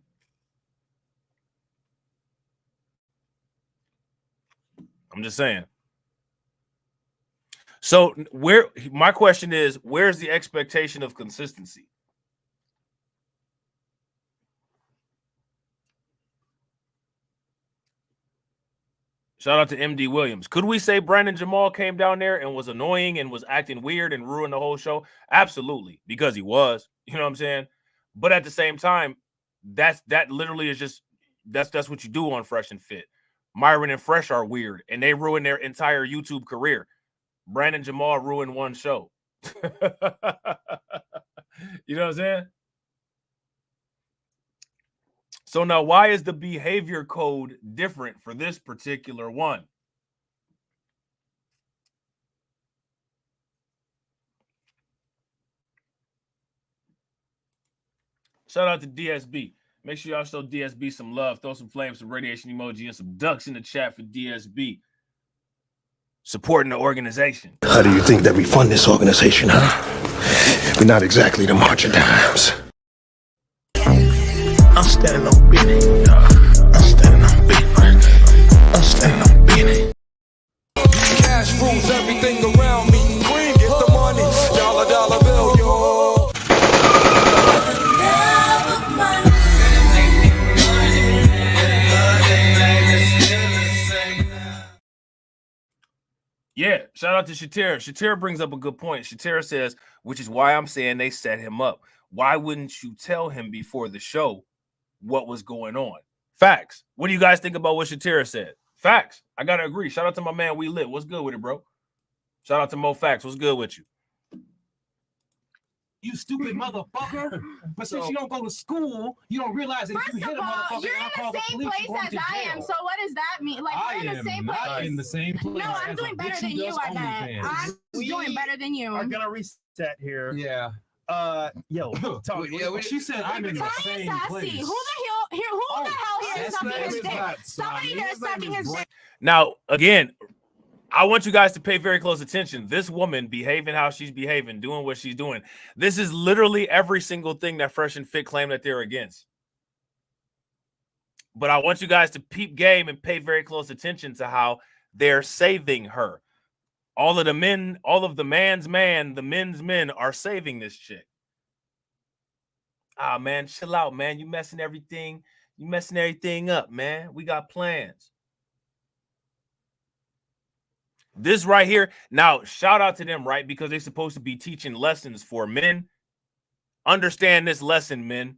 I'm just saying. So my question is, where's the expectation of consistency? Shout out to MD Williams. Could we say Brandon Jamal came down there and was annoying and was acting weird and ruined the whole show? Absolutely, because he was. You know what I'm saying? But at the same time, that literally is just that's what you do on Fresh and Fit. Myron and Fresh are weird, and they ruined their entire YouTube career. Brandon Jamal ruined one show. You know what I'm saying? So now, why is the behavior code different for this particular one? Shout out to DSB. Make sure y'all show DSB some love. Throw some flames, some radiation emoji, and some ducks in the chat for DSB. Supporting the organization. How do you think that we fund this organization, huh? We're not exactly the March of Dimes. I'm standing on business. I'm standing on business. I'm standing on business. Cash rules everything around me. Green, get the money. Dollar bill, yo. Yeah, shout out to Shatira. Shatira brings up a good point. Shatira says, which is why I'm saying they set him up. Why wouldn't you tell him before the show what was going on? Facts. What do you guys think about what Shatira said? Facts. I got to agree. Shout out to my man, We Lit. What's good with it, bro? Shout out to Mo Facts. What's good with you? You stupid motherfucker. But since you don't go to school, you don't realize that if you hit a motherfucker, you're in the same place as I am. So what does that mean? Like, we're in the same place. Not in the same place. No, I'm doing better than you, I bet. I'm doing better than you. Are gonna reset here. Yeah. Yo, Tony. She said I'm in the same place. Who the hell here is sucking his dick? Somebody here is sucking his dick. Now, again, I want you guys to pay very close attention. This woman behaving how she's behaving, doing what she's doing. This is literally every single thing that Fresh and Fit claim that they're against. But I want you guys to peep game and pay very close attention to how they're saving her. All of the men, all of the man's man, the men's men are saving this chick. Ah, man, chill out, man. You messing everything up, man. We got plans. This right here, now shout out to them, right? Because they're supposed to be teaching lessons for men. Understand this lesson, men.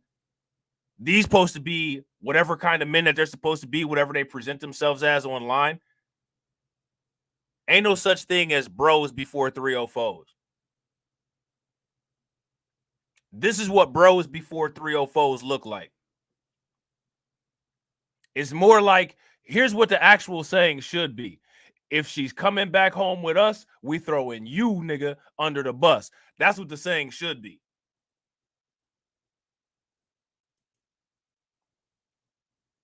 These supposed to be whatever kind of men that they're supposed to be, whatever they present themselves as online. Ain't no such thing as bros before 304s. This is what bros before 304s look like. It's more like, here's what the actual saying should be. If she's coming back home with us, we throwing you, nigga, under the bus. That's what the saying should be.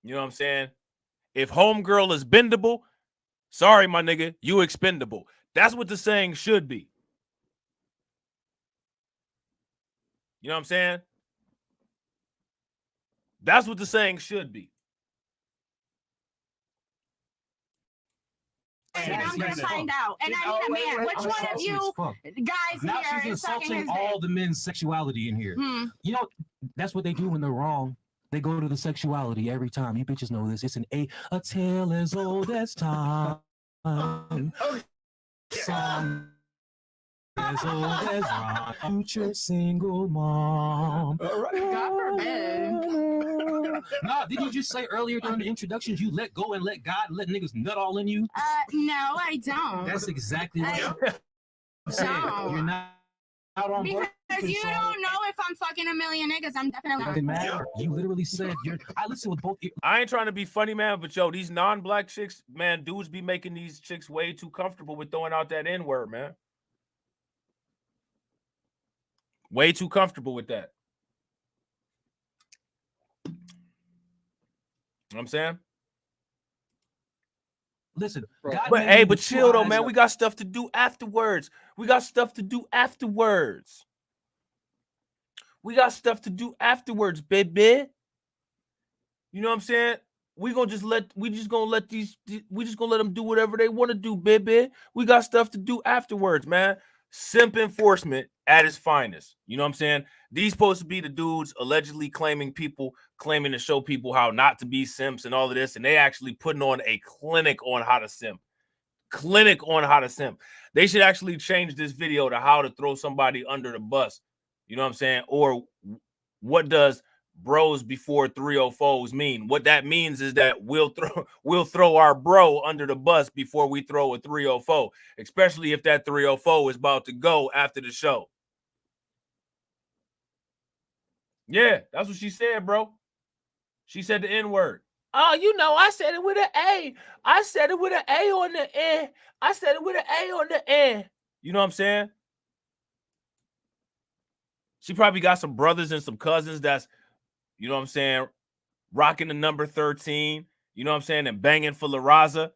You know what I'm saying? If homegirl is bendable, sorry, my nigga, you expendable. That's what the saying should be. You know what I'm saying? That's what the saying should be. And I'm gonna find out. And I need a man. Which one of you guys now here she's is sucking insulting his all dick? the men's sexuality in here. You know, that's what they do when they're wrong. They go to the sexuality every time. You bitches know this. It's a tale as old as time. Song as old as rhyme. Future single mom. God forbid. Nah, didn't you just say earlier during the introductions you let go and let God and let niggas nut all in you? No, I don't. That's exactly what I'm saying. You're not out on board. Because you don't know if I'm fucking a million niggas. I'm definitely Doesn't matter. You literally said I listen with both. I ain't trying to be funny, man, but yo, these non-black chicks, man, dudes be making these chicks way too comfortable with throwing out that N-word, man. Way too comfortable with that. You know what I'm saying? Listen, but hey, but chill though, man. We got stuff to do afterwards. We got stuff to do afterwards. We got stuff to do afterwards, baby. You know what I'm saying? We just gonna let them do whatever they want to do, baby. We got stuff to do afterwards, man. Simp enforcement at its finest. You know what I'm saying? These supposed to be the dudes allegedly claiming to show people how not to be simps and all of this, and they actually putting on a clinic on how to simp. They should actually change this video to how to throw somebody under the bus. You know what I'm saying? Or what does bros before 304s mean? What that means is that we'll throw our bro under the bus before we throw a 304, especially if that 304 is about to go after the show. Yeah, that's what she said, bro. She said the N-word. Oh, you know, I said it with an A. I said it with an A on the end. I said it with an A on the end. You know what I'm saying? She probably got some brothers and some cousins that's, you know what I'm saying, rocking the number 13, you know what I'm saying, and banging for La Raza.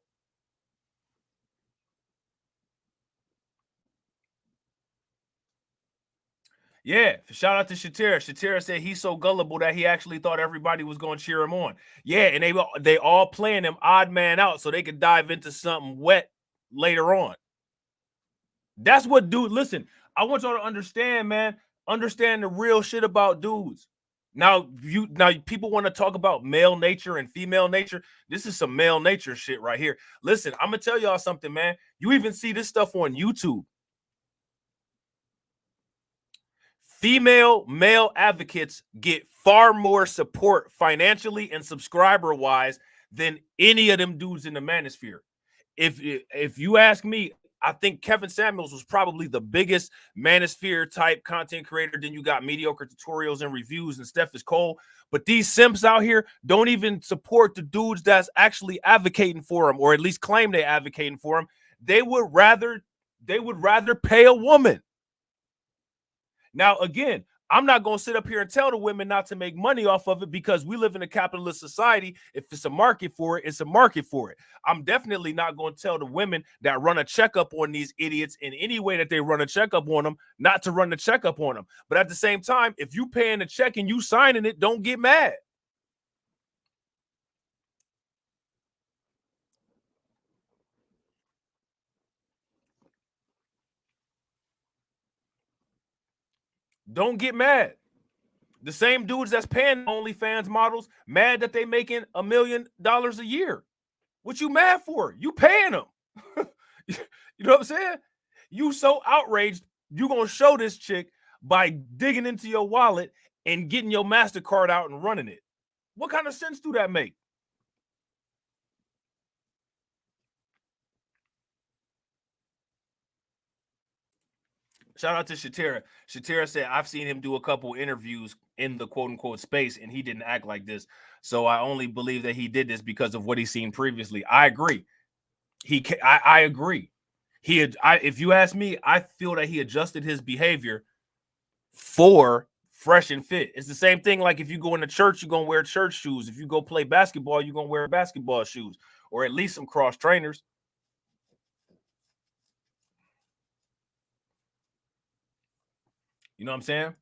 Yeah, shout out to Shatira. Shatira said he's so gullible that he actually thought everybody was going to cheer him on. Yeah, and they all playing him odd man out so they could dive into something wet later on. That's what dude, listen, I want y'all to understand, man. Understand the real shit about dudes. Now people want to talk about male nature and female nature. This is some male nature shit right here. Listen, I'm gonna tell y'all something, man. You even see this stuff on YouTube. Female male advocates get far more support financially and subscriber wise than any of them dudes in the manosphere. If you ask me, I think Kevin Samuels was probably the biggest manosphere type content creator. Then you got mediocre tutorials and reviews and Steph is Cole. But these simps out here don't even support the dudes that's actually advocating for them, or at least claim they're advocating for them. They would rather pay a woman. Now, again, I'm not going to sit up here and tell the women not to make money off of it because we live in a capitalist society. If it's a market for it, it's a market for it. I'm definitely not going to tell the women that run a checkup on these idiots in any way that they run a checkup on them, not to run the checkup on them. But at the same time, if you paying the check and you signing it, don't get mad. Don't get mad. The same dudes that's paying OnlyFans models mad that they making $1 million a year. What you mad for? You paying them. You know what I'm saying? You so outraged, you gonna show this chick by digging into your wallet and getting your MasterCard out and running it. What kind of sense do that make? Shout out to Shatira. Shatira said, I've seen him do a couple interviews in the quote-unquote space, and he didn't act like this. So I only believe that he did this because of what he's seen previously. I agree. I agree. If you ask me, I feel that he adjusted his behavior for fresh and fit. It's the same thing like if you go into church, you're going to wear church shoes. If you go play basketball, you're going to wear basketball shoes or at least some cross trainers. You know what I'm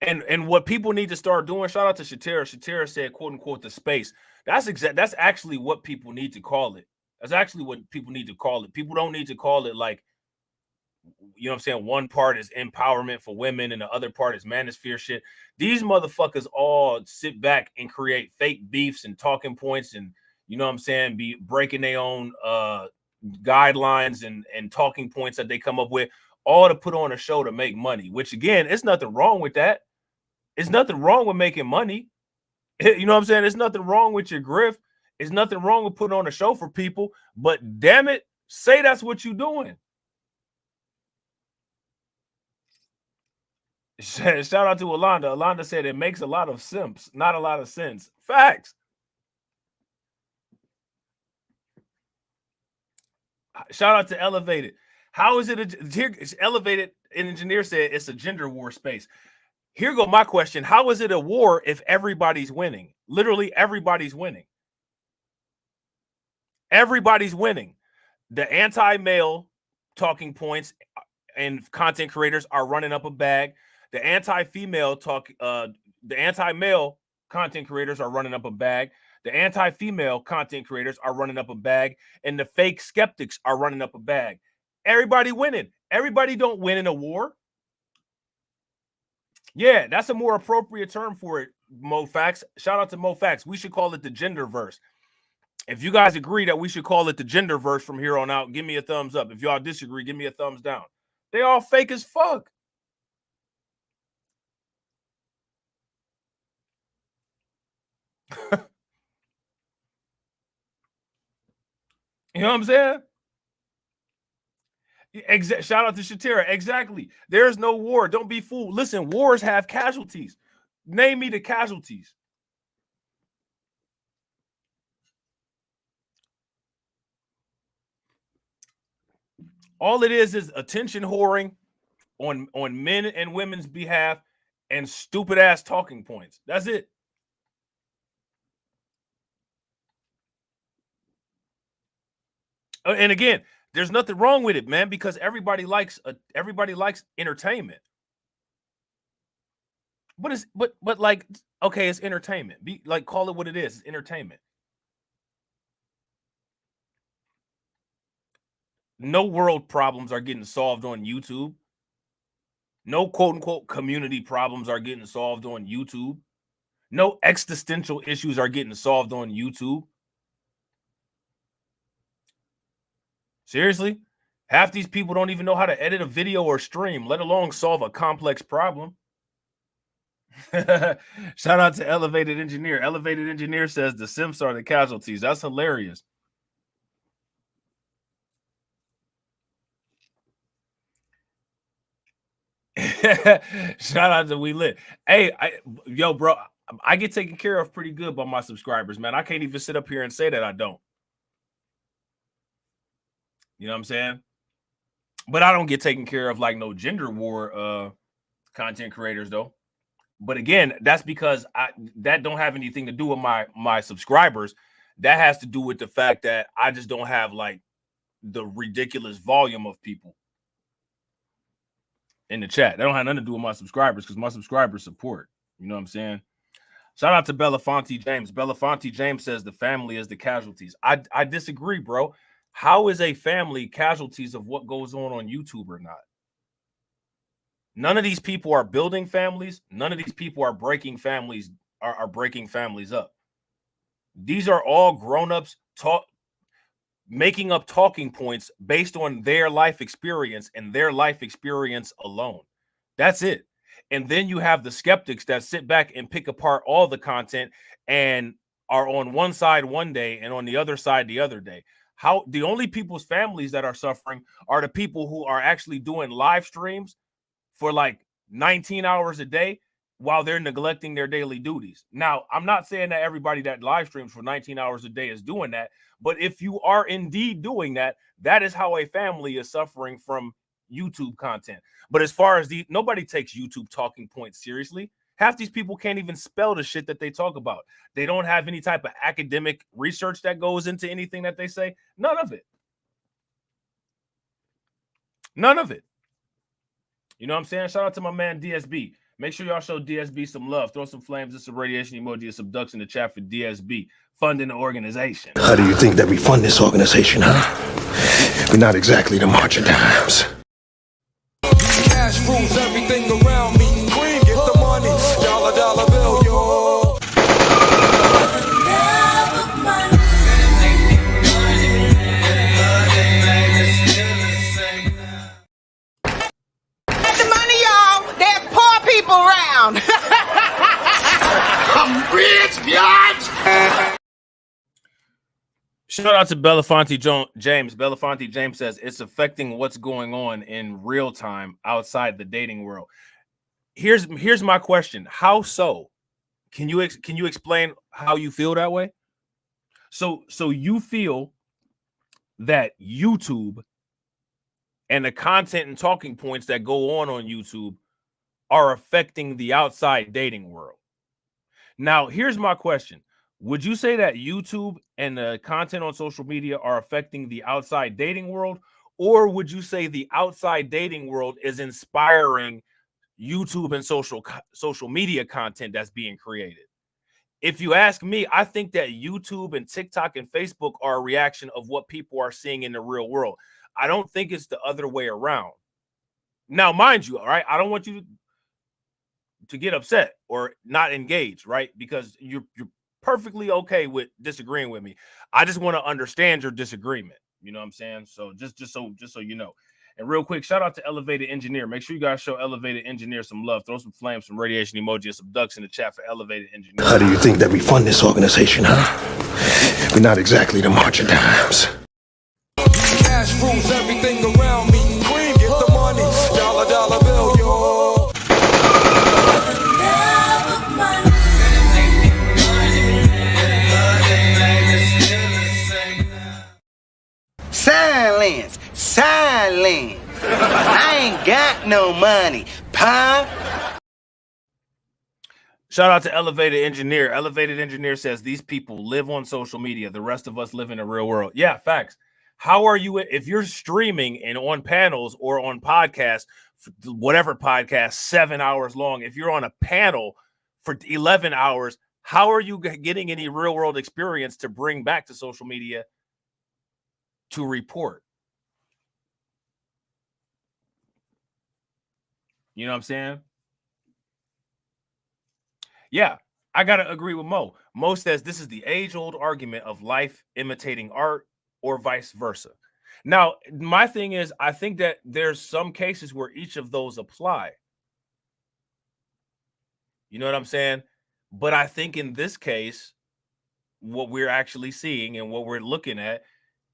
saying? And what people need to start doing, shout out to Shatira. Shatira said, quote unquote, the space. That's actually what people need to call it. That's actually what people need to call it. People don't need to call it like, you know what I'm saying? One part is empowerment for women and the other part is manosphere shit. These motherfuckers all sit back and create fake beefs and talking points and, you know what I'm saying, be breaking their own guidelines and talking points that they come up with, all to put on a show to make money, which again, it's nothing wrong with that. It's nothing wrong with making money. You know what I'm saying? There's nothing wrong with your grift. There's nothing wrong with putting on a show for people, but damn it, say that's what you're doing. Shout out to Alonda. Alonda said it makes a lot of sense, not a lot of sense. Facts. Shout out to Elevated. How is it here? Elevated engineer said it's a gender war space. Here go my question. How is it a war if everybody's winning? Literally everybody's winning. Everybody's winning. The anti-male talking points and content creators are running up a bag. The anti-female the anti-male content creators are running up a bag. The anti-female content creators are running up a bag, and the fake skeptics are running up a bag. Everybody winning. Everybody don't win in a war. Yeah, that's a more appropriate term for it, MoFax. Shout out to MoFax. We should call it the gender verse. If you guys agree that we should call it the gender verse from here on out, give me a thumbs up. If y'all disagree, give me a thumbs down. They all fake as fuck. You know what I'm saying? Shout out to Shatira. Exactly. There's no war. Don't be fooled. Listen, wars have casualties. Name me the casualties. All it is attention whoring on men and women's behalf and stupid ass talking points. That's it. And again, there's nothing wrong with it, man, because everybody likes entertainment. But like, okay, it's entertainment. Call it what it is. It's entertainment. No world problems are getting solved on YouTube. No quote unquote community problems are getting solved on YouTube. No existential issues are getting solved on YouTube. Seriously? Half these people don't even know how to edit a video or stream, let alone solve a complex problem. Shout out to Elevated Engineer. Elevated Engineer says the simps are the casualties. That's hilarious. Shout out to We Lit. Hey, yo, bro, I get taken care of pretty good by my subscribers, man. I can't even sit up here and say that I don't. You know what I'm saying? But I don't get taken care of like no gender war content creators though. But again, that's because that don't have anything to do with my subscribers. That has to do with the fact that I just don't have like the ridiculous volume of people in the chat. That don't have nothing to do with my subscribers because my subscribers support. You know what I'm saying? Shout out to Belafonte James. Belafonte James says the family is the casualties. I disagree, bro. How is a family casualties of what goes on YouTube or not? None of these people are building families. None of these people are breaking families, are breaking families up. These are all grown-ups making up talking points based on their life experience and their life experience alone. That's it. And then you have the skeptics that sit back and pick apart all the content and are on one side one day and on the other side the other day. How the only people's families that are suffering are the people who are actually doing live streams for like 19 hours a day while they're neglecting their daily duties. Now, I'm not saying that everybody that live streams for 19 hours a day is doing that, but if you are indeed doing that, that is how a family is suffering from YouTube content. But as far as nobody takes YouTube talking points seriously. Half these people can't even spell the shit that they talk about. They don't have any type of academic research that goes into anything that they say. None of it. None of it. You know what I'm saying? Shout out to my man DSB. Make sure y'all show DSB some love. Throw some flames and some radiation emoji and some ducks in the chat for DSB. Funding the organization. How do you think that we fund this organization, huh? We're not exactly the March of Dimes. Cash rules everything around me. Cream, get the money. Dollar bill, yo. Get the money, y'all. There's poor people around. I'm rich, biatch. Shout out to Belafonte James. Belafonte James says it's affecting what's going on in real time outside the dating world. here's my question. How so? Can you explain how you feel that way? So you feel that YouTube and the content and talking points that go on YouTube are affecting the outside dating world. Now, here's my question. Would you say that YouTube and the content on social media are affecting the outside dating world? Or would you say the outside dating world is inspiring YouTube and social media content that's being created? If you ask me, I think that YouTube and TikTok and Facebook are a reaction of what people are seeing in the real world. I don't think it's the other way around. Now, mind you, all right, I don't want you to get upset or not engaged, right? Because you're perfectly okay with disagreeing with me. I just want to understand your disagreement. You know what I'm saying? So just so you know. And real quick, shout out to Elevated Engineer. Make sure you guys show Elevated Engineer some love. Throw some flames, some radiation emoji, and some ducks in the chat for Elevated Engineer. How do you think that we fund this organization, huh? We're not exactly the March of Dimes. Cash rules everything around me. Cream, get the money. Dollar, dollar bill, yo. Silence. Silence. I ain't got no money, pa. Shout out to Elevated Engineer. Elevated Engineer says these people live on social media. The rest of us live in the real world. Yeah, facts. How are you if you're streaming and on panels or on podcasts, whatever podcast, 7 hours long, if you're on a panel for 11 hours, how are you getting any real world experience to bring back to social media to report? You know what I'm saying? Yeah, I got to agree with Mo. Mo says this is the age-old argument of life imitating art or vice versa. Now, my thing is, I think that there's some cases where each of those apply. You know what I'm saying? But I think in this case, what we're actually seeing and what we're looking at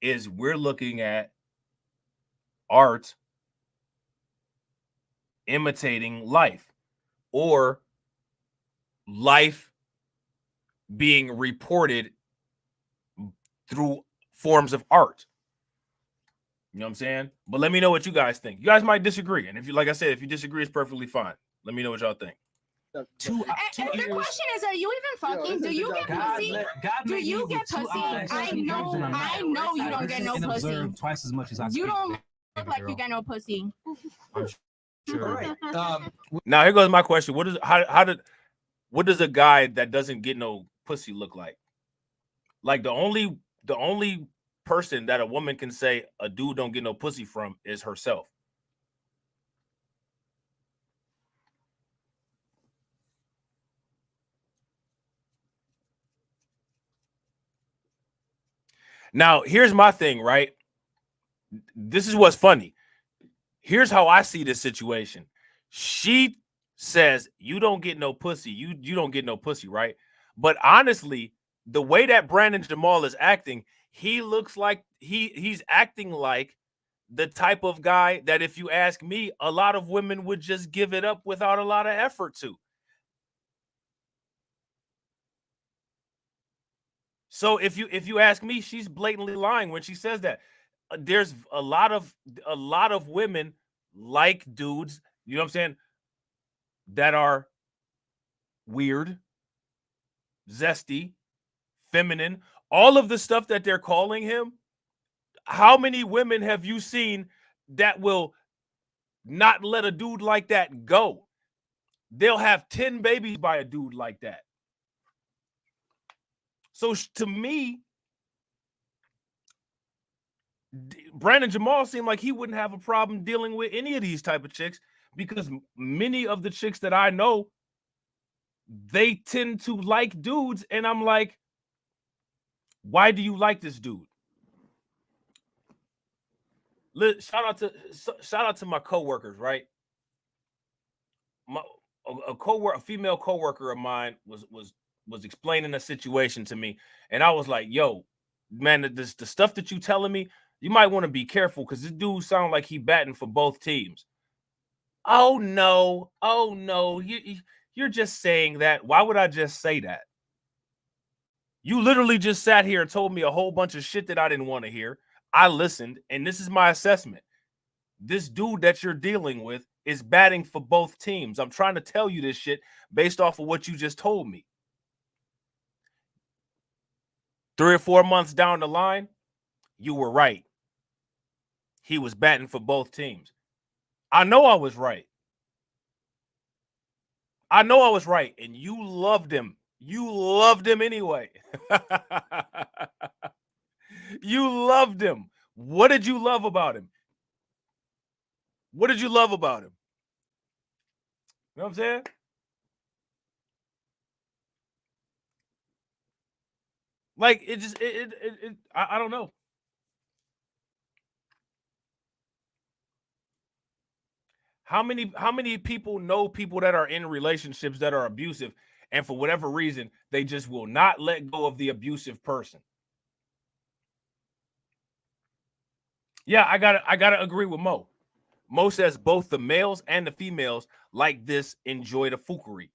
is we're looking at art imitating life, or life being reported through forms of art. You know what I'm saying? But let me know what you guys think. You guys might disagree. And if you, like I said, if you disagree, it's perfectly fine. Let me know what y'all think. And the question is, are you even fucking? Do you get pussy? Do you get pussy? I know you don't get no pussy. Twice as much as I You don't look like you get no pussy. Sure. Now here goes my question. What does a guy that doesn't get no pussy look like? Like the only person that a woman can say a dude don't get no pussy from is herself. Now, here's my thing, right? This is what's funny. Here's how I see this situation. She says, you don't get no pussy. You don't get no pussy, right? But honestly, the way that Brandon Jamal is acting, he looks like he's acting like the type of guy that, if you ask me, a lot of women would just give it up without a lot of effort to. So if you ask me, she's blatantly lying when she says that. There's a lot of women like dudes, you know what I'm saying, that are weird, zesty, feminine, all of the stuff that they're calling him. How many women have you seen that will not let a dude like that go? They'll have 10 babies by a dude like that. So to me, Brandon Jamal seemed like he wouldn't have a problem dealing with any of these type of chicks, because many of the chicks that I know, they tend to like dudes, and I'm like, why do you like this dude? Shout out to my coworkers, right? A female coworker of mine was explaining a situation to me, and I was like, yo, man, the stuff that you telling me, you might want to be careful, because this dude sounds like he batting for both teams. Oh no. Oh no. You're just saying that. Why would I just say that? You literally just sat here and told me a whole bunch of shit that I didn't want to hear. I listened, and this is my assessment. This dude that you're dealing with is batting for both teams. I'm trying to tell you this shit based off of what you just told me. 3 or 4 months down the line, you were right. He was batting for both teams. I know I was right. I know I was right, and you loved him. You loved him anyway. You loved him. What did you love about him? What did you love about him? You know what I'm saying? Like, it just, I don't know. How many people know people that are in relationships that are abusive, and for whatever reason, they just will not let go of the abusive person? Yeah, I gotta agree with Mo. Mo says both the males and the females like this enjoy the fuckery.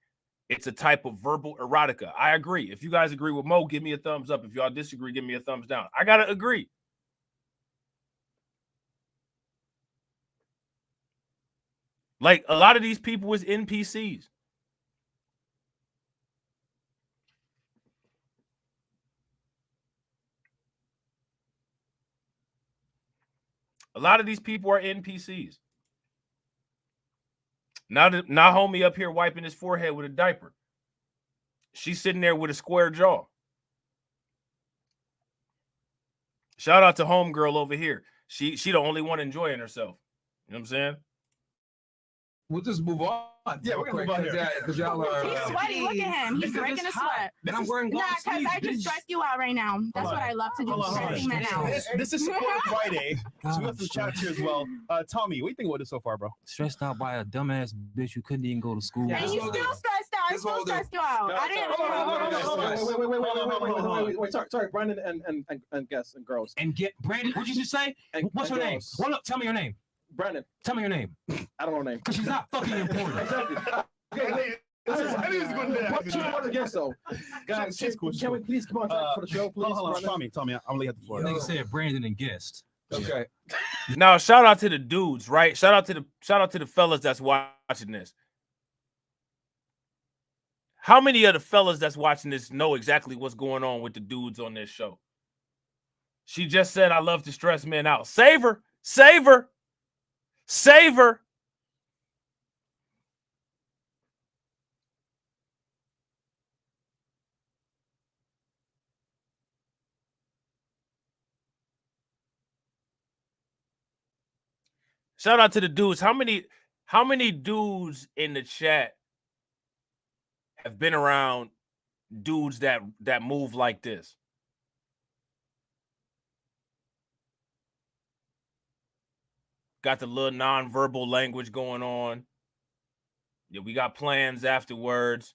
It's a type of verbal erotica. I agree. If you guys agree with Mo, give me a thumbs up. If y'all disagree, give me a thumbs down. I gotta agree. Like, a lot of these people is NPCs. A lot of these people are NPCs. Now homie up here wiping his forehead with a diaper. She's sitting there with a square jaw. Shout out to homegirl over here. She the only one enjoying herself. You know what I'm saying? We'll just move on. Yeah, we're gonna move on here. Because y'all are. He's sweaty. Look at him. He's breaking a sweat. And I'm wearing Nah, long because sleeves, I just bitch. stressed you out right now. That's what I love to do. Stressing men out. This is Support Friday. So we got some chats here as well. Tommy, what do you think about this so far, bro? Stressed out by a dumbass bitch who couldn't even go to school. And you still stressed out. I still stressed you out. I didn't. Wait. Sorry, Brandon and guests and girls. And get Brandon. What'd you just say? What's her name? Well, look, tell me your name. Brandon. Tell me your name. I don't know her name. Because she's not fucking important. Exactly. Guys, can we please come on for the show, please? Hold on, Tommy, I'm gonna lay at the floor. Nigga said Brandon and guest. Okay. Now, shout out to the dudes, right? Shout out to the fellas that's watching this. How many of the fellas that's watching this know exactly what's going on with the dudes on this show? She just said, I love to stress men out. Save her. Save her. Save her. Shout out to the dudes. How many dudes in the chat have been around dudes that move like this? Got the little nonverbal language going on. Yeah, we got plans afterwards.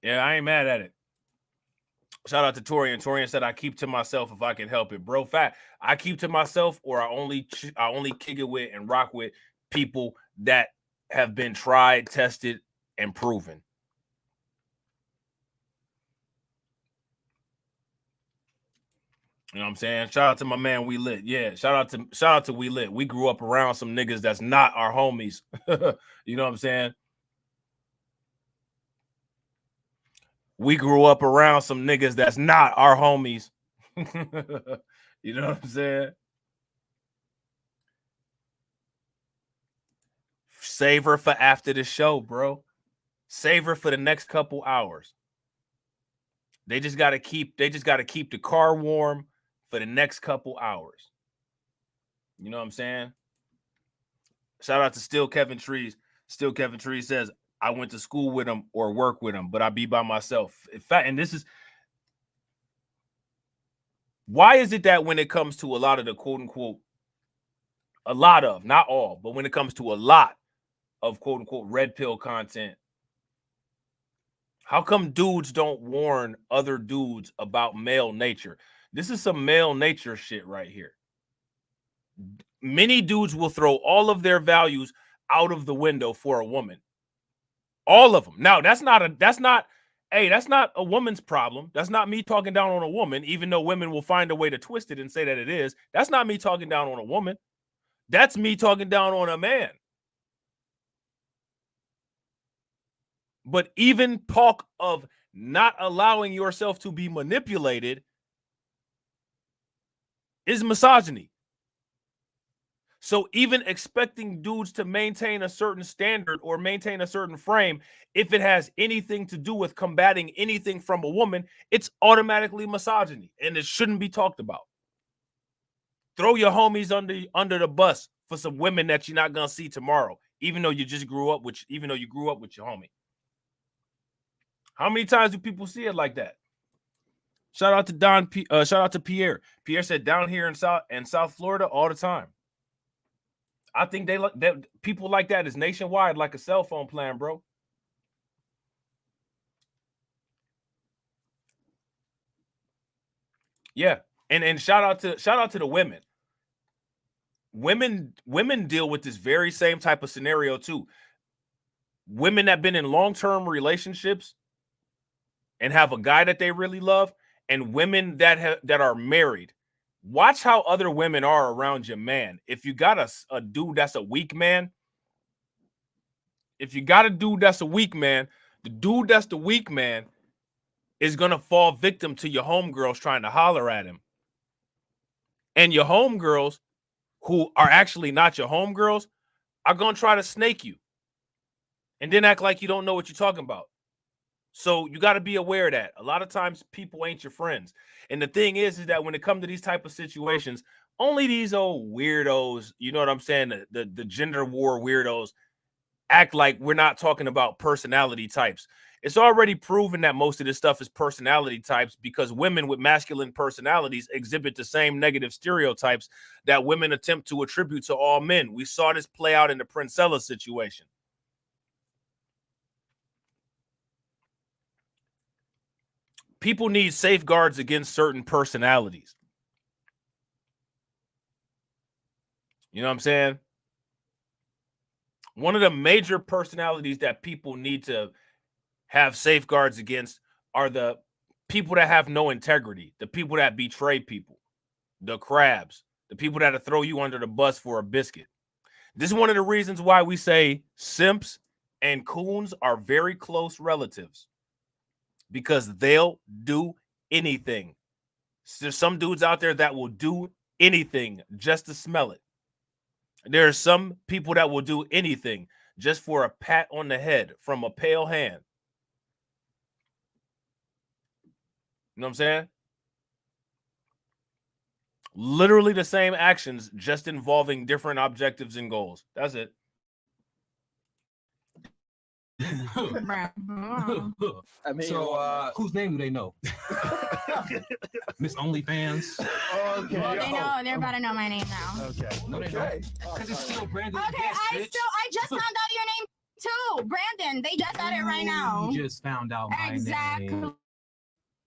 Yeah, I ain't mad at it. Shout out to Torian. Torian said, I keep to myself if I can help it. Bro, fact. I keep to myself, or I only kick it with and rock with people that have been tried, tested, and proven. You know what I'm saying? Shout out to my man We Lit. Yeah, shout out to We Lit. We grew up around some niggas that's not our homies. You know what I'm saying? We grew up around some niggas that's not our homies. You know what I'm saying? Save her for after the show, bro. Save her for the next couple hours. They just gotta keep the car warm for the next couple hours. You know what I'm saying? Shout out to Still Kevin Trees. Still Kevin Trees says, I went to school with him or work with him, but I be by myself. In fact, and this is why is it that when it comes to a lot of the quote unquote, a lot of, not all, but when it comes to a lot of quote unquote red pill content, How come dudes don't warn other dudes about male nature? This is some male nature shit right here. Many dudes will throw all of their values out of the window for a woman. All of them. Now, that's not a woman's problem. That's not me talking down on a woman, even though women will find a way to twist it and say that it is. That's not me talking down on a woman. That's me talking down on a man. But even talk of not allowing yourself to be manipulated is misogyny. So even expecting dudes to maintain a certain standard or maintain a certain frame, if it has anything to do with combating anything from a woman, it's automatically misogyny, and it shouldn't be talked about. Throw your homies under the bus for some women that you're not gonna see tomorrow, even though you grew up with your homie. How many times do people see it like that? Shout out to shout out to Pierre. Pierre said down here in South Florida all the time. I think that people like that is nationwide, like a cell phone plan, bro. Yeah, and shout out to the women. Women deal with this very same type of scenario too. Women that been in long-term relationships and have a guy that they really love, and women that are married. Watch how other women are around your man. If you got a dude that's a weak man, the dude that's the weak man is gonna fall victim to your homegirls trying to holler at him. And your homegirls, who are actually not your homegirls, are gonna try to snake you and then act like you don't know what you're talking about. So you got to be aware of that. A lot of times people ain't your friends. And the thing is that when it comes to these type of situations, only these old weirdos, you know what I'm saying? The gender war weirdos act like we're not talking about personality types. It's already proven that most of this stuff is personality types because women with masculine personalities exhibit the same negative stereotypes that women attempt to attribute to all men. We saw this play out in the Princella situation. People need safeguards against certain personalities. You know what I'm saying? One of the major personalities that people need to have safeguards against are the people that have no integrity, the people that betray people, the crabs, the people that throw you under the bus for a biscuit. This is one of the reasons why we say simps and coons are very close relatives. Because they'll do anything. There's some dudes out there that will do anything just to smell it. There are some people that will do anything just for a pat on the head from a pale hand. You know what I'm saying? Literally the same actions, just involving different objectives and goals. That's it. I mean, so whose name do they know? Miss OnlyFans. Okay. Well, they're about to know my name now. Okay. No, they don't. Because it's still Brandon. Okay, I just found out your name too, Brandon. They just got it right now. You just found out my name.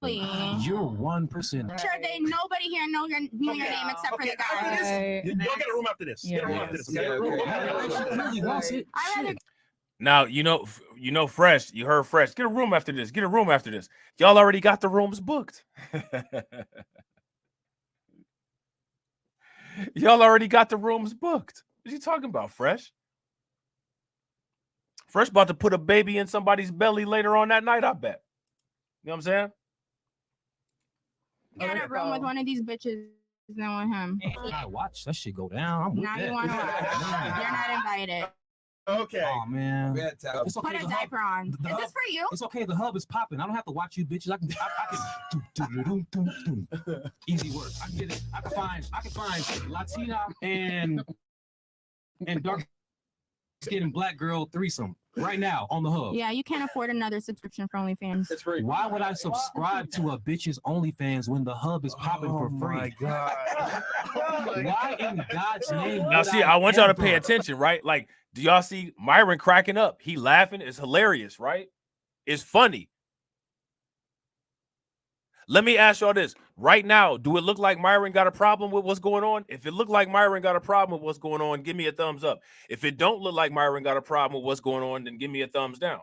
You're 1%. Sure, nobody here knew your name except for the guy. You'll get a room after this. Get a room after this. Okay. Now, you know, Fresh, you heard Fresh. Get a room after this. Get a room after this. Y'all already got the rooms booked. Y'all already got the rooms booked. What you talking about, Fresh? Fresh about to put a baby in somebody's belly later on that night, I bet. You know what I'm saying? Get a room with one of these bitches than with him. I watch that shit go down. I'm with Now that. you want to watch. You're not invited. Okay. Oh man. It's Put a diaper on. Is this for you? It's okay. The hub is popping. I don't have to watch you bitches. I can easy work. I can get it. I can find Latina and dark skin and black girl threesome right now on the hub. Yeah, you can't afford another subscription for OnlyFans. It's free. Why would I subscribe to a bitch's OnlyFans when the hub is popping for free? My God. Why in God's name? Now, see, I want y'all to pay attention, right? Like, do y'all see Myron cracking up? He laughing. It's hilarious, right? It's funny. Let me ask y'all this right now. Do it look like Myron got a problem with what's going on? If it looked like Myron got a problem with what's going on, give me a thumbs up. If it don't look like Myron got a problem with what's going on, then give me a thumbs down.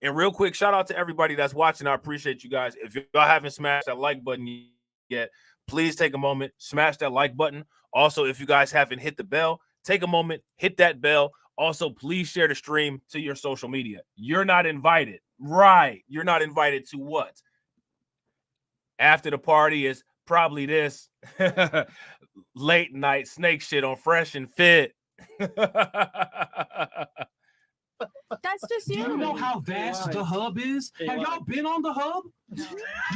And real quick, shout out to everybody that's watching. I appreciate you guys. If y'all haven't smashed that like button yet, please take a moment, smash that like button. Also, if you guys haven't hit the bell, take a moment, hit that bell. Also, please share the stream to your social media. You're not invited. Right. You're not invited to what? After the party is probably this late night snake shit on Fresh and Fit. That's just Do you know how vast the hub is? Have y'all been on the hub? You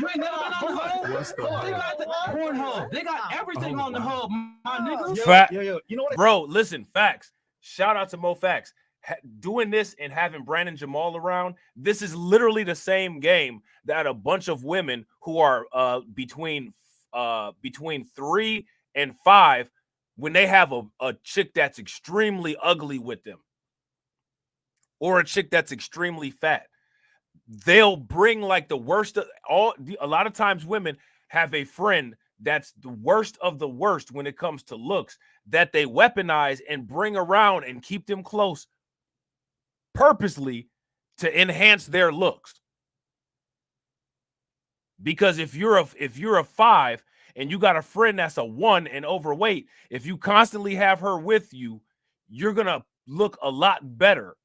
ain't never been on the hub? What's the They got the Pornhub. They got everything on the hub, my niggas. You know what? Bro, listen, facts. Shout out to Mo Facts. Doing this and having Brandon Jamal around, this is literally the same game that a bunch of women who are between 3 and 5, when they have a chick that's extremely ugly with them, or a chick that's extremely fat, they'll bring like the worst of all. A lot of times women have a friend that's the worst of the worst when it comes to looks, that they weaponize and bring around and keep them close purposely to enhance their looks. Because if you're a 5 and you got a friend that's a 1 and overweight, if you constantly have her with you, you're gonna look a lot better.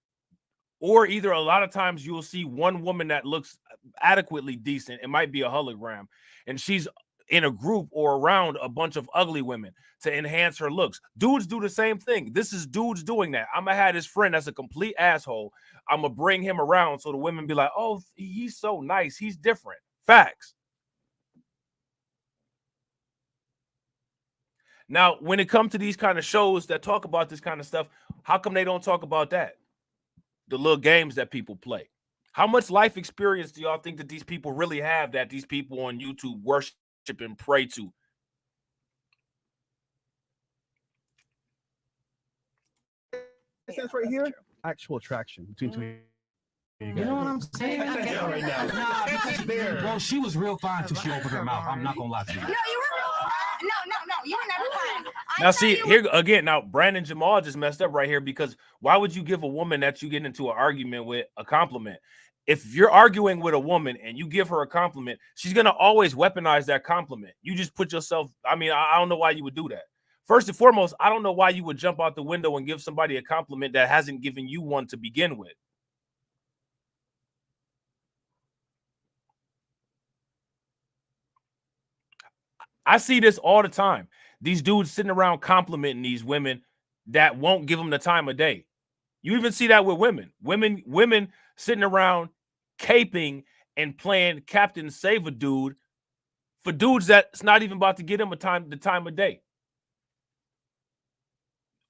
Or either a lot of times you'll see one woman that looks adequately decent. It might be a hologram, and she's in a group or around a bunch of ugly women to enhance her looks. Dudes do the same thing. This is dudes doing that. I'm gonna have this friend that's a complete asshole. I'm gonna bring him around so the women be like, oh, he's so nice. He's different. Facts. Now, when it comes to these kind of shows that talk about this kind of stuff, how come they don't talk about that? The little games that people play. How much life experience do y'all think that these people really have that these people on YouTube worship and pray to? This right here, actual attraction between two. You know what I'm saying? Right now. Nah, because, bro, she was real fine until she opened her mouth. I'm not gonna lie to you. No, you were real fine. No, you were never fine. Now, see, here again, now Brandon Jamal just messed up right here, because why would you give a woman that you get into an argument with a compliment? If you're arguing with a woman and you give her a compliment, she's going to always weaponize that compliment. You just put yourself, I mean, I don't know why you would do that. First and foremost, I don't know why you would jump out the window and give somebody a compliment that hasn't given you one to begin with. I see this all the time. These dudes sitting around complimenting these women that won't give them the time of day. You even see that with women. Women sitting around caping and playing Captain Save a Dude for dudes that's not even about to get them the time of day.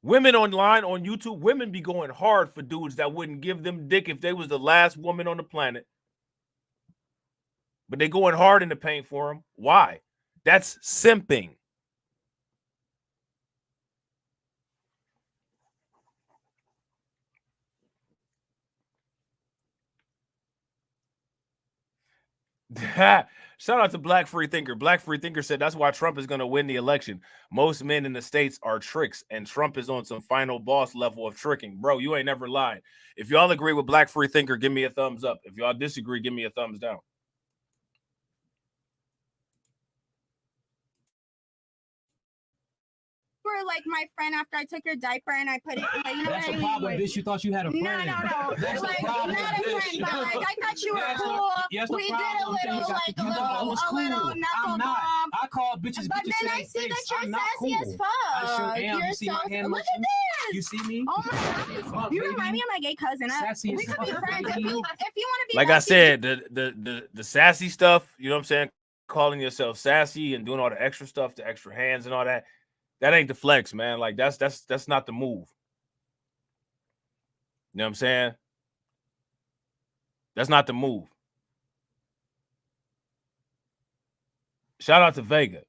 Women online on YouTube, women be going hard for dudes that wouldn't give them dick if they was the last woman on the planet. But they going hard in the paint for them. Why? That's simping. Shout out to Black Free Thinker. Black Free Thinker said that's why Trump is going to win the election. Most men in the states are tricks, and Trump is on some final boss level of tricking. Bro, you ain't never lied. If y'all agree with Black Free Thinker, give me a thumbs up. If y'all disagree, give me a thumbs down. Were like my friend after I took your diaper and I put it. Like, you know That's what the I mean? problem, bitch. You thought you had a friend. No. That's Like, the problem, not a bitch. friend, but like I thought you were cool. We did a little like a little knuckle I'm not. bump. I call bitches But bitches then to I their see face. that I'm you're not sassy cool. as fuck. I sure am. You're You see my hand look motions? at this. You see me? Oh my god. You remind me of my gay cousin. Sassy We as could be fuck. friends if you want to be. Like I said, the sassy stuff, you know what I'm saying? Calling yourself sassy and doing all the extra stuff, the extra hands and all that. That ain't the flex, man. Like that's not the move. You know what I'm saying? That's not the move. Shout out to Vega.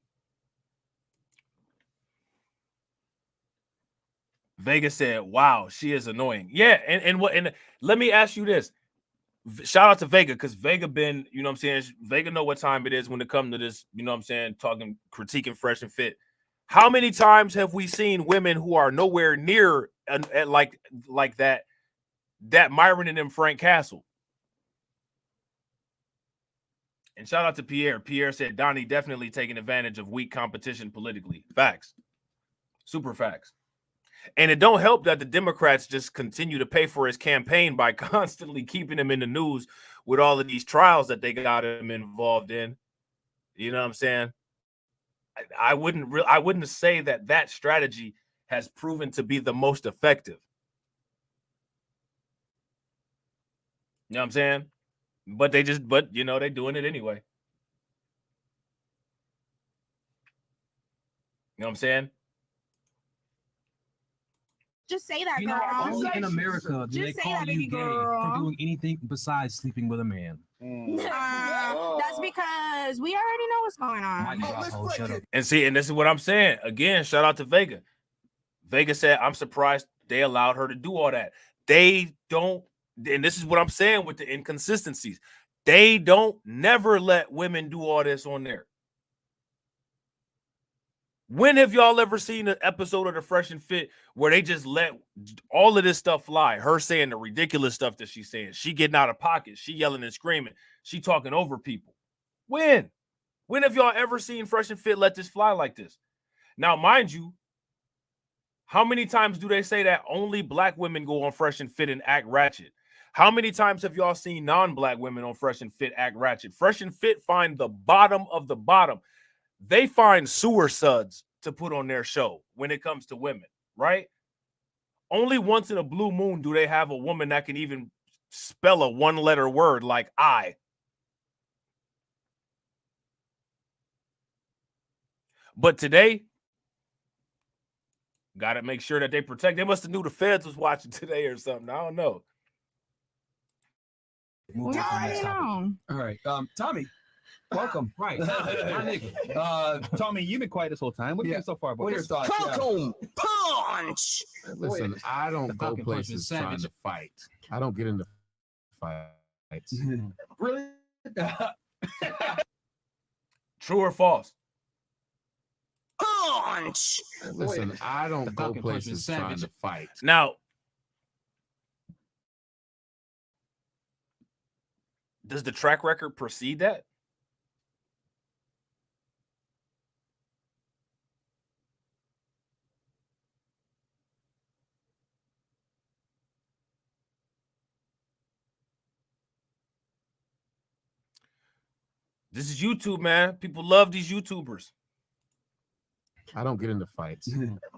Vega said, "Wow, she is annoying." Yeah, and let me ask you this: shout out to Vega, because Vega been, you know what I'm saying? Vega know what time it is when it comes to this, you know what I'm saying, talking, critiquing Fresh and Fit. How many times have we seen women who are nowhere near like that Myron and them Frank Castle? And shout out to Pierre. Pierre said Donnie definitely taking advantage of weak competition politically. Facts. Super facts. And it don't help that the Democrats just continue to pay for his campaign by constantly keeping him in the news with all of these trials that they got him involved in. You know what I'm saying? I wouldn't say that strategy has proven to be the most effective. You know what I'm saying? But you know, they're doing it anyway. You know what I'm saying? Just say that, You girl. know, only in America do they Just say call that, you baby gay girl. for doing anything besides sleeping with a man. That's because we already know what's going on. Shut up. And see, and this is what I'm saying. Again, shout out to Vega. Vega said, I'm surprised they allowed her to do all that. They don't, and this is what I'm saying with the inconsistencies. They don't never let women do all this on there. When have y'all ever seen an episode of the Fresh and Fit where they just let all of this stuff fly? Her saying the ridiculous stuff that she's saying. She getting out of pocket. She yelling and screaming. She talking over people. When? When have y'all ever seen Fresh and Fit let this fly like this? Now, mind you, how many times do they say that only black women go on Fresh and Fit and act ratchet? How many times have y'all seen non-black women on Fresh and Fit act ratchet? Fresh and Fit find the bottom of the bottom. They find sewer suds to put on their show when it comes to women, right? Only once in a blue moon do they have a woman that can even spell a one-letter word like I. But today, got to make sure that they protect. They must have knew the feds was watching today or something. I don't know. We already know. All right, Tommy. Welcome. Right. My nigga. Tommy, you've been quiet this whole time. What do you think so far about What are your this? thoughts? Cocoon punch. Listen, I don't The go Falcon Punch places is trying savage. to fight. I don't get into fights. Really? True or false? Punch. Listen, I The don't go Falcon Punch is places trying savage. to fight. Now, does the track record precede that? This is YouTube, man. People love these YouTubers. I don't get into fights.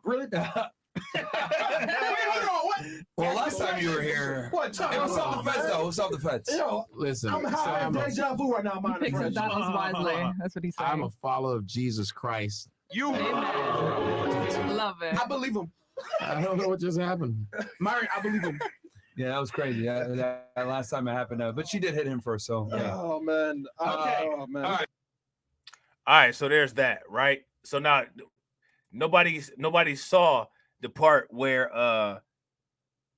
Really? Well, last time you were here, What, it Tommy? was self-defense, though. It was self-defense. Yo, Listen, I'm high on I'm deja vu right now, man. Picks his battles wisely. That's what he's saying. I'm a follower of Jesus Christ. You. Love it. I believe him. I don't know what just happened. Myron, I believe him. Yeah, that was crazy. That last time it happened, but she did hit him first, so yeah. Oh man. Okay. Oh man. All right, so there's that, right? So now nobody saw the part where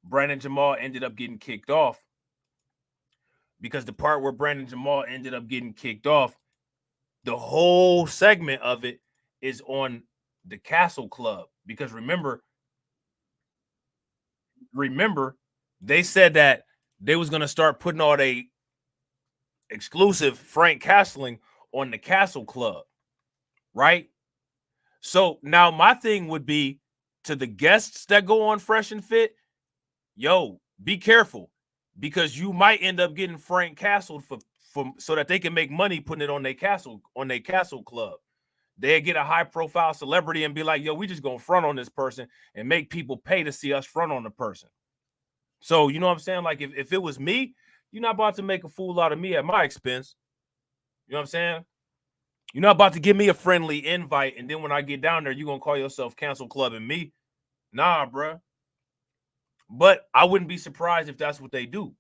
Brandon Jamal ended up getting kicked off, because the part where Brandon Jamal ended up getting kicked off, the whole segment of it is on the Castle Club. Because remember, they said that they was going to start putting all the exclusive Frank Castling on the Castle Club, right? So now my thing would be to the guests that go on Fresh and Fit, yo, be careful, because you might end up getting Frank Castle for so that they can make money putting it on their Castle Club. They get a high profile celebrity and be like, yo, we just gonna front on this person and make people pay to see us front on the person. So you know what I'm saying? Like if it was me, you're not about to make a fool out of me at my expense. You know what I'm saying? You're not about to give me a friendly invite, and then when I get down there, you're gonna call yourself Cancel Club and me. Nah, bruh. But I wouldn't be surprised if that's what they do.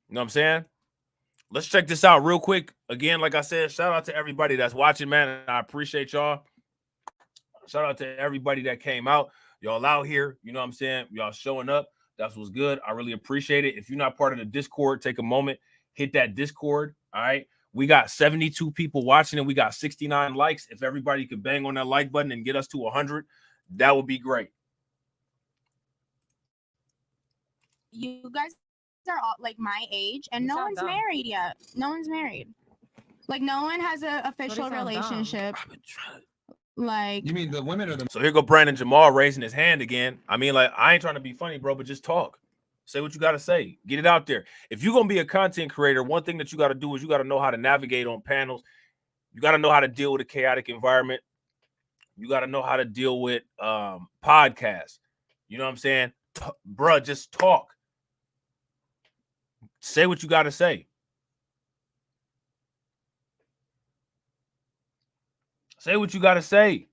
You know what I'm saying? Let's check this out real quick. Again, like I said, shout out to everybody that's watching, man. I appreciate y'all. Shout out to everybody that came out. Y'all out here, you know what I'm saying? Y'all showing up. That's what's good. I really appreciate it. If you're not part of the Discord, take a moment, hit that Discord. All right. We got 72 people watching and we got 69 likes. If everybody could bang on that like button and get us to 100, that would be great. You guys are all like my age, and no one's married yet. No one's married. Like no one has an official relationship. Like, you mean the women or the? So here go Brandon Jamal raising his hand again. I mean, like, I ain't trying to be funny, bro, but just talk. Say what you got to say. Get it out there. If you're going to be a content creator, one thing that you got to do is you got to know how to navigate on panels. You got to know how to deal with a chaotic environment. You got to know how to deal with podcasts. You know what I'm saying? Bruh, just talk. Say what you got to say. Say what you got to say.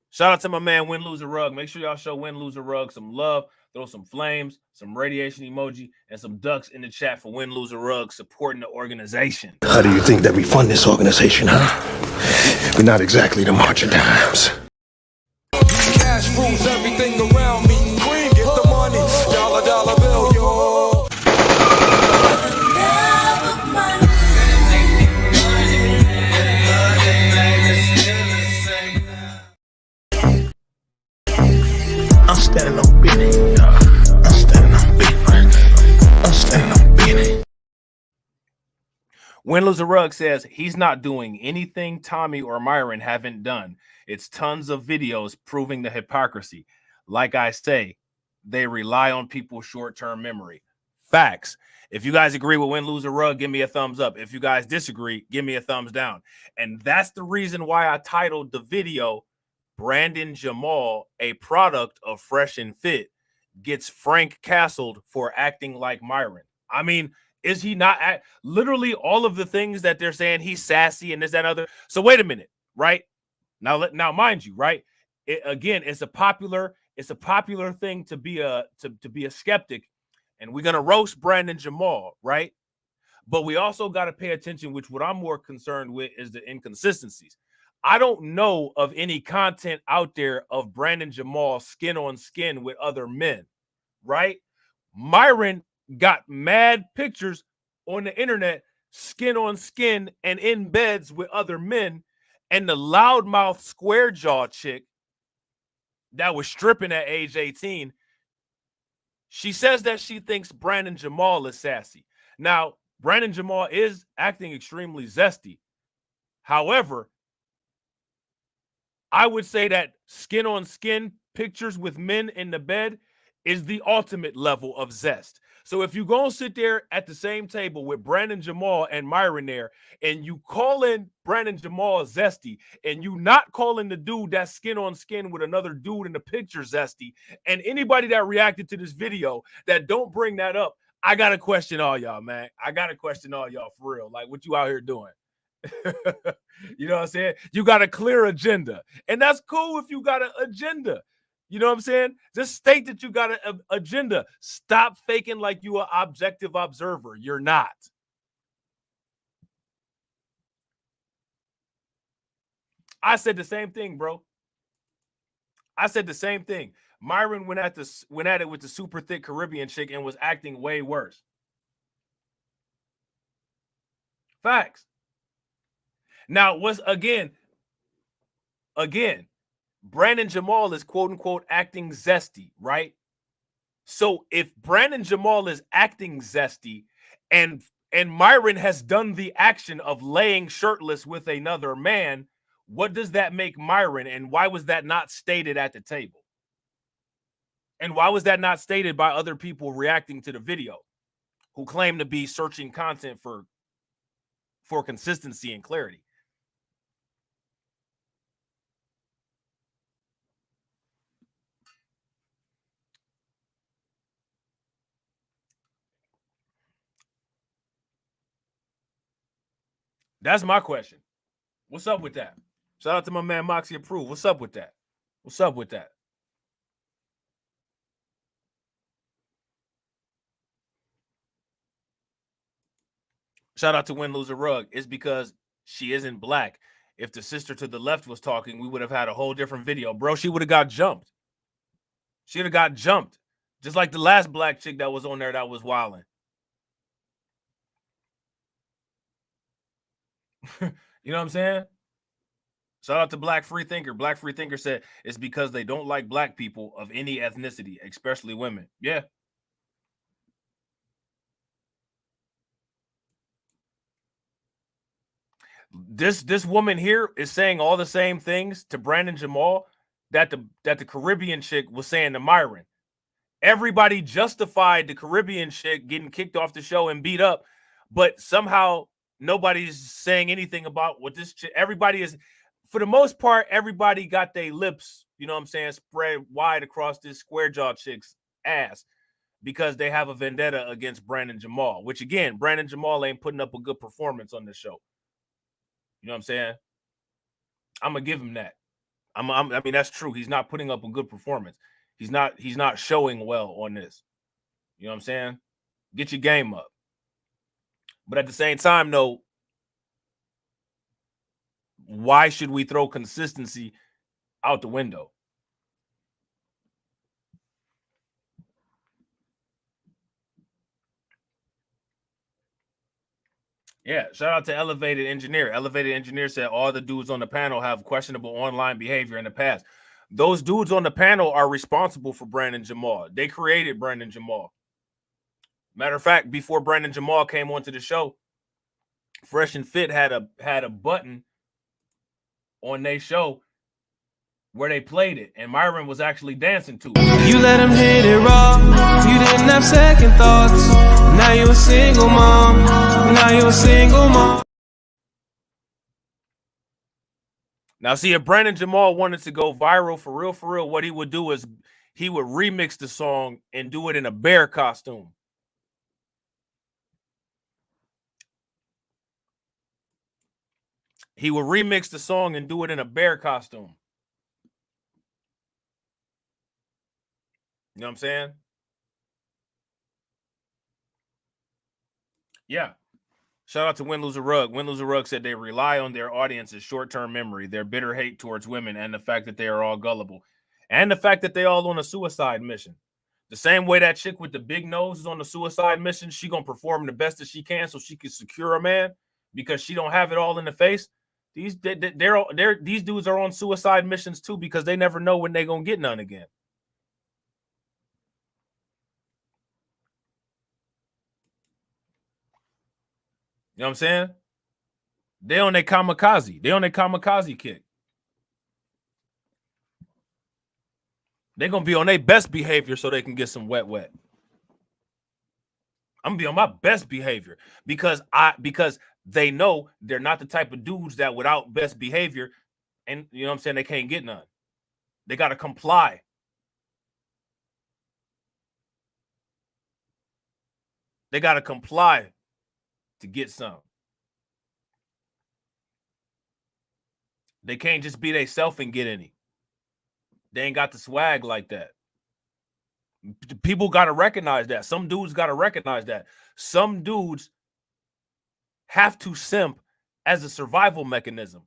Shout out to my man, Win, Lose, or Rug. Make sure y'all show Win, Lose, or Rug some love. Throw some flames, some radiation emoji, and some ducks in the chat for Win, Lose, or Rug supporting the organization. How do you think that we fund this organization, huh? We're not exactly the March of Dimes. Cash rules everything around me. Green, get the money. Dollar, dollar bill, yo. I'm standing on business. I'm standing on business. I'm standing on business. Win, Lose, or Rug says he's not doing anything Tommy or Myron haven't done. It's tons of videos proving the hypocrisy. Like I say, they rely on people's short-term memory. Facts. If you guys agree with Win, Lose, or Rug, give me a thumbs up. If you guys disagree, give me a thumbs down. And that's the reason why I titled the video Brandon Jamal, a product of Fresh and Fit, gets Frank castled for acting like Myron. I mean, is he not literally all of the things that they're saying? He's sassy and this, that, and other. So wait a minute, right? Now, mind you, right? It's a popular thing to be a skeptic, and we're gonna roast Brandon Jamal, right? But we also got to pay attention, which what I'm more concerned with is the inconsistencies. I don't know of any content out there of Brandon Jamal skin on skin with other men, right? Myron got mad pictures on the internet, skin on skin and in beds with other men, and the loudmouth square jaw chick that was stripping at age 18, she says that she thinks Brandon Jamal is sassy. Now, Brandon Jamal is acting extremely zesty. However, I would say that skin on skin pictures with men in the bed is the ultimate level of zest. So if you go and sit there at the same table with Brandon Jamal and Myron there, and you call in Brandon Jamal zesty, and you not calling the dude that's skin on skin with another dude in the picture zesty, and anybody that reacted to this video that don't bring that up, I got to question all y'all, man. I got to question all y'all for real. Like, what you out here doing? You know what I'm saying? You got a clear agenda, and that's cool if you got an agenda. You know what I'm saying? Just state that you got an agenda. Stop faking like you an objective observer. You're not. I said the same thing, bro. I said the same thing. Myron went at it with the super thick Caribbean chick and was acting way worse. Facts. Now, what's again, Brandon Jamal is quote unquote acting zesty, right? So if Brandon Jamal is acting zesty and Myron has done the action of laying shirtless with another man, what does that make Myron? And why was that not stated at the table? And why was that not stated by other people reacting to the video who claim to be searching content for consistency and clarity? That's my question. What's up with that? Shout out to my man Moxie Approved. What's up with that? What's up with that? Shout out to Win, Lose, or Rug. It's because she isn't black. If the sister to the left was talking, we would have had a whole different video. Bro, she would have got jumped. She would have got jumped. Just like the last black chick that was on there that was wilding. You know what I'm saying? Shout out to Black Free Thinker. Black Free Thinker said it's because they don't like black people of any ethnicity, especially women. Yeah. This woman here is saying all the same things to Brandon Jamal that the Caribbean chick was saying to Myron. Everybody justified the Caribbean chick getting kicked off the show and beat up, but somehow nobody's saying anything about what this chick. Everybody is, for the most part, everybody got their lips, you know what I'm saying, spread wide across this square jaw chick's ass because they have a vendetta against Brandon Jamal, which again, Brandon Jamal ain't putting up a good performance on this show. You know what I'm saying? I'm gonna give him that. I mean, that's true. He's not putting up a good performance. He's not showing well on this. You know what I'm saying? Get your game up. But at the same time, though, why should we throw consistency out the window? Yeah, shout out to Elevated Engineer. Elevated Engineer said all the dudes on the panel have questionable online behavior in the past. Those dudes on the panel are responsible for Brandon Jamal. They created Brandon Jamal. Matter of fact, before Brandon Jamal came onto the show, Fresh and Fit had a button on their show where they played it, and Myron was actually dancing to it. You let him hit it raw. You didn't have second thoughts. Now you're a single mom. Now you're a single mom. Now, see, if Brandon Jamal wanted to go viral for real, what he would do is he would remix the song and do it in a bear costume. He would remix the song and do it in a bear costume. You know what I'm saying? Yeah. Shout out to Win Lose a Rug. Win Lose a Rug said they rely on their audience's short-term memory, their bitter hate towards women, and the fact that they are all gullible. And the fact that they all on a suicide mission. The same way that chick with the big nose is on a suicide mission, she gonna perform the best that she can so she can secure a man because she don't have it all in the face. These dudes are on suicide missions too because they never know when they're gonna get none again. You know what I'm saying? They on their kamikaze. They on their kamikaze kick. They're gonna be on their best behavior so they can get some wet. I'm gonna be on my best behavior because they know they're not the type of dudes that without best behavior, and you know what I'm saying, they can't get none. They gotta comply. They gotta comply to get some. They can't just be themselves and get any. They ain't got the swag like that. People got to recognize that. Some dudes got to recognize that. Some dudes have to simp as a survival mechanism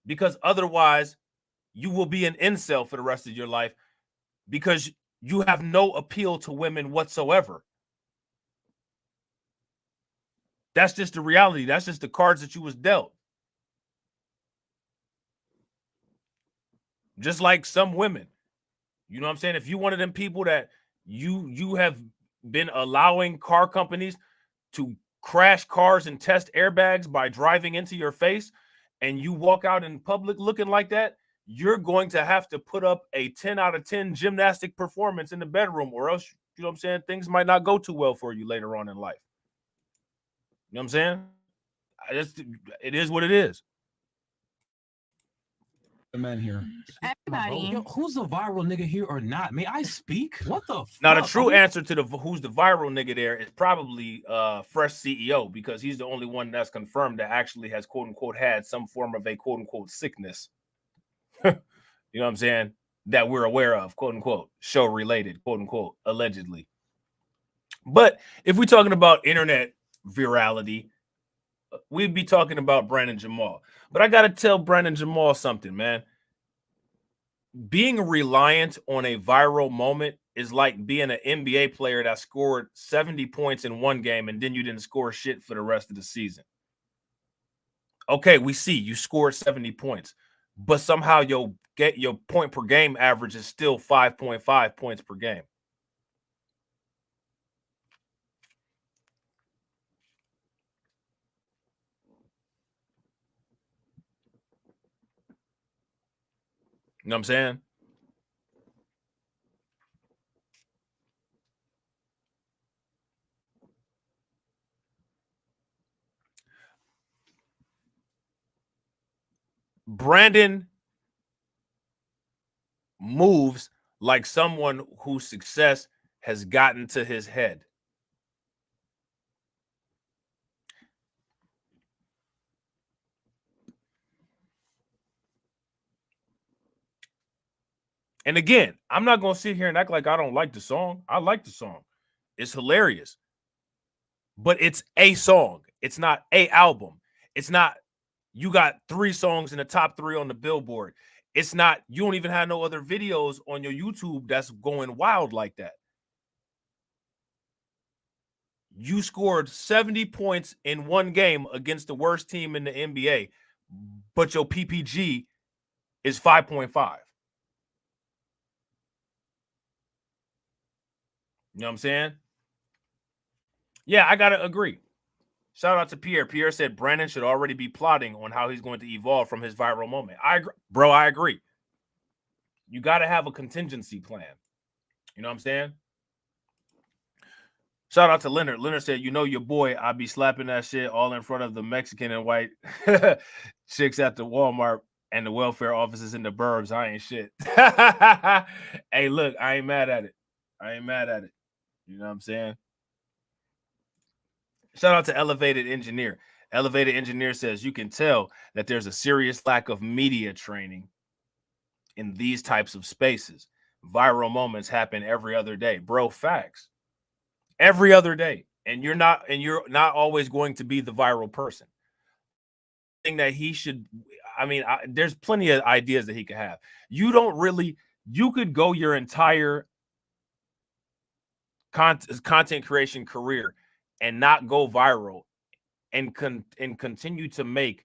because otherwise you will be an incel for the rest of your life because you have no appeal to women whatsoever. That's just the reality. That's just the cards that you was dealt. Just like some women. You know what I'm saying? If you one of them people that you have been allowing car companies to crash cars and test airbags by driving into your face, and you walk out in public looking like that, you're going to have to put up a 10 out of 10 gymnastic performance in the bedroom, or else, you know what I'm saying, things might not go too well for you later on in life. You know what I'm saying? It is what it is. The men here. Everybody. Yo, who's the viral nigga here or not? May I speak? What the fuck? Now, the true answer to who's the viral nigga there is probably Fresh CEO, because he's the only one that's confirmed that actually has quote unquote had some form of a quote unquote sickness. You know what I'm saying? That we're aware of, quote unquote, show related, quote unquote, allegedly. But if we're talking about internet virality, we'd be talking about Brandon Jamal. But I got to tell Brandon Jamal something, man. being reliant on a viral moment is like being an NBA player that scored 70 points in one game and then you didn't score shit for the rest of the season. Okay, we see you scored 70 points, but somehow your point per game average is still 5.5 points per game. You know what I'm saying? Brandon moves like someone whose success has gotten to his head. And again, I'm not going to sit here and act like I don't like the song. I like the song. It's hilarious. But it's a song. It's not a album. It's not you got 3 songs in the top 3 on the Billboard. It's not you don't even have no other videos on your YouTube that's going wild like that. You scored 70 points in one game against the worst team in the NBA, but your PPG is 5.5. You know what I'm saying? Yeah, I got to agree. Shout out to Pierre. Pierre said Brandon should already be plotting on how he's going to evolve from his viral moment. I agree. Bro, I agree. You got to have a contingency plan. You know what I'm saying? Shout out to Leonard. Leonard said, you know your boy, I be slapping that shit all in front of the Mexican and white chicks at the Walmart and the welfare offices in the burbs. I ain't shit. Hey, look, I ain't mad at it. I ain't mad at it. You know what I'm saying? Shout out to Elevated Engineer. Elevated Engineer says, you can tell that there's a serious lack of media training in these types of spaces. Viral moments happen every other day. Bro, facts. Every other day. And you're not always going to be the viral person. I think that he should, there's plenty of ideas that he could have. You could go your entire content creation career and not go viral and continue to make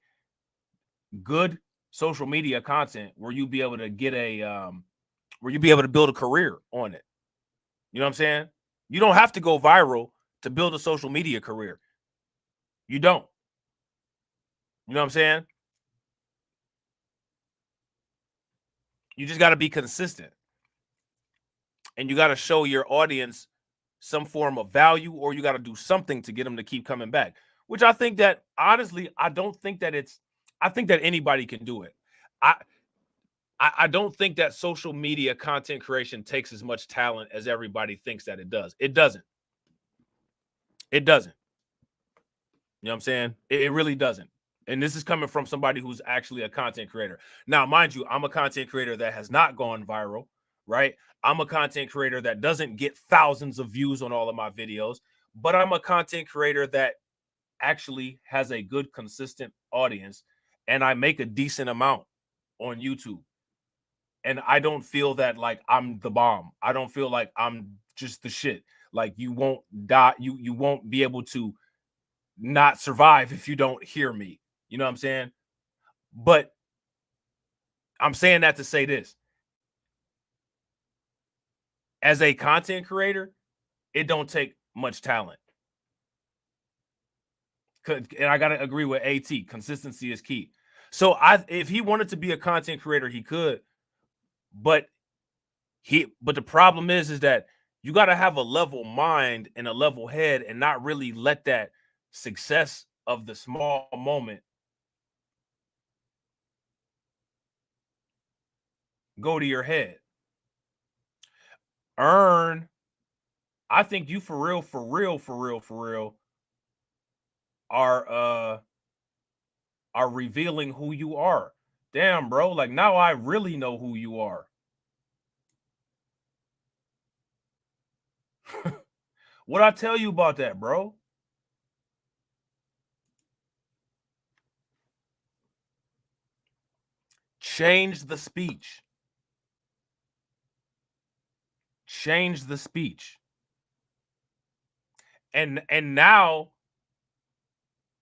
good social media content where you be able to get where you be able to build a career on it. You know what I'm saying? You don't have to go viral to build a social media career. You don't. You know what I'm saying? You just got to be consistent. And you got to show your audience some form of value, or you got to do something to get them to keep coming back, which I think that, honestly, I think that anybody can do it. I don't think that social media content creation takes as much talent as everybody thinks that it does. It doesn't. It doesn't. You know what I'm saying? It really doesn't. And this is coming from somebody who's actually a content creator. Now, mind you, I'm a content creator that has not gone viral, right? I'm a content creator that doesn't get thousands of views on all of my videos, but I'm a content creator that actually has a good, consistent audience, and I make a decent amount on YouTube. And I don't feel that like I'm the bomb. I don't feel like I'm just the shit. Like you won't die. You won't be able to not survive if you don't hear me. You know what I'm saying? But I'm saying that to say this. As a content creator, it don't take much talent. And I got to agree with AT. Consistency is key. So if he wanted to be a content creator, he could. But the problem is that you got to have a level mind and a level head and not really let that success of the small moment go to your head. I think you for real are revealing who you are. Damn, bro. Like now I really know who you are. What I tell you about that, bro? Change the speech. change the speech. And now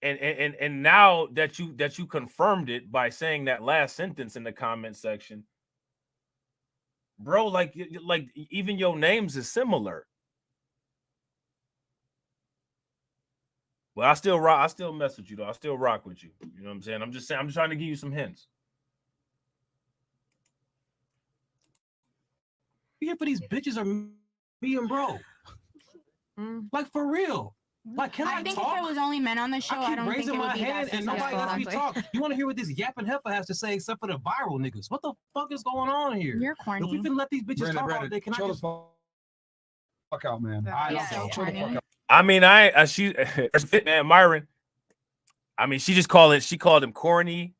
now that you confirmed it by saying that last sentence in the comment section, bro, like even your names is similar. Well, I still mess with you though. I still rock with you. You know what I'm saying? I'm just trying to give you some hints. Here for these bitches are me and bro. Like for real. Like, can I think talk? if it was only men on the show, I keep don't think raising it would my be hand that and nobody lets me successful. talk. You want to hear what this yapping heifer has to say, except for the viral niggas? What the fuck is going on here? You're corny. If we finna let these bitches talk all day, can I chill just the fuck out, man? chill the fuck out. I mean, she man, Myron. I mean, she called him corny.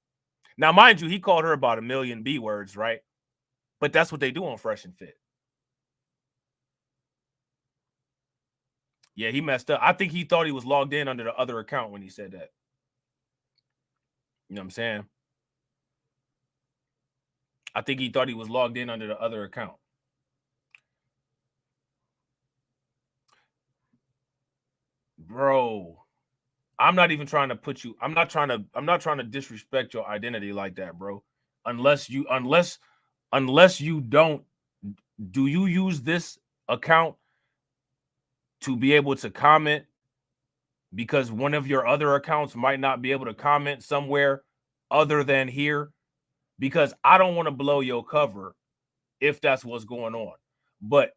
Now, mind you, he called her about 1 million B words, right? But that's what they do on Fresh and Fit. Yeah, he messed up. I think he thought he was logged in under the other account when he said that. You know what I'm saying? I think he thought he was logged in under the other account. Bro, I'm not even trying to put you. I'm not trying to disrespect your identity like that, bro. Unless you don't. Do you use this account to be able to comment because one of your other accounts might not be able to comment somewhere other than here? Because I don't want to blow your cover if that's what's going on. But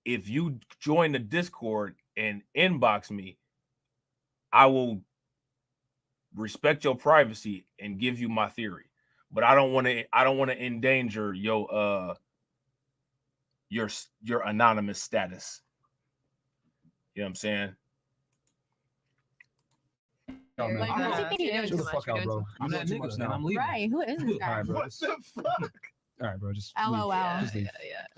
if you join the Discord and inbox me, I will respect your privacy and give you my theory. But I don't want to endanger your anonymous status. You know what I'm saying? Yo, man. Chill the fuck out, bro. I'm that nigga, man. I'm leaving. Right? Who is this guy? What the fuck? All right, bro. Just LOL. leave. Just leave.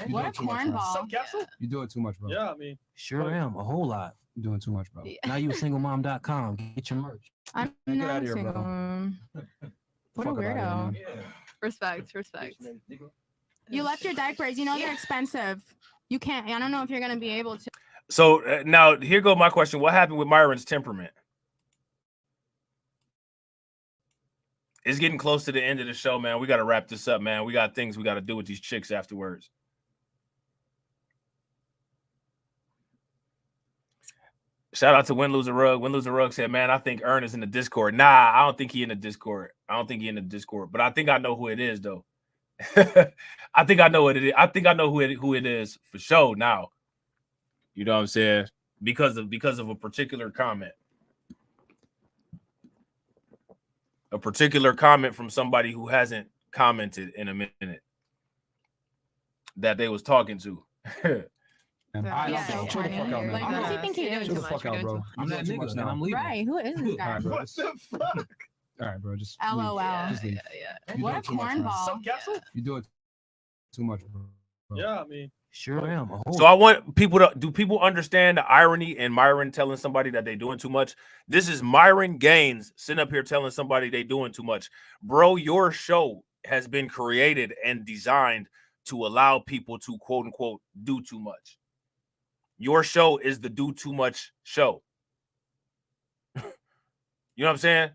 You What a doing too much, bro. cornball. You're doing too much, bro. Yeah, I mean, Sure am. A whole lot. You're doing too much, bro. Now you singlemom.com. Get your merch. I'm Man, get not out of here, single. bro. What a Fuck outta here, weirdo. man. Respect. You left your diapers. You know they're expensive. You can't. I don't know if you're gonna be able to. So now here go my question. What happened with Myron's temperament? It's getting close to the end of the show, man. We got to wrap this up, man. We got things we got to do with these chicks afterwards. Shout out to Win Lose a Rug. Win Lose a Rug said, man, I think Ern is in the Discord. Nah, I don't think he in the Discord. But I think I know who it is, though. I think I know what it is. I think I know who it is for sure now. You know what I'm saying? Because of a particular comment. A particular comment from somebody who hasn't commented in a minute that they was talking to. Chill the fuck out, man. Like, what's he think he is? Chill the fuck out, bro. I'm that nigga, man. I'm leaving. Right? Who is this All guy? right, bro. what the fuck? All right, bro. Just LOL. leave. Just leave. You're What a doing too much, man. cornball. You're doing too much, bro. Yeah, I mean, Sure am. A whole So I want people to, do people understand the irony in Myron telling somebody that they doing too much? This is Myron Gaines sitting up here telling somebody they doing too much. Bro, your show has been created and designed to allow people to quote unquote do too much. Your show is the do too much show. You know what I'm saying?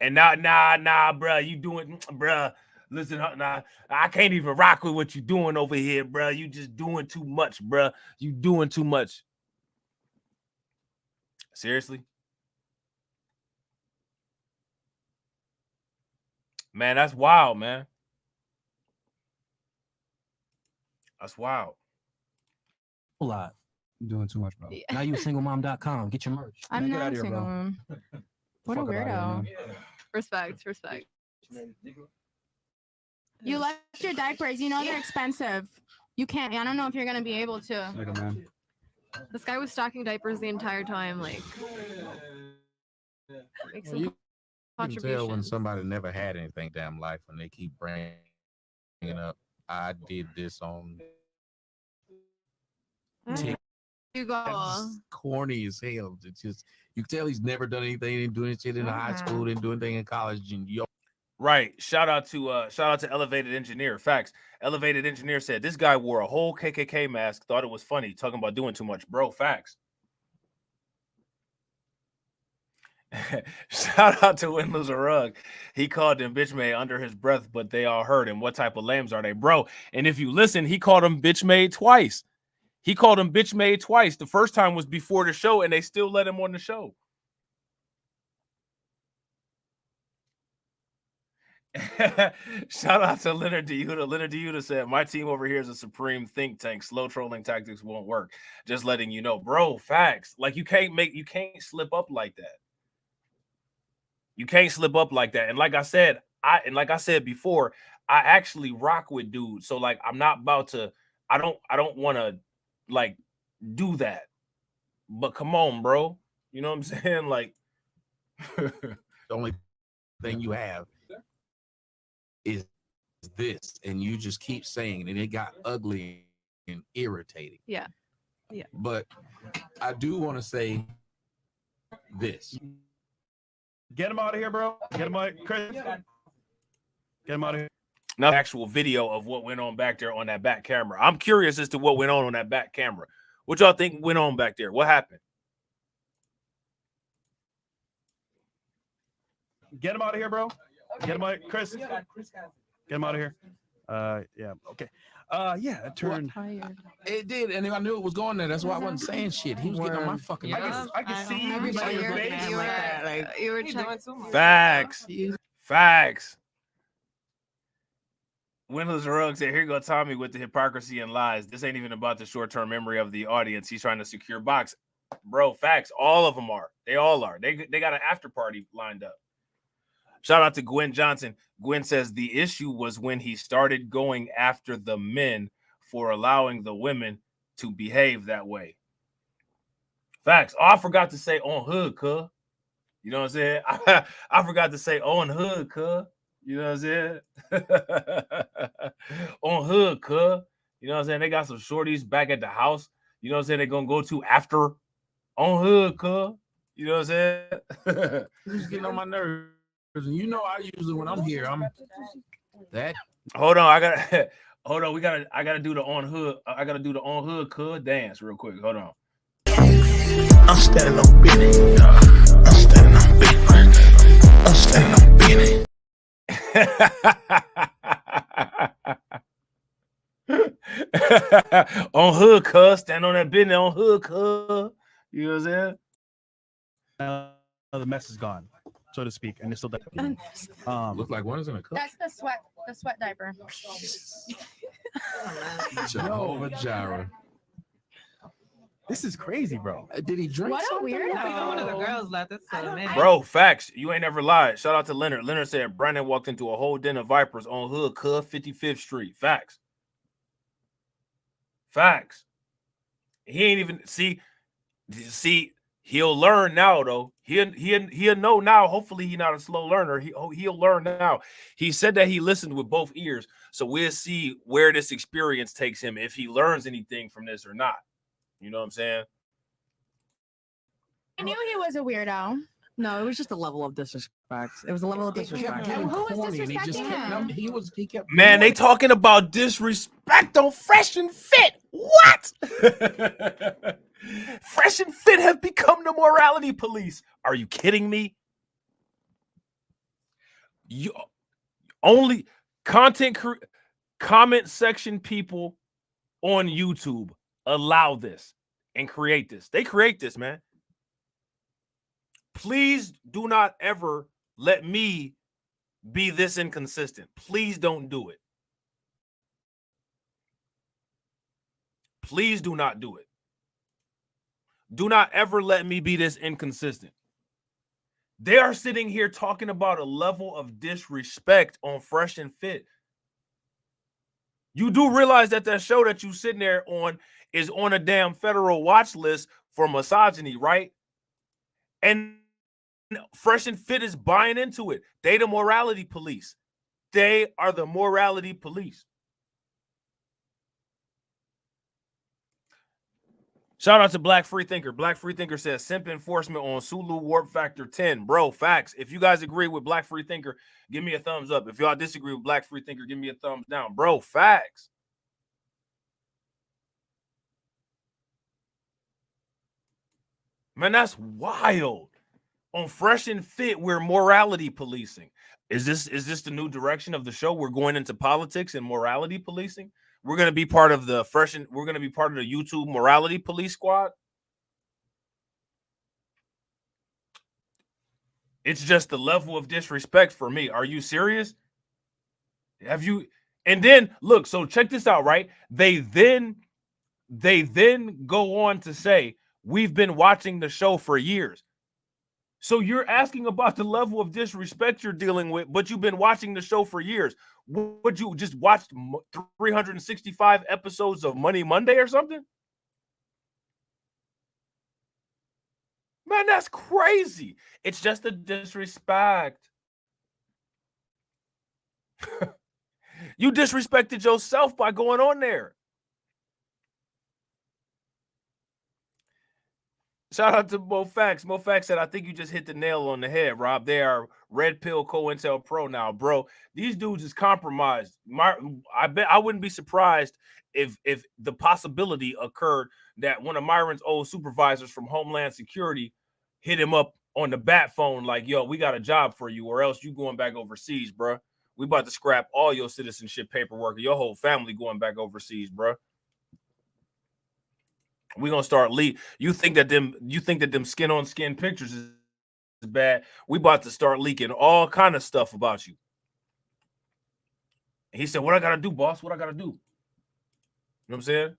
And nah, bro, you doing, bro. Listen, nah, I can't even rock with what you doing over here, bro. You just doing too much, bro. You doing too much. Seriously? Man, that's wild, man. That's wild. A lot. You're doing too much, bro. Now you singlemom.com. Get your merch. I'm Man, get not outta here, bro. single. What a Fuck outta here, weirdo. man. Respect. You left your diapers. You know they're expensive. You can't. I don't know if you're gonna be able to. Nigga, man. This guy was stocking diapers the entire time. Like, make some You can tell when contributions. somebody never had anything damn life when they keep bringing up, I did this on TikTok. You go. That's corny as hell. It's just, you can tell he's never done anything, didn't do any shit in high school, didn't do anything in college. And Right. Shout out to Elevated Engineer. Facts. Elevated Engineer said this guy wore a whole KKK mask, thought it was funny, talking about doing too much. Bro, facts. Shout out to Win Lose a Rug. He called them bitch made under his breath, but they all heard him. What type of lambs are they, bro? And if you listen, he called them bitch made twice. He called him bitch made twice. The first time was before the show, and they still let him on the show. Shout out to Leonard Diuda. Leonard Diuda said, my team over here is a supreme think tank. Slow trolling tactics won't work. Just letting you know. Bro, facts. Like you can't slip up like that. You can't slip up like that. And like I said before, I actually rock with dudes. So like I'm not about to, I don't want to like do that. But come on, bro. You know what I'm saying? Like the only thing you have is this, and you just keep saying it, and it got ugly and irritating. Yeah. But I do want to say this. Get him out of here, bro. Get him out, Chris. Get him out of here. Now, actual video of what went on back there on that back camera. I'm curious as to what went on that back camera. What y'all think went on back there? What happened? Get him out of here, bro. Get him out, Chris. Get him out of here. Yeah. Okay. Yeah. It turned. It did, and I knew it was going there. That's why I wasn't saying shit. He was getting on my fucking. I can see everybody in your face. Like you were trying too much. Facts. Windless Rug said, here go Tommy with the hypocrisy and lies. This ain't even about the short-term memory of the audience. He's trying to secure box. Bro, facts. All of them are. They all are. They got an after party lined up. Shout out to Gwen Johnson. Gwen says the issue was when he started going after the men for allowing the women to behave that way. Facts. Oh, I forgot to say on hood, cuz. You know what I'm saying? I forgot to say on hood, cuz. You know what I'm saying? On hood, cuz. You know what I'm saying? They got some shorties back at the house. You know what I'm saying? They're going to go to after on hood, cuz. You know what I'm saying? He's getting on my nerves. And you know, I usually when I'm here, I'm that. Hold on, I gotta do the on hood. I gotta do the on hood cuz dance real quick. Hold on. I'm standing on business. I'm standing on business. I'm standing on business. On hood cuz, stand on that business on hood cuz. You know what I'm saying? The mess is gone, so to speak, and it's still there. Look like one is in a cup. That's the sweat diaper. Jehovah Jireh. This is crazy, bro. Did he drink? What a weirdo. One of the girls left. That's so amazing. Bro, facts. You ain't never lied. Shout out to Leonard. Leonard said Brandon walked into a whole den of vipers on hood cuz 55th Street. Facts. Facts. He ain't even see. He'll learn now, though. He'll know now. Hopefully, he's not a slow learner. He'll learn now. He said that he listened with both ears, so we'll see where this experience takes him, if he learns anything from this or not. You know what I'm saying? I knew he was a weirdo. No, it was just a level of disrespect. It was a level of disrespect. Who was disrespecting him? He kept. Man, they talking about disrespect on Fresh and Fit. What? Fresh and Fit have become the morality police. Are you kidding me? You only comment section people on YouTube allow this and create this. They create this, man. Please do not ever let me be this inconsistent. Please don't do it. Please do not do it. Do not ever let me be this inconsistent. They are sitting here talking about a level of disrespect on Fresh and Fit. You do realize that that show that you sitting there on is on a damn federal watch list for misogyny, right? And Fresh and Fit is buying into it. They the morality police. They are the morality police. Shout out to Black Free Thinker. Black Free Thinker says simp enforcement on Sulu Warp Factor 10. Bro, facts. If you guys agree with Black Free Thinker, give me a thumbs up. If y'all disagree with Black Free Thinker, give me a thumbs down. Bro, facts. Man, that's wild. On Fresh and Fit, we're morality policing. Is this the new direction of the show? We're going into politics and morality policing. We're going to be part of the we're going to be part of the YouTube morality police squad. It's just the level of disrespect for me. Are you serious? Have you? And then look, so check this out, right? They then go on to say, we've been watching the show for years. So you're asking about the level of disrespect you're dealing with, but you've been watching the show for years. Would you just watch 365 episodes of Money Monday or something? Man, that's crazy. It's just a disrespect. You disrespected yourself by going on there. Shout out to MoFax. MoFax said, I think you just hit the nail on the head, Rob. They are Red Pill COINTELPRO now, bro. These dudes is compromised. I bet I wouldn't be surprised if the possibility occurred that one of Myron's old supervisors from Homeland Security hit him up on the bat phone like, yo, we got a job for you, or else you going back overseas, bro. We about to scrap all your citizenship paperwork, your whole family going back overseas, bro. We're gonna start leak. You think that them skin on skin pictures is bad? We about to start leaking all kind of stuff about you. And he said, what I gotta do, boss? What I gotta do? You know what I'm saying?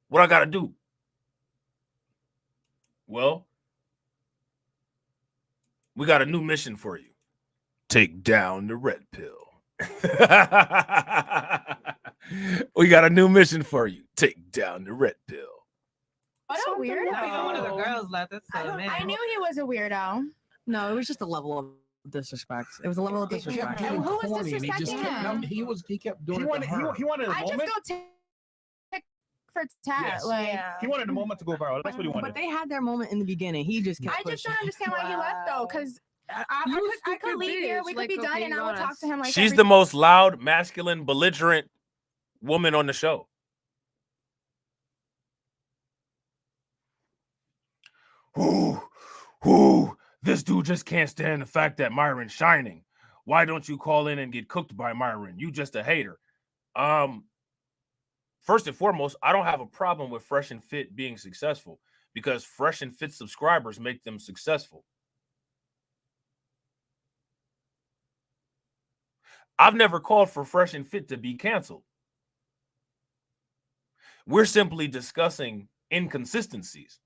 What I gotta do? Well, we got a new mission for you. Take down the red pill. We got a new mission for you. Take down the red pill. What a weirdo. One of the girls left. I knew he was a weirdo. No, it was just a level of disrespect. It was a level of disrespect. Who was disrespecting him? He kept doing He wanted a I just moment. go tick for tat. Yes. Like, He wanted a moment to go viral. That's what he wanted. But they had their moment in the beginning. He just kept I just don't pushing. understand why he left though, because I could leave here, we could be done, and I would talk to him like She's the most loud, masculine, belligerent woman on the show. This dude just can't stand the fact that Myron's shining. Why don't you call in and get cooked by Myron? You just a hater. First and foremost, I don't have a problem with Fresh and Fit being successful because Fresh and Fit subscribers make them successful. I've never called for Fresh and Fit to be canceled. We're simply discussing inconsistencies.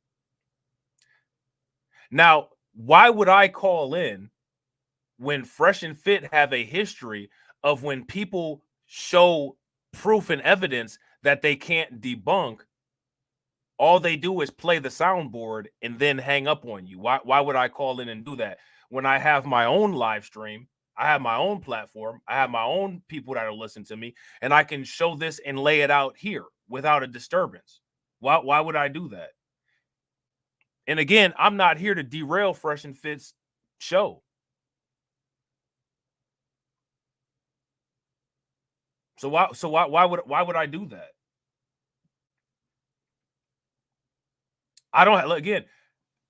Now, why would I call in when Fresh and Fit have a history of when people show proof and evidence that they can't debunk, all they do is play the soundboard and then hang up on you? Why would I call in and do that when I have my own live stream? I have my own platform. I have my own people that are listening to me, and I can show this and lay it out here without a disturbance. Why would I do that? And again, I'm not here to derail Fresh and Fit's show. So why would I do that? I don't again.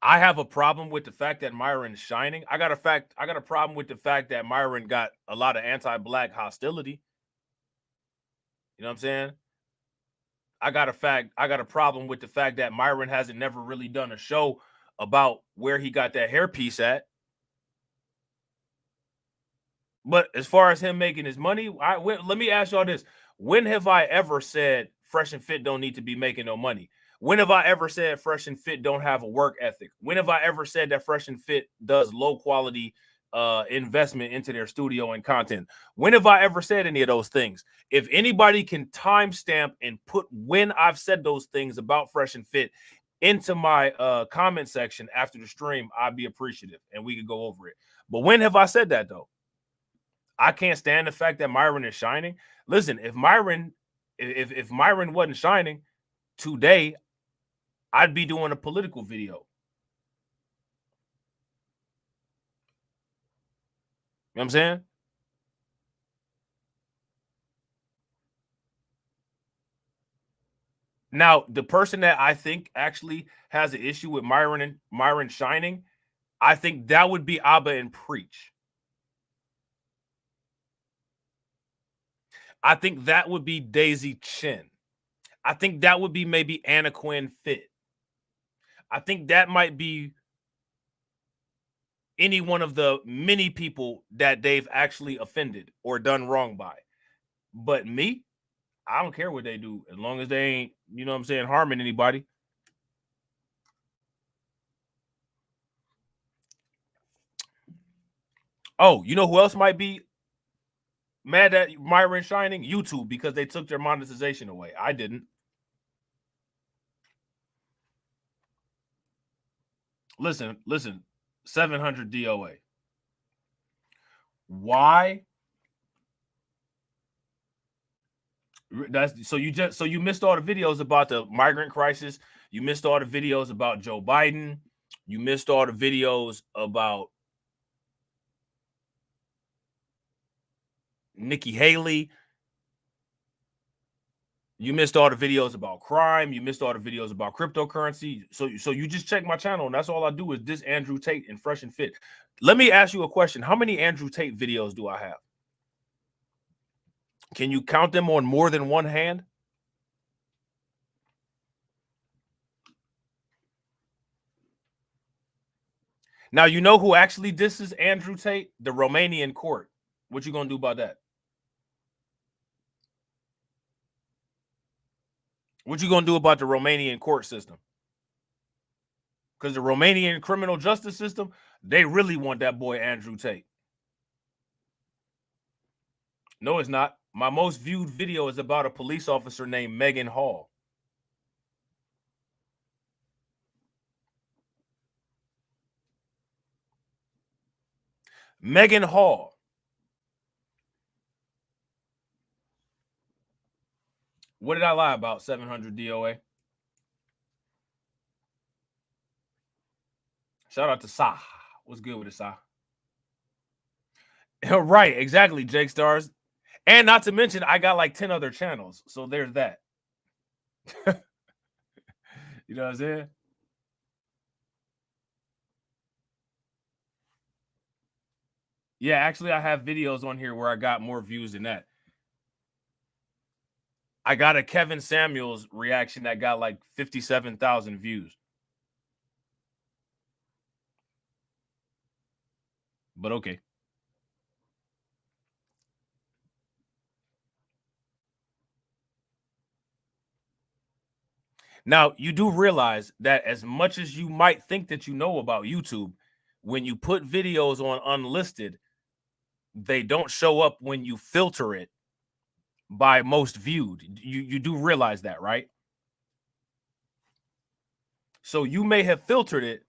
I have a problem with the fact that Myron's shining. I got a problem with the fact that Myron got a lot of anti-black hostility. You know what I'm saying? I got a problem with the fact that Myron hasn't never really done a show about where he got that hairpiece at. But as far as him making his money, let me ask y'all this. When have I ever said Fresh and Fit don't need to be making no money? When have I ever said Fresh and Fit don't have a work ethic? When have I ever said that Fresh and Fit does low quality investment into their studio and content? When have I ever said any of those things? If anybody can timestamp and put when I've said those things about Fresh and Fit into my comment section after the stream, I'd be appreciative and we could go over it. But when have I said that though? I can't stand the fact that Myron is shining. Listen, if Myron wasn't shining today, I'd be doing a political video. You know what I'm saying? Now, the person that I think actually has an issue with Myron shining, I think that would be Abba and Preach. I think that would be Daisy Chin. I think that would be maybe Anna Quinn Fit. I think that might be any one of the many people that they've actually offended or done wrong by. But me, I don't care what they do as long as they ain't, you know what I'm saying, harming anybody. Oh, you know who else might be mad at Myron shining? YouTube, because they took their monetization away. I didn't. Listen, 700 DOA. Why? So you missed all the videos about the migrant crisis. You missed all the videos about Joe Biden. You missed all the videos about Nikki Haley. You missed all the videos about crime. You missed all the videos about cryptocurrency. So you just check my channel, and that's all I do is this Andrew Tate and Fresh and Fit. Let me ask you a question. How many Andrew Tate videos do I have? Can you count them on more than one hand? Now, you know who actually disses Andrew Tate? The Romanian court. What you gonna do about that? What you gonna do about the Romanian court system? Because the Romanian criminal justice system, they really want that boy Andrew Tate. No, it's not. My most viewed video is about a police officer named Megan Hall. Megan Hall. What did I lie about? 700 DOA. Shout out to Sa. What's good with it, Sa? Right, exactly, Jake Stars. And not to mention, I got like 10 other channels. So there's that. You know what I'm saying? Yeah, actually, I have videos on here where I got more views than that. I got a Kevin Samuels reaction that got like 57,000 views. But okay. Now, you do realize that as much as you might think that you know about YouTube, when you put videos on unlisted, they don't show up when you filter it by most viewed. You do realize that, right? So you may have filtered it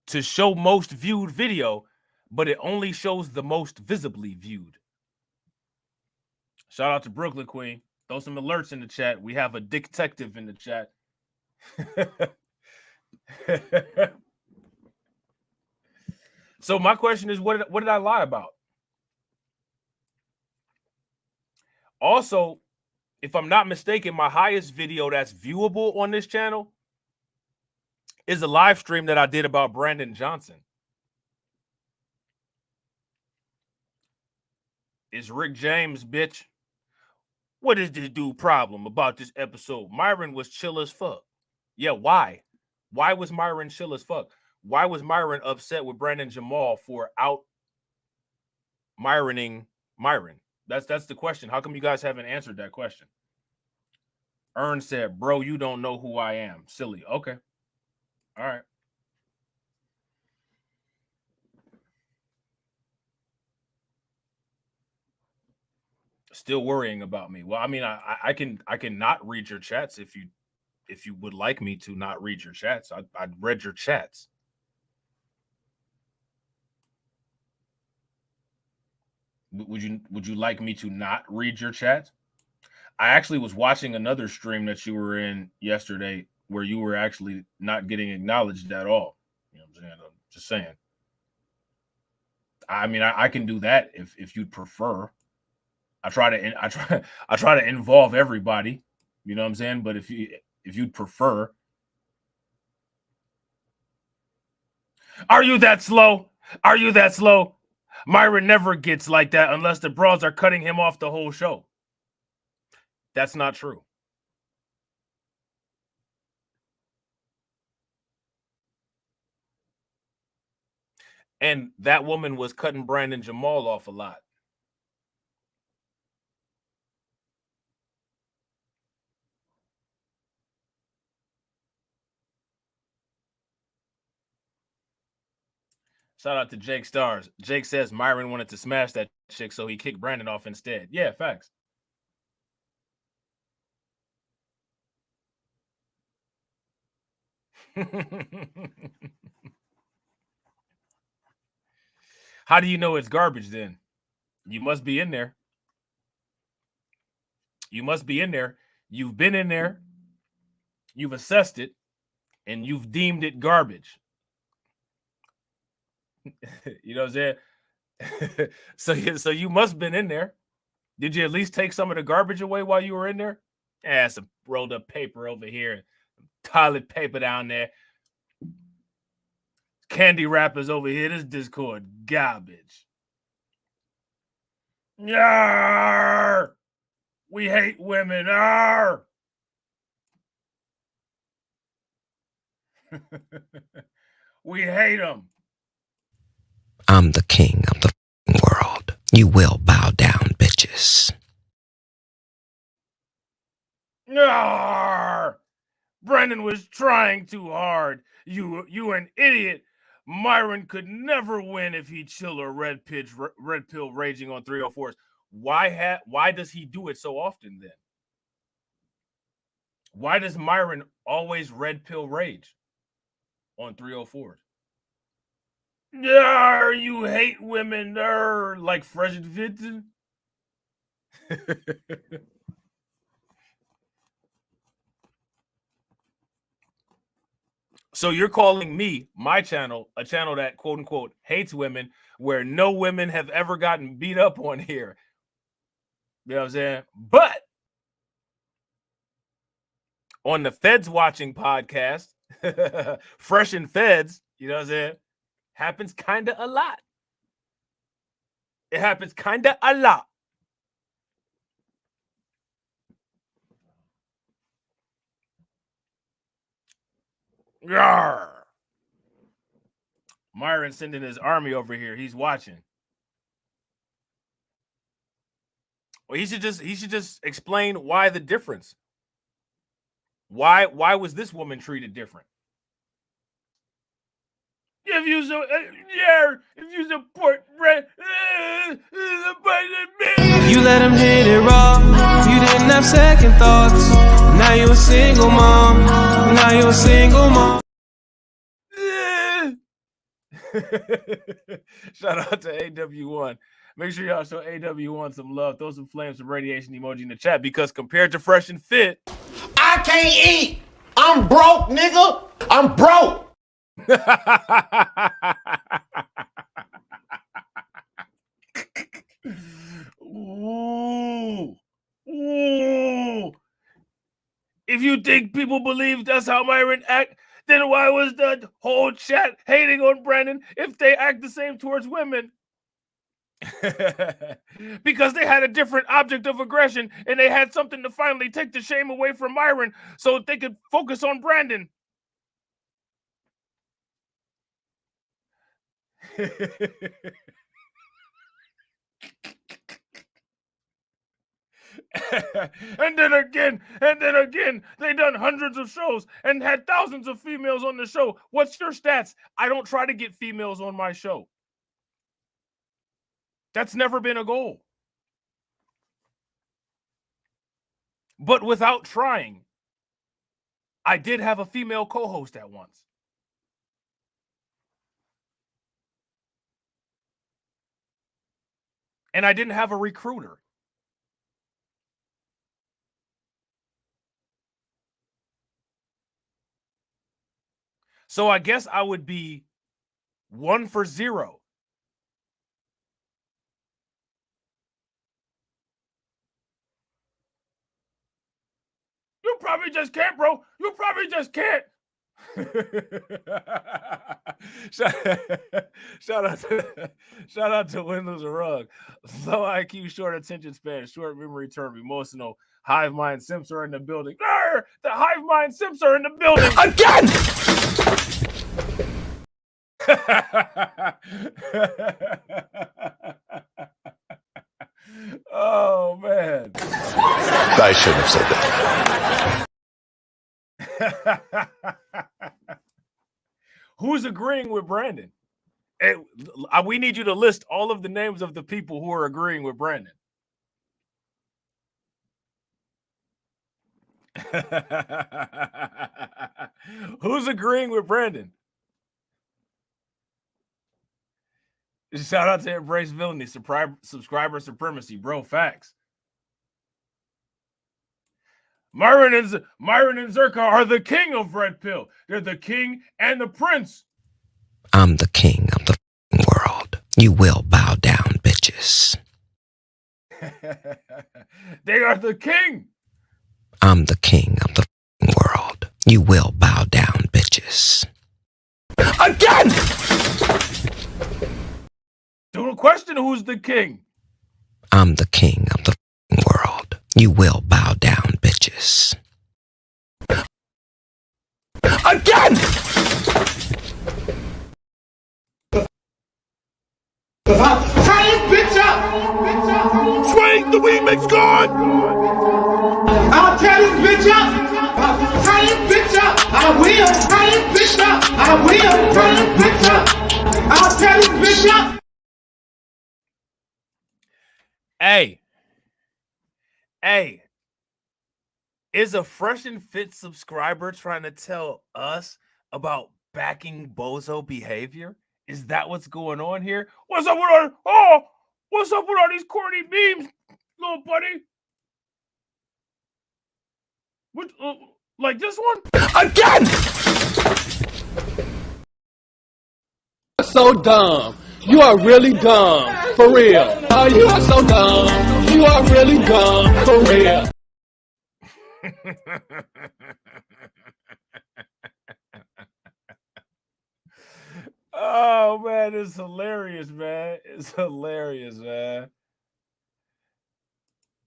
to show most viewed video, but it only shows the most visibly viewed. Shout out to Brooklyn Queen. Throw some alerts in the chat. We have a detective in the chat. So my question is, what did I lie about? Also, if I'm not mistaken, my highest video that's viewable on this channel is a live stream that I did about Brandon Johnson. It's Rick James, bitch. What is this dude problem about this episode? Myron was chill as fuck. Yeah, why? Why was Myron chill as fuck? Why was Myron upset with Brandon Jamal for out Myroning Myron? That's the question. How come you guys haven't answered that question? Ern said, bro, you don't know who I am. Silly. Okay. All right. Still worrying about me. Well, I mean, I can not read your chats if you would like me to not read your chats. I'd read your chats. Would you like me to not read your chats? I actually was watching another stream that you were in yesterday where you were actually not getting acknowledged at all. You know what I'm saying? I'm just saying. I mean, I can do that if you'd prefer. I try to involve everybody. You know what I'm saying? But if you'd prefer. Are you that slow? Are you that slow? Myron never gets like that unless the bras are cutting him off the whole show. That's not true. And that woman was cutting Brandon Jamal off a lot. Shout out to Jake Stars. Jake says Myron wanted to smash that chick, so he kicked Brandon off instead. Yeah, facts. How do you know it's garbage then? You must be in there. You must be in there. You've been in there. You've assessed it, and you've deemed it garbage. You know what I'm saying? So you must have been in there. Did you at least take some of the garbage away while you were in there? Yeah, some rolled up paper over here, toilet paper down there, candy wrappers over here. This Discord garbage. Yarr! We hate women. Arr! We hate them. I'm the king of the world. You will bow down, bitches. Arr! Brendan was trying too hard. You an idiot. Myron could never win if he chill or red pill raging on 304s. Why does he do it so often then? Why does Myron always red pill rage on 304s? Yeah, you hate women, like freshandfit. So you're calling me, my channel, a channel that quote unquote hates women, where no women have ever gotten beat up on here. You know what I'm saying? But on the Feds Watching podcast, Fresh and Feds, you know what I'm saying? Happens kind of a lot. It happens kind of a lot. Yarr. Myron sending his army over here. He's watching. Well, he should just explain why the difference. Why was this woman treated different? If you support Brett, You let him hit it raw. You didn't have second thoughts. Now you're a single mom. Now you're a single mom. Shout out to AW1. Make sure y'all show AW1 some love. Throw some flames, some radiation emoji in the chat, because compared to Fresh and Fit, I can't eat. I'm broke, nigga. I'm broke. Ooh. Ooh. If you think people believe that's how Myron act, then why was the whole chat hating on Brandon if they act the same towards women? Because they had a different object of aggression and they had something to finally take the shame away from Myron so they could focus on Brandon. And then again, they done hundreds of shows and had thousands of females on the show. What's your stats? I don't try to get females on my show. That's never been a goal. But without trying, I did have a female co-host at once. And I didn't have a recruiter. So I guess I would be 1 for 0. You probably just can't, bro. You probably just can't. shout out to Windows and Rug. Low IQ, short attention span, short memory term, emotional. Hive mind simps are in the building. Arr! The hive mind simps are in the building again. Oh man. I shouldn't have said that. Who's agreeing with Brandon? We need you to list all of the names of the people who are agreeing with Brandon. Who's agreeing with Brandon? Shout out to Embrace Villainy, subscriber supremacy, bro. Facts. Myron and Zerka are the king of Red Pill. They're the king and the prince. I'm the king of the world. You will bow down, bitches. They are the king. I'm the king of the world. You will bow down, bitches. Again! Don't question who's the king. I'm the king of the world. You will bow down, bitches. Again! Tie this bitch up! Swing the remix gone! I'll tie this bitch up! Tie this bitch up! I will! Tie this bitch up! I will! Tie this bitch up! I'll tie this bitch up! Hey, is a Fresh and Fit subscriber trying to tell us about backing bozo behavior? Is that what's going on here? What's up with all these corny memes, little buddy? What, like this one? Again! So dumb. You are really dumb. For real. Oh, you are so dumb. You are really dumb. For real. Oh man, it's hilarious, man. It's hilarious, man.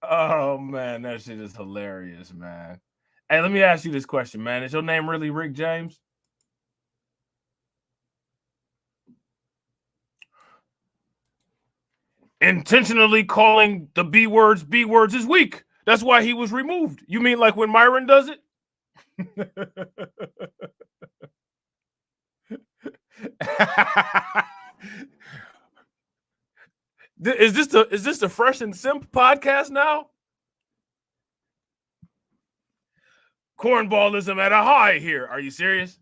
Oh man, that shit is hilarious, man. Hey, let me ask you this question, man. Is your name really Rick James? Intentionally calling the B words is weak. That's why he was removed. You mean like when Myron does it? Is this the Fresh and Simp podcast now? Cornballism at a high here. Are you serious?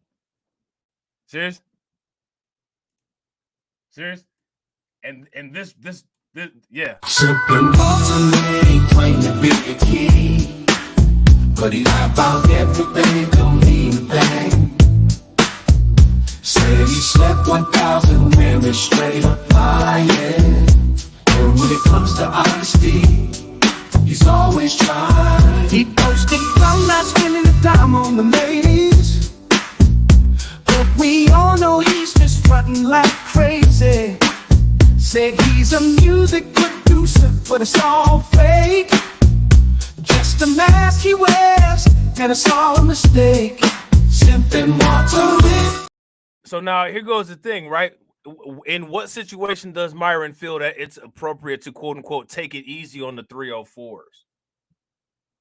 Serious? And this yeah. Sipping water, ain't playing to be a key, but he lie about everything, don't mean a thing. Said he slept 1,000 women straight up lying. And when it comes to honesty, he's always trying. He posted from not spending a dime on the ladies, but we all know he's just fronting like crazy. Said he's a music producer, but it's all fake. Just a mask he wears, and it's all a mistake. Simping water. So now here goes the thing, right? In what situation does Myron feel that it's appropriate to quote unquote take it easy on the 304s?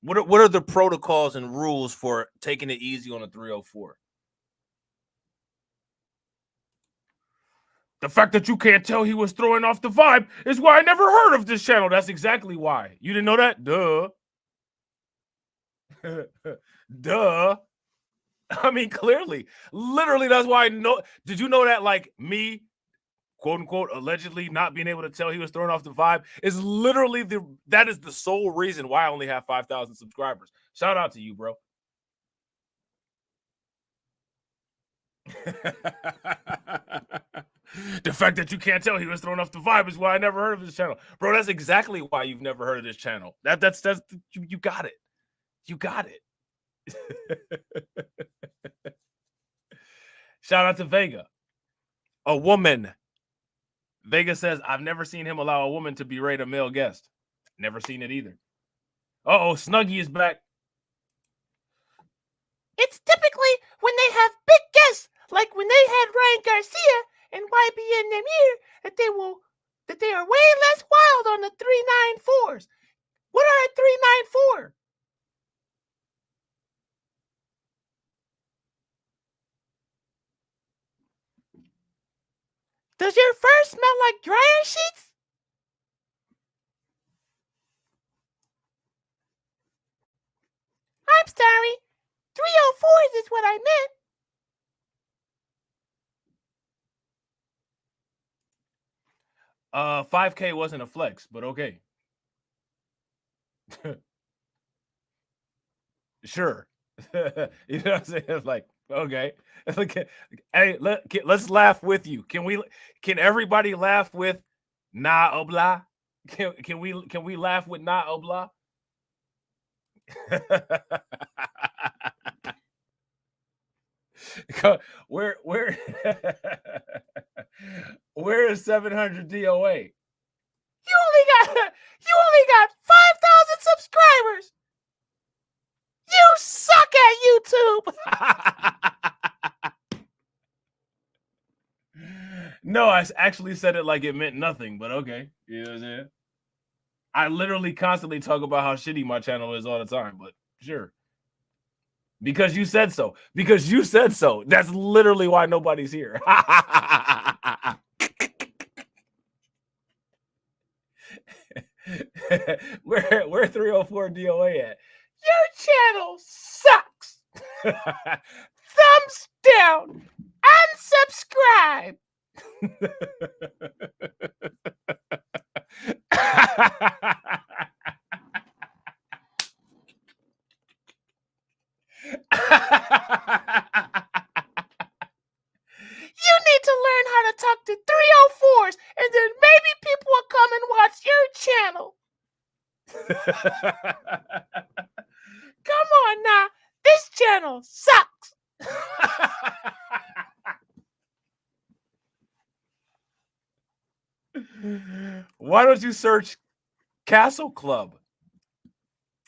What are the protocols and rules for taking it easy on a 304? The fact that you can't tell he was throwing off the vibe is why I never heard of this channel. That's exactly why. You didn't know that? Duh. Duh. I mean, clearly. Literally, that's why I know. Did you know that, like, me, quote unquote, allegedly not being able to tell he was throwing off the vibe is literally that is the sole reason why I only have 5,000 subscribers. Shout out to you, bro. The fact that you can't tell he was throwing off the vibe is why I never heard of his channel. Bro, that's exactly why you've never heard of this channel. That's you got it. You got it. Shout out to Vega. A woman. Vega says, I've never seen him allow a woman to berate a male guest. Never seen it either. Uh-oh, Snuggie is back. It's typically when they have big guests, like when they had Ryan Garcia and YBN them here, that they are way less wild on the 394s. What are a 394? Does your fur smell like dryer sheets? I'm sorry. 304s is what I meant. 5K wasn't a flex, but okay. Sure. You know what I'm saying? It's like, okay. Hey, let's laugh with you. Can everybody laugh with nah obla? Can we laugh with nah obla? Where where is 700 DOA? You only got 5,000 subscribers. You suck at YouTube. No, I actually said it like it meant nothing, but okay. You know what I'm saying? I literally constantly talk about how shitty my channel is all the time, but sure. Because you said so. Because you said so. That's literally why nobody's here. Where 304 DOA at? Your channel sucks. Thumbs down. Unsubscribe. You need to learn how to talk to 304s, and then maybe people will come and watch your channel. Come on now. This channel sucks. Why don't you search Castle Club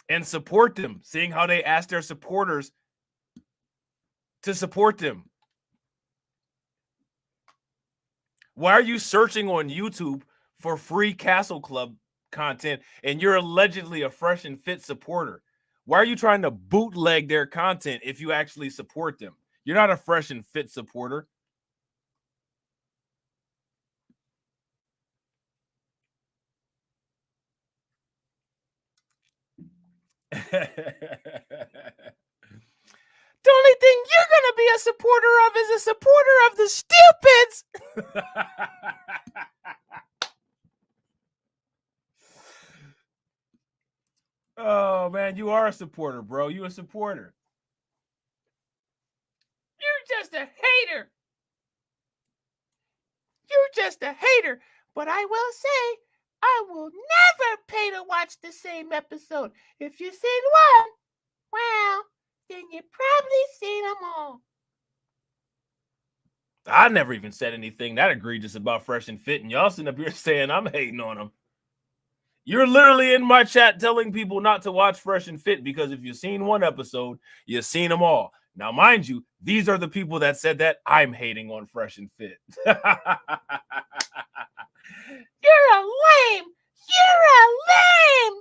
and support them, seeing how they ask their supporters to support them? Why are you searching on YouTube for free Castle Club content and you're allegedly a Fresh and Fit supporter? Why are you trying to bootleg their content if you actually support them? You're not a Fresh and Fit supporter. The only thing you're going to be a supporter of is a supporter of the stupids. Oh, man, you are a supporter, bro. You a supporter. You're just a hater. You're just a hater. But I will say, I will never pay to watch the same episode. If you've seen one, well, then you probably seen them all. I never even said anything that egregious about Fresh and Fit, and y'all sitting up here saying I'm hating on them. You're literally in my chat telling people not to watch Fresh and Fit because if you've seen one episode, you've seen them all. Now, mind you, these are the people that said that I'm hating on Fresh and Fit. You're a lame. You're a lame.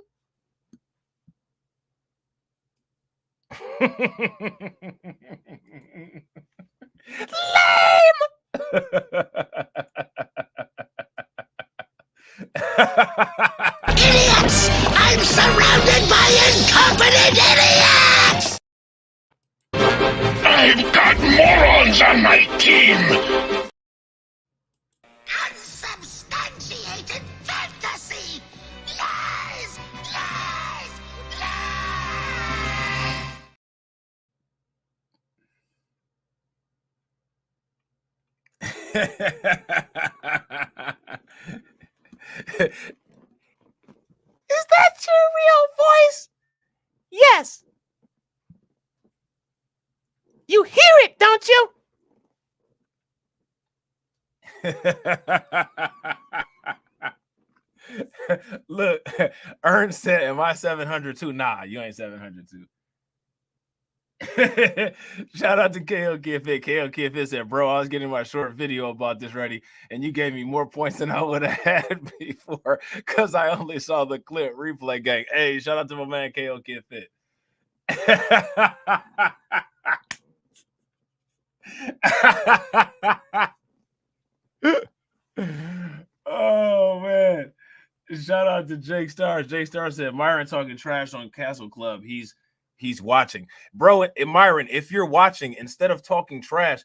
Lame. Idiots! I'm surrounded by incompetent idiots! I've got morons on my team! Unsubstantiated fantasy! Lies! Lies! Lies! Is that your real voice? Yes. You hear it, don't you? Look, Ernst said, am I 700 too? Nah, you ain't 700 too. Shout out to KO Kid Fit. KO Kid Fit said, bro, I was getting my short video about this ready, and you gave me more points than I would have had before because I only saw the clip. Replay gang. Hey, shout out to my man KO Kid Fit. Oh man. Shout out to Jake Stars. Jake Star said Myron talking trash on Castle Club. He's watching. Bro, and Myron, if you're watching, instead of talking trash,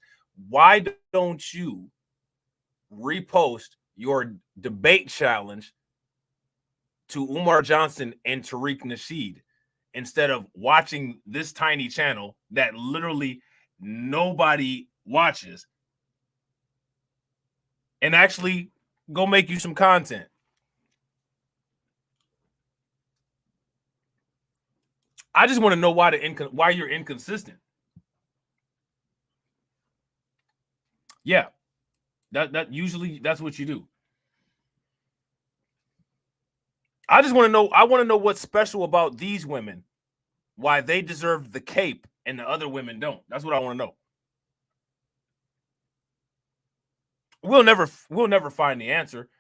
why don't you repost your debate challenge to Umar Johnson and Tariq Nasheed instead of watching this tiny channel that literally nobody watches, and actually go make you some content? I just want to know why you're inconsistent. Yeah, that usually that's what you do. I just want to know. I want to know what's special about these women, why they deserve the cape and the other women don't. That's what I want to know. We'll never find the answer.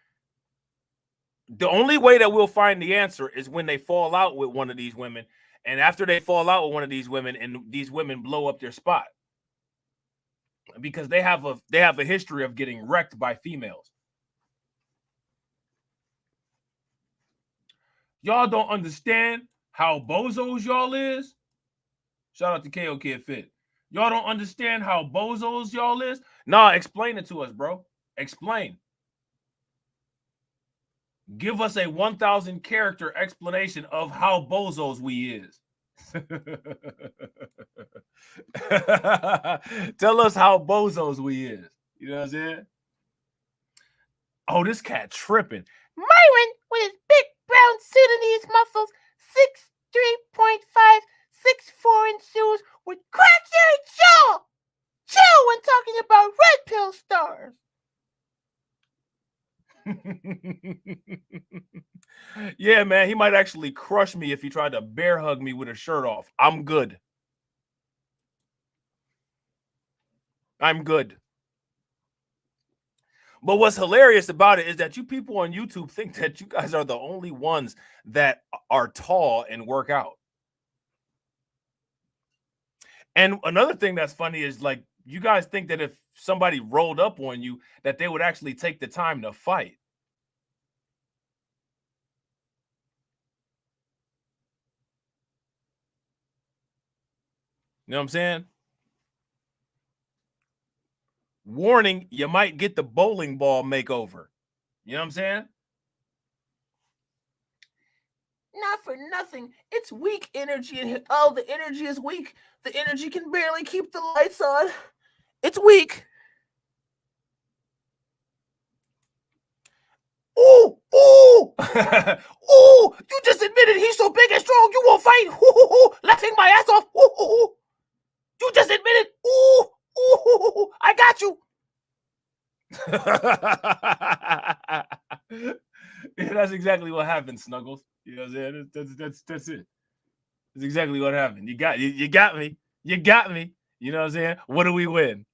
The only way that we'll find the answer is when they fall out with one of these women. And after they fall out with one of these women and these women blow up their spot, because they have a history of getting wrecked by females. Y'all don't understand how bozos y'all is. Shout out to KO Kid Fit. Y'all don't understand how bozos y'all is. Nah, explain it to us, bro. Explain. Give us a 1,000 character explanation of how bozos we is. Tell us how bozos we is. You know what I'm saying? Oh, this cat tripping. Myron with his big brown Sudanese muscles, 6'3.5", 6'4" in shoes with crack-eared jaw. Chill when talking about red pill stars. Yeah, man, he might actually crush me if he tried to bear hug me with a shirt off. I'm good. I'm good. But what's hilarious about it is that you people on YouTube think that you guys are the only ones that are tall and work out. And another thing that's funny is, like, you guys think that if somebody rolled up on you, that they would actually take the time to fight. You know what I'm saying? Warning, you might get the bowling ball makeover. You know what I'm saying? Not for nothing. It's weak energy in here. Oh, the energy is weak. The energy can barely keep the lights on. It's weak. Ooh, ooh, ooh! You just admitted he's so big and strong you won't fight. Ooh, laughing my ass off. Ooh. You just admitted. Ooh, ooh! I got you. Yeah, that's exactly what happened, Snuggles. You know what I'm saying? That's it. That's exactly what happened. You got me. You got me. You know what I'm saying? What do we win?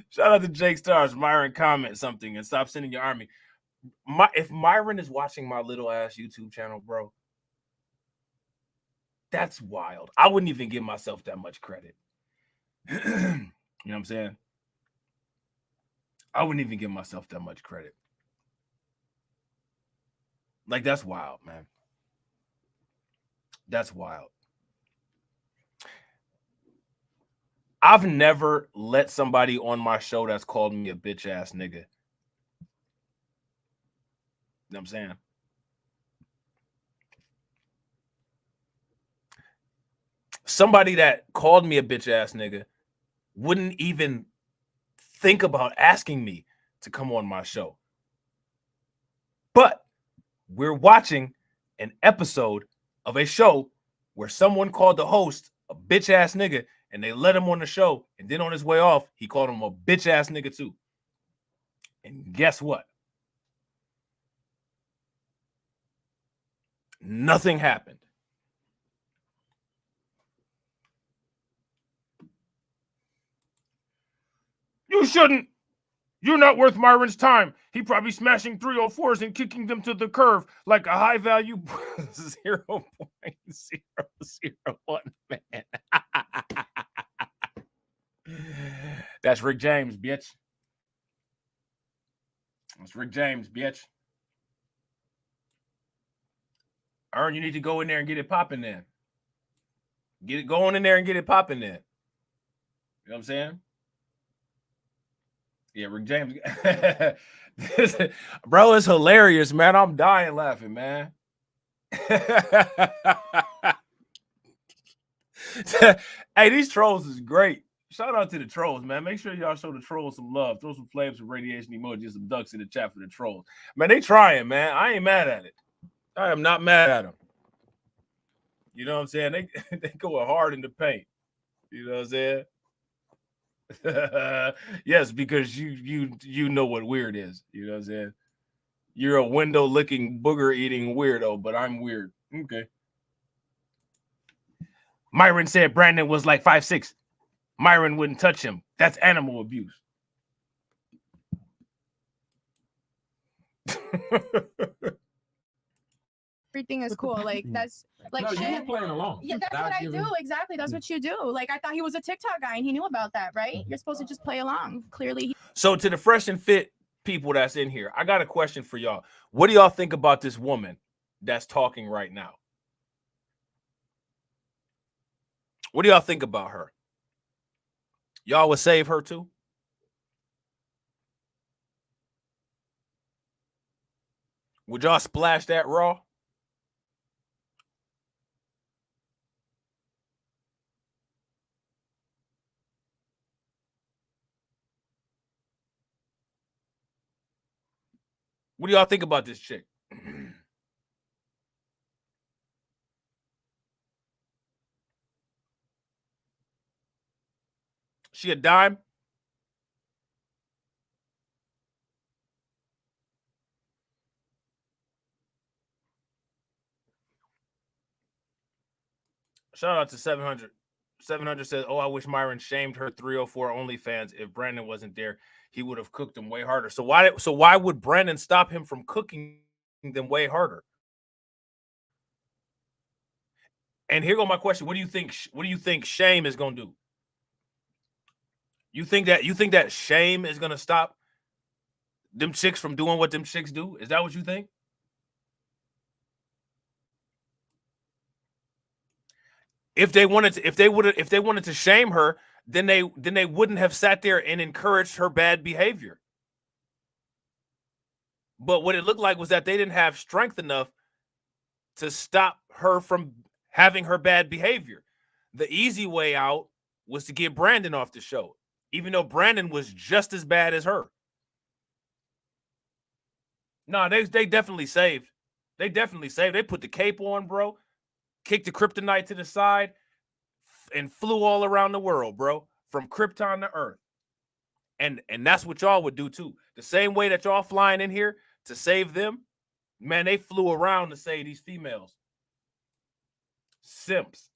Shout out to Jake Stars. Myron, comment something and stop sending your army. If Myron is watching my little ass YouTube channel, bro, that's wild. I wouldn't even give myself that much credit. You know what I'm saying? I wouldn't even give myself that much credit. Like, that's wild, man. That's wild. I've never let somebody on my show that's called me a bitch ass nigga. You know what I'm saying? somebody that called me a bitch ass nigga wouldn't even think about asking me to come on my show. But we're watching an episode of a show where someone called the host a bitch ass nigga and they let him on the show. And then on his way off, he called him a bitch ass nigga too. And guess what? Nothing happened. You shouldn't. You're not worth Myron's time. He probably smashing 304s and kicking them to the curve like a high value 0.001 man. That's Rick James, bitch. That's Rick James, bitch. Ern, you need to go in there and get it popping then. Get it going in there and get it popping then. You know what I'm saying? Yeah, Rick James. Bro, it's hilarious, man. I'm dying laughing, man. Hey, these trolls is great. Shout out to the trolls, man. Make sure y'all show the trolls some love. Throw some flames, some radiation emojis, some ducks in the chat for the trolls. Man, they trying, man. I ain't mad at it. I am not mad at them. You know what I'm saying? They go hard in the paint. You know what I'm saying? Yes, because you know what weird is. You know what I'm saying? You're a window licking, booger eating weirdo, but I'm weird. Okay. Myron said Brandon was like 5'6". Myron wouldn't touch him. That's animal abuse. Everything is cool. Like that's like No, shit. you were playing along. Yeah, that's what I do. Exactly. That's what you do. Like I thought he was a TikTok guy and he knew about that, right? You're supposed to just play along. Clearly. So to the fresh and fit people that's in here, I got a question for y'all. What do y'all think about this woman that's talking right now? What do y'all think about her? Y'all would save her too? Would y'all splash that raw? What do y'all think about this chick? She a dime? Shout out to 700. 700 says, "Oh, I wish Myron shamed her 304 OnlyFans. If Brandon wasn't there, he would have cooked them way harder." So why would Brandon stop him from cooking them way harder? And here go my question: What do you think? What do you think shame is gonna do? You think that shame is gonna stop them chicks from doing what them chicks do? Is that what you think? If they wanted to shame her, then they wouldn't have sat there and encouraged her bad behavior. But what it looked like was that they didn't have strength enough to stop her from having her bad behavior. The easy way out was to get Brandon off the show, even though Brandon was just as bad as her. No, they definitely saved. They definitely saved. They put the cape on, bro. Kicked the kryptonite to the side and flew all around the world, bro, from Krypton to Earth. And that's what y'all would do too. The same way that y'all flying in here to save them, man, they flew around to save these females. Simps.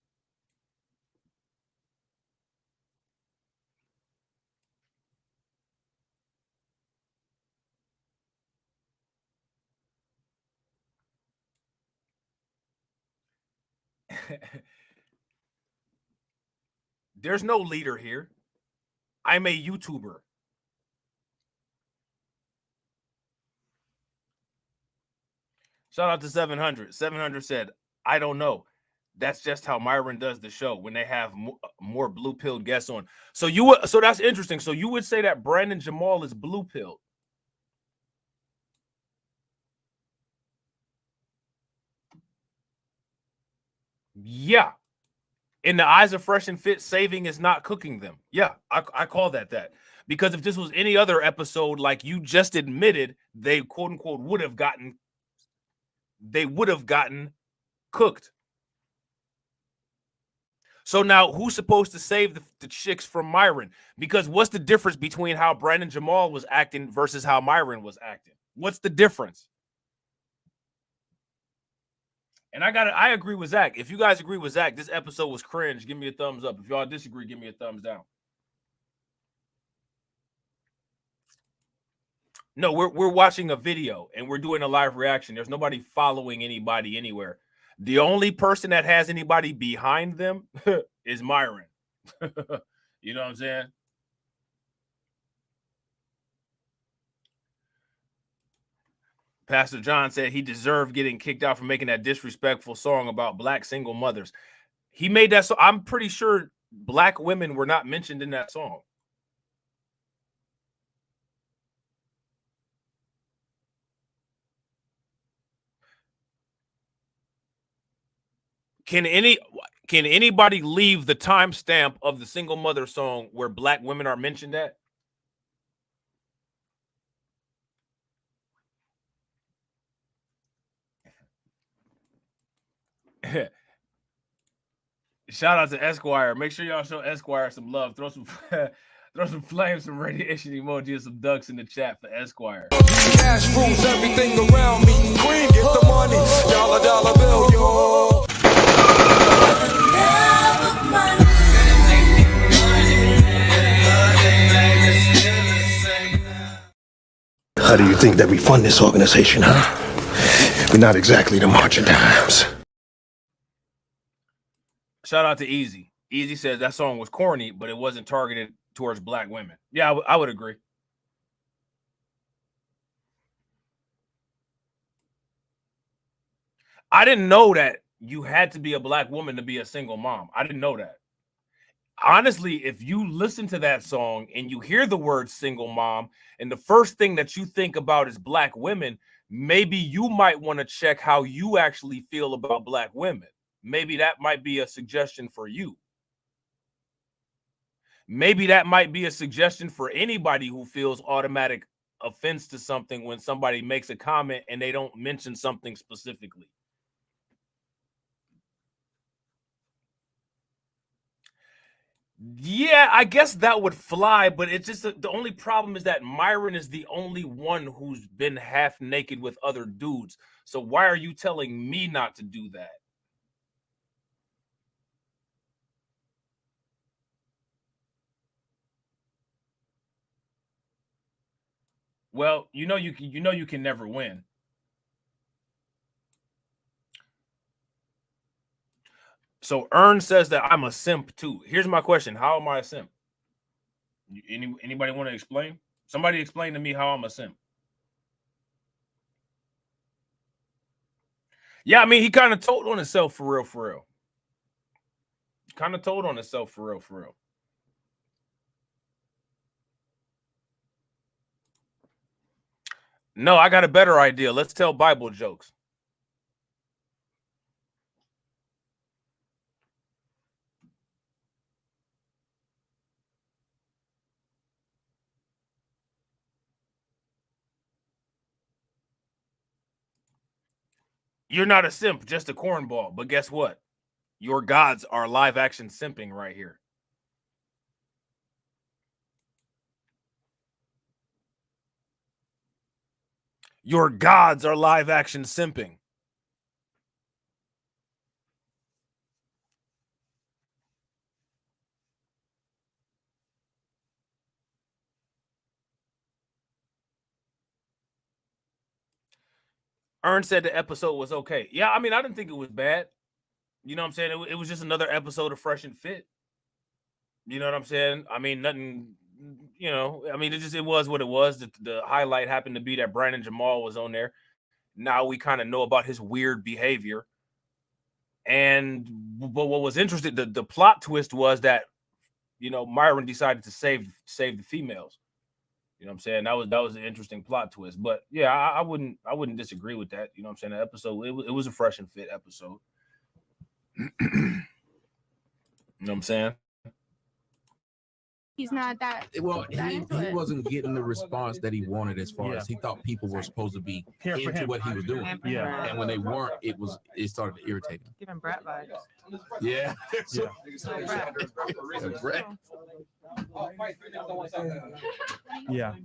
There's no leader here. I'm a YouTuber. Shout out to 700. 700 said, "I don't know. That's just how Myron does the show when they have more blue-pilled guests on." So that's interesting. So you would say that Brandon Jamal is blue-pilled. Yeah. In the eyes of Fresh and Fit, saving is not cooking them. Yeah, I call that. Because if this was any other episode, like you just admitted, they quote unquote would have gotten cooked. So now who's supposed to save the chicks from Myron? Because what's the difference between how Brandon Jamal was acting versus how Myron was acting? What's the difference? And I agree with Zach. If you guys agree with Zach, this episode was cringe. Give me a thumbs up. If y'all disagree, give me a thumbs down. No, we're watching a video and we're doing a live reaction. There's nobody following anybody anywhere. The only person that has anybody behind them is Myron. You know what I'm saying? Pastor John said he deserved getting kicked out for making that disrespectful song about black single mothers. He made that song. I'm pretty sure black women were not mentioned in that song. Can anybody leave the timestamp of the single mother song where black women are mentioned at? Shout out to Esquire. Make sure y'all show Esquire some love. Throw some flames, some radiation emoji, and some ducks in the chat for Esquire. Cash rules everything around me. Cream, get the money. Dollar bill, yo. How do you think that we fund this organization, huh? We're not exactly the March of Dimes. Shout out to Easy. Easy says that song was corny, but it wasn't targeted towards black women. Yeah, I would agree. I didn't know that you had to be a black woman to be a single mom. I didn't know that. Honestly, if you listen to that song and you hear the word single mom and the first thing that you think about is black women, maybe you might want to check how you actually feel about black women. Maybe that might be a suggestion for you. Maybe that might be a suggestion for anybody who feels automatic offense to something when somebody makes a comment and they don't mention something specifically. Yeah, I guess that would fly, but it's just the only problem is that Myron is the only one who's been half naked with other dudes. So why are you telling me not to do that? Well, you know you can never win. So Ern says that I'm a simp too. Here's my question. How am I a simp? Anybody want to explain? Somebody explain to me how I'm a simp. Yeah, I mean, he kind of told on himself for real. Kind of told on himself for real. No, I got a better idea. Let's tell Bible jokes. You're not a simp, just a cornball. But guess what? Your gods are live action simping right here. Your gods are live action simping. Ern said the episode was okay. Yeah, I mean, I didn't think it was bad. You know what I'm saying? It was just another episode of Fresh and Fit. You know what I'm saying? I mean, nothing, you know, I mean, it was what it was. The highlight happened to be that Brandon Jamal was on there. Now we kind of know about his weird behavior. But what was interesting, the plot twist was that, you know, Myron decided to save the females. You know what I'm saying? That was an interesting plot twist. But yeah, I wouldn't disagree with that. You know what I'm saying? The episode, it was a Fresh and Fit episode. You know what I'm saying? He's not that. Well, that he into it. wasn't getting the response that he wanted as far as he thought people were supposed to be Here for into him. what he was doing. Yeah. And when they weren't, it started to irritate him. Giving Brett vibes. Yeah. Brett. Yeah.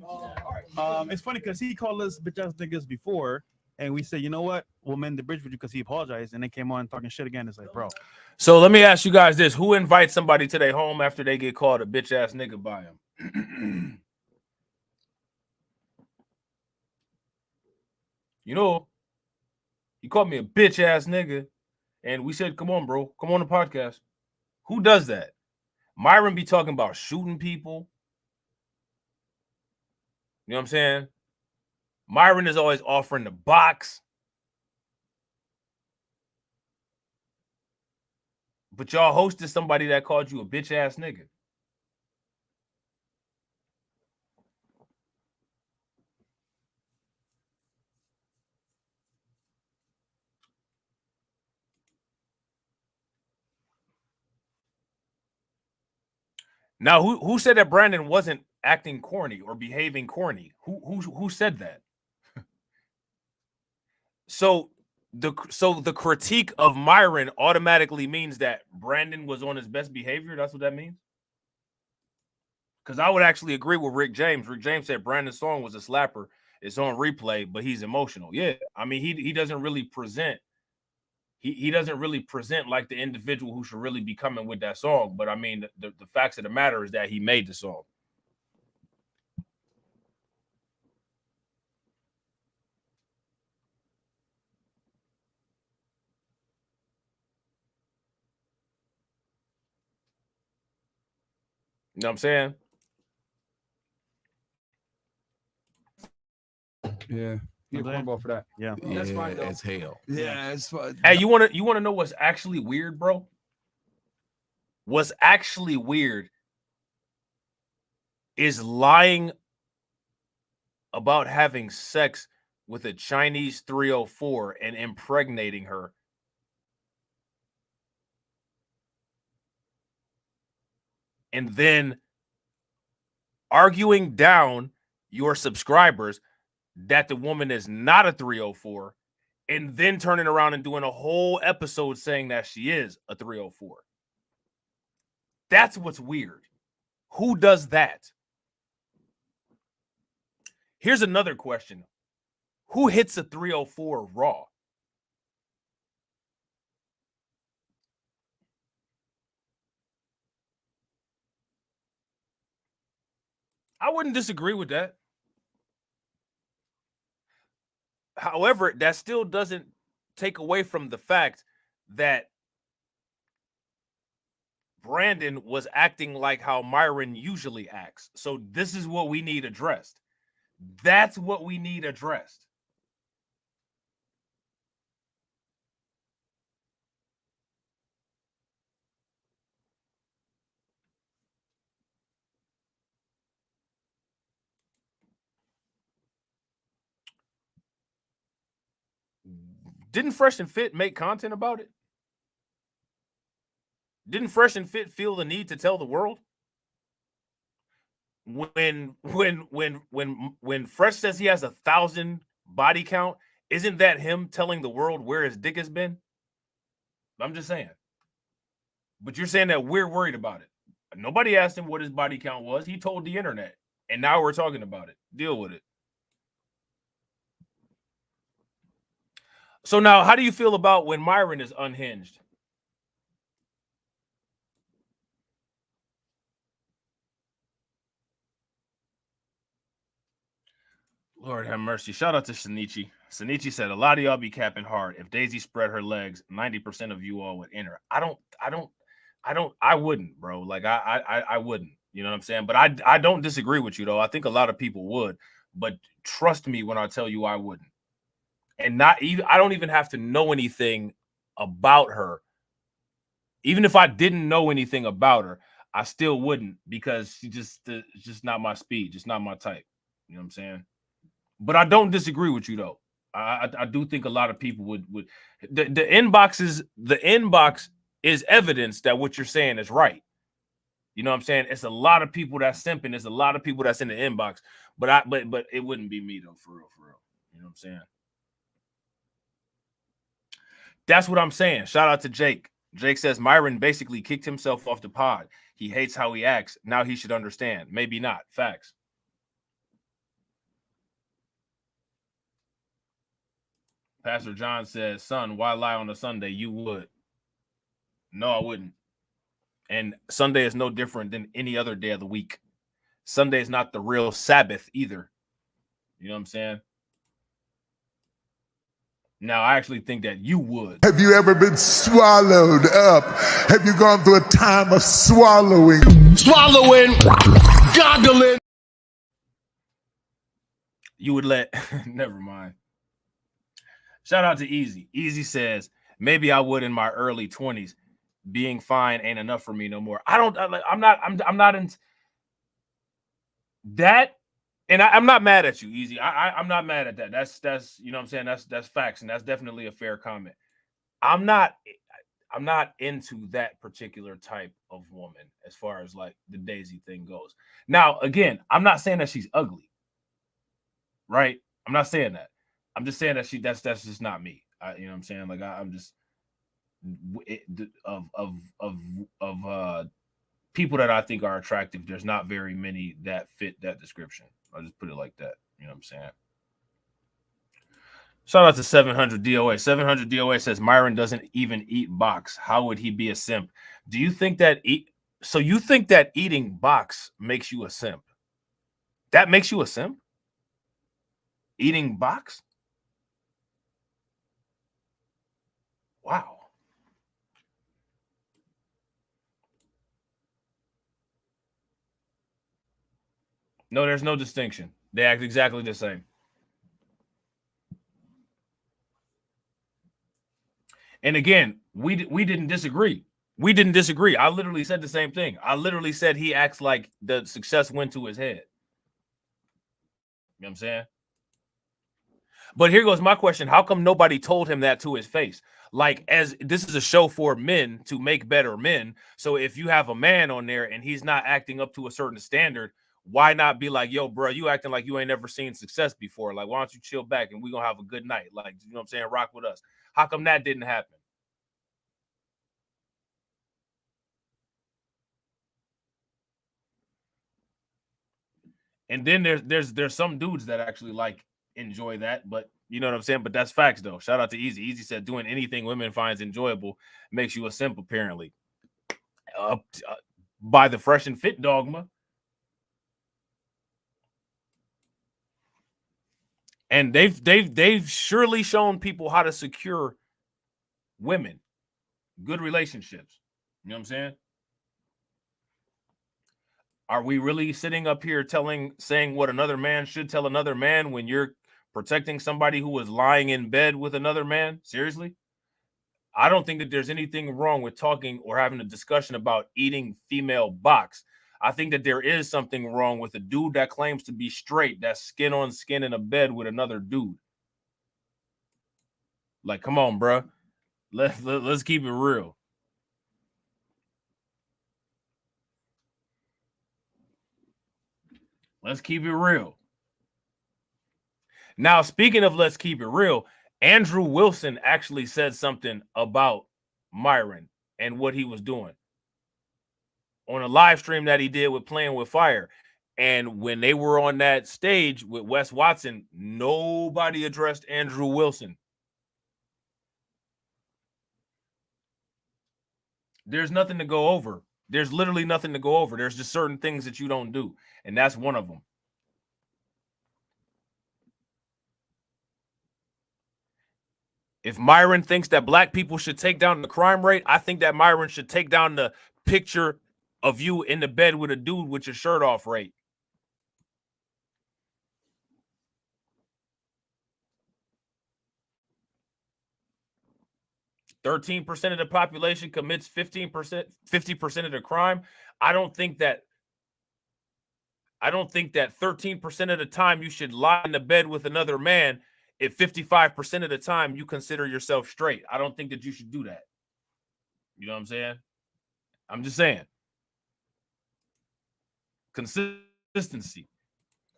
It's funny because he called us bitch ass niggas before, and we said, you know what, we'll mend the bridge with you because he apologized, and they came on talking shit again. It's like, bro. So let me ask you guys this: who invites somebody to their home after they get called a bitch ass nigga by him? You know, you called me a bitch ass nigga, and we said, "Come on, bro, come on the podcast." Who does that? Myron be talking about shooting people. You know what I'm saying? Myron is always offering the box. But y'all hosted somebody that called you a bitch ass nigga. Now, who said that Brandon wasn't acting corny or behaving corny? Who said that? So the critique of Myron automatically means that Brandon was on his best behavior. That's what that means. Because I would actually agree with Rick James. Rick James said Brandon's song was a slapper. It's on replay, but he's emotional. Yeah, I mean he doesn't really present. He doesn't really present like the individual who should really be coming with that song. But I mean, the facts of the matter is that he made the song. You know what I'm saying? Yeah. You're cornball for that. Yeah. That's fine though. As hell. Yeah, it's fun. Hey, you wanna know what's actually weird, bro? What's actually weird is lying about having sex with a Chinese 304 and impregnating her. And then arguing down your subscribers that the woman is not a 304, and then turning around and doing a whole episode saying that she is a 304. That's what's weird. Who does that? Here's another question. Who hits a 304 raw? I wouldn't disagree with that. However, that still doesn't take away from the fact that Brandon was acting like how Myron usually acts. So this is what we need addressed. That's what we need addressed. Didn't Fresh and Fit make content about it? Didn't Fresh and Fit feel the need to tell the world? When Fresh says he has 1,000 body count, isn't that him telling the world where his dick has been? I'm just saying. But you're saying that we're worried about it. Nobody asked him what his body count was. He told the internet. And now we're talking about it. Deal with it. So now, how do you feel about when Myron is unhinged? Lord have mercy. Shout out to Shinichi. Shinichi said, a lot of y'all be capping hard. If Daisy spread her legs, 90% of you all would enter. I wouldn't, bro. Like I wouldn't. You know what I'm saying? But I don't disagree with you, though. I think a lot of people would. But trust me when I tell you I wouldn't. And not even, I don't even have to know anything about her. Even if I didn't know anything about her, I still wouldn't, because she it's just not my speed, just not my type. You know what I'm saying? But I don't disagree with you, though. I do think a lot of people would the inbox is evidence that what you're saying is right. You know what I'm saying? It's a lot of people that's simping. There's a lot of people that's in the inbox, but it wouldn't be me though, for real. You know what I'm saying? That's what I'm saying. Shout out to Jake. Jake says Myron basically kicked himself off the pod. He hates how he acts. Now he should understand. Maybe not. Facts. Pastor John says, son, why lie on a Sunday? You would. No, I wouldn't. And Sunday is no different than any other day of the week. Sunday is not the real Sabbath either. You know what I'm saying? Now, I actually think that you would. Have you ever been swallowed up? Have you gone through a time of swallowing? Swallowing, goggling. You would let, never mind. Shout out to Easy. Easy says, maybe I would in my early 20s. Being fine ain't enough for me no more. I'm not in that. And I'm not mad at you, Easy. I'm not mad at that. That's you know what I'm saying? That's facts, and that's definitely a fair comment. I'm not into that particular type of woman as far as like the Daisy thing goes. Now, again, I'm not saying that she's ugly, right? I'm not saying that. I'm just saying that that's just not me. You know what I'm saying? Like I'm just of people that I think are attractive. There's not very many that fit that description. I'll just put it like that. You know what I'm saying? Shout out to 700 DOA. 700 DOA says Myron doesn't even eat box. How would he be a simp? Do you think that so you think that eating box makes you a simp? That makes you a simp? Eating box? Wow. No, there's no distinction. They act exactly the same. And again, we didn't disagree. We didn't disagree. I literally said the same thing. I literally said he acts like the success went to his head. You know what I'm saying? But here goes my question. How come nobody told him that to his face? Like, as this is a show for men to make better men. So if you have a man on there and he's not acting up to a certain standard, why not be like, yo, bro, you acting like you ain't never seen success before. Like, why don't you chill back and we're going to have a good night? Like, you know what I'm saying? Rock with us. How come that didn't happen? And then there's some dudes that actually like enjoy that, but you know what I'm saying? But that's facts though. Shout out to Easy. Easy said doing anything women finds enjoyable makes you a simp, apparently. By the fresh and fit dogma. And they've surely shown people how to secure women, good relationships. You know what I'm saying? Are we really sitting up here saying what another man should tell another man when you're protecting somebody who was lying in bed with another man? Seriously? I don't think that there's anything wrong with talking or having a discussion about eating female box. I think that there is something wrong with a dude that claims to be straight, that's skin on skin in a bed with another dude. Like, come on, bro. Let's keep it real. Let's keep it real. Now, speaking of let's keep it real, Andrew Wilson actually said something about Myron and what he was doing on a live stream that he did with Playing with Fire. And when they were on that stage with Wes Watson, nobody addressed Andrew Wilson. There's nothing to go over. There's literally nothing to go over. There's just certain things that you don't do. And that's one of them. If Myron thinks that black people should take down the crime rate, I think that Myron should take down the picture of you in the bed with a dude with your shirt off rate. %13% of the population commits 50% of the crime. I don't think that 13% of the time you should lie in the bed with another man if 55% of the time you consider yourself straight. I don't think that you should do that. You know what I'm saying? I'm just saying. Consistency.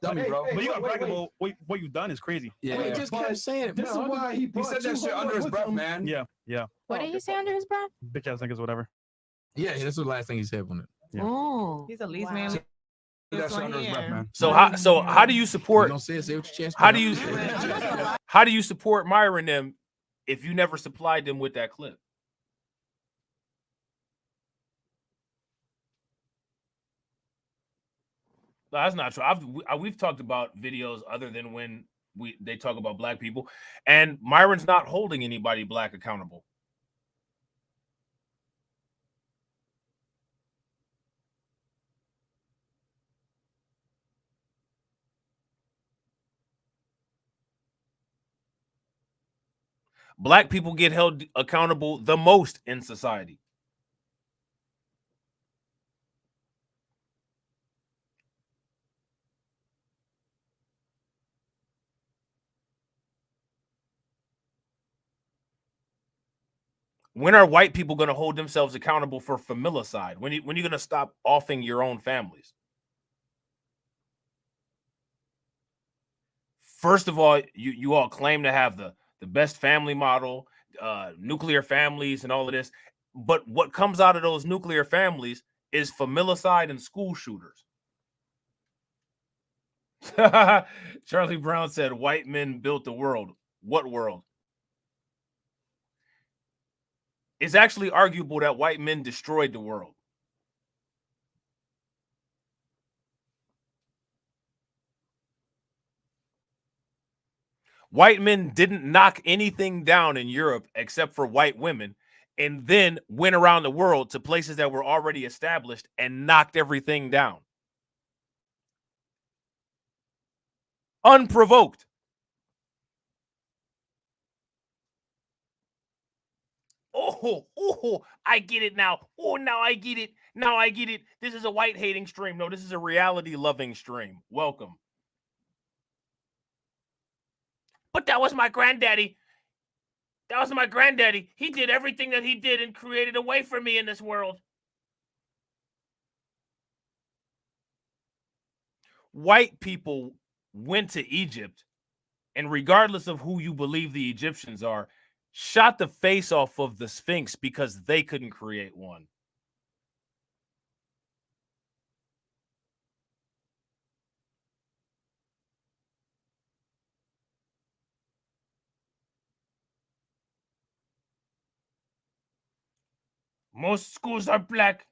Dummy, bro. But you gotta brag about what you've done is crazy. Yeah, he just kept saying it. This is why he said that shit under his breath, man. Yeah, yeah. What did he say under his breath? Bitch ass niggas, whatever. Yeah, that's the last thing he said on it. Yeah. Oh, he's a least man. That shit under his breath, man. So how do you support? You don't say it, say what your chest. How do you support Myron them if you never supplied them with that clip? No, that's not true. We've talked about videos other than when they talk about black people, and Myron's not holding anybody black accountable. Black people get held accountable the most in society. When are white people going to hold themselves accountable for familicide? When are you going to stop offing your own families? First of all, you all claim to have the best family model, nuclear families and all of this. But what comes out of those nuclear families is familicide and school shooters. Charlie Brown said, white men built the world. What world? It's actually arguable that white men destroyed the world. White men didn't knock anything down in Europe except for white women, and then went around the world to places that were already established and knocked everything down. Unprovoked. Oh, I get it now. Oh, now I get it. Now I get it. This is a white hating stream. No, this is a reality loving stream. Welcome. But that was my granddaddy. That was my granddaddy. He did everything that he did and created a way for me in this world. White people went to Egypt, and regardless of who you believe the Egyptians are, shot the face off of the Sphinx because they couldn't create one. Most schools are black.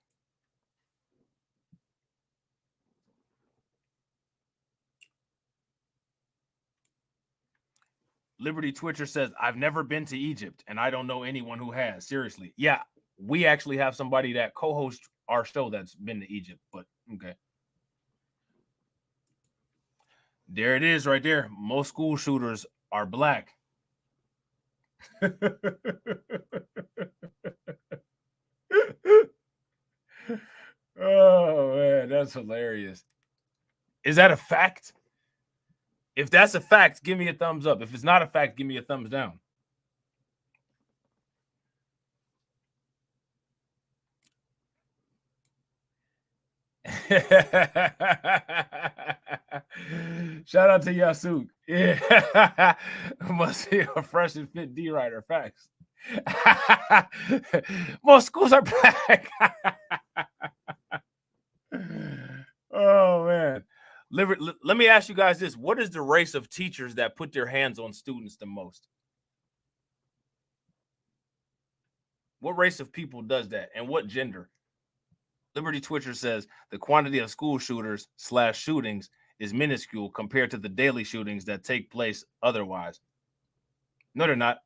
Liberty Twitcher says, I've never been to Egypt, and I don't know anyone who has. Seriously. Yeah, we actually have somebody that co-hosts our show that's been to Egypt, but okay. There it is right there. Most school shooters are black. Oh, man, that's hilarious. Is that a fact? If that's a fact, give me a thumbs up. If it's not a fact, give me a thumbs down. Shout out to Yasuk. Yeah. Must be a fresh and fit D rider. Facts. Most schools are black. Oh, man. Let me ask you guys this. What is the race of teachers that put their hands on students the most? What race of people does that? And what gender? Liberty Twitcher says the quantity of school shooters / shootings is minuscule compared to the daily shootings that take place otherwise. No, they're not.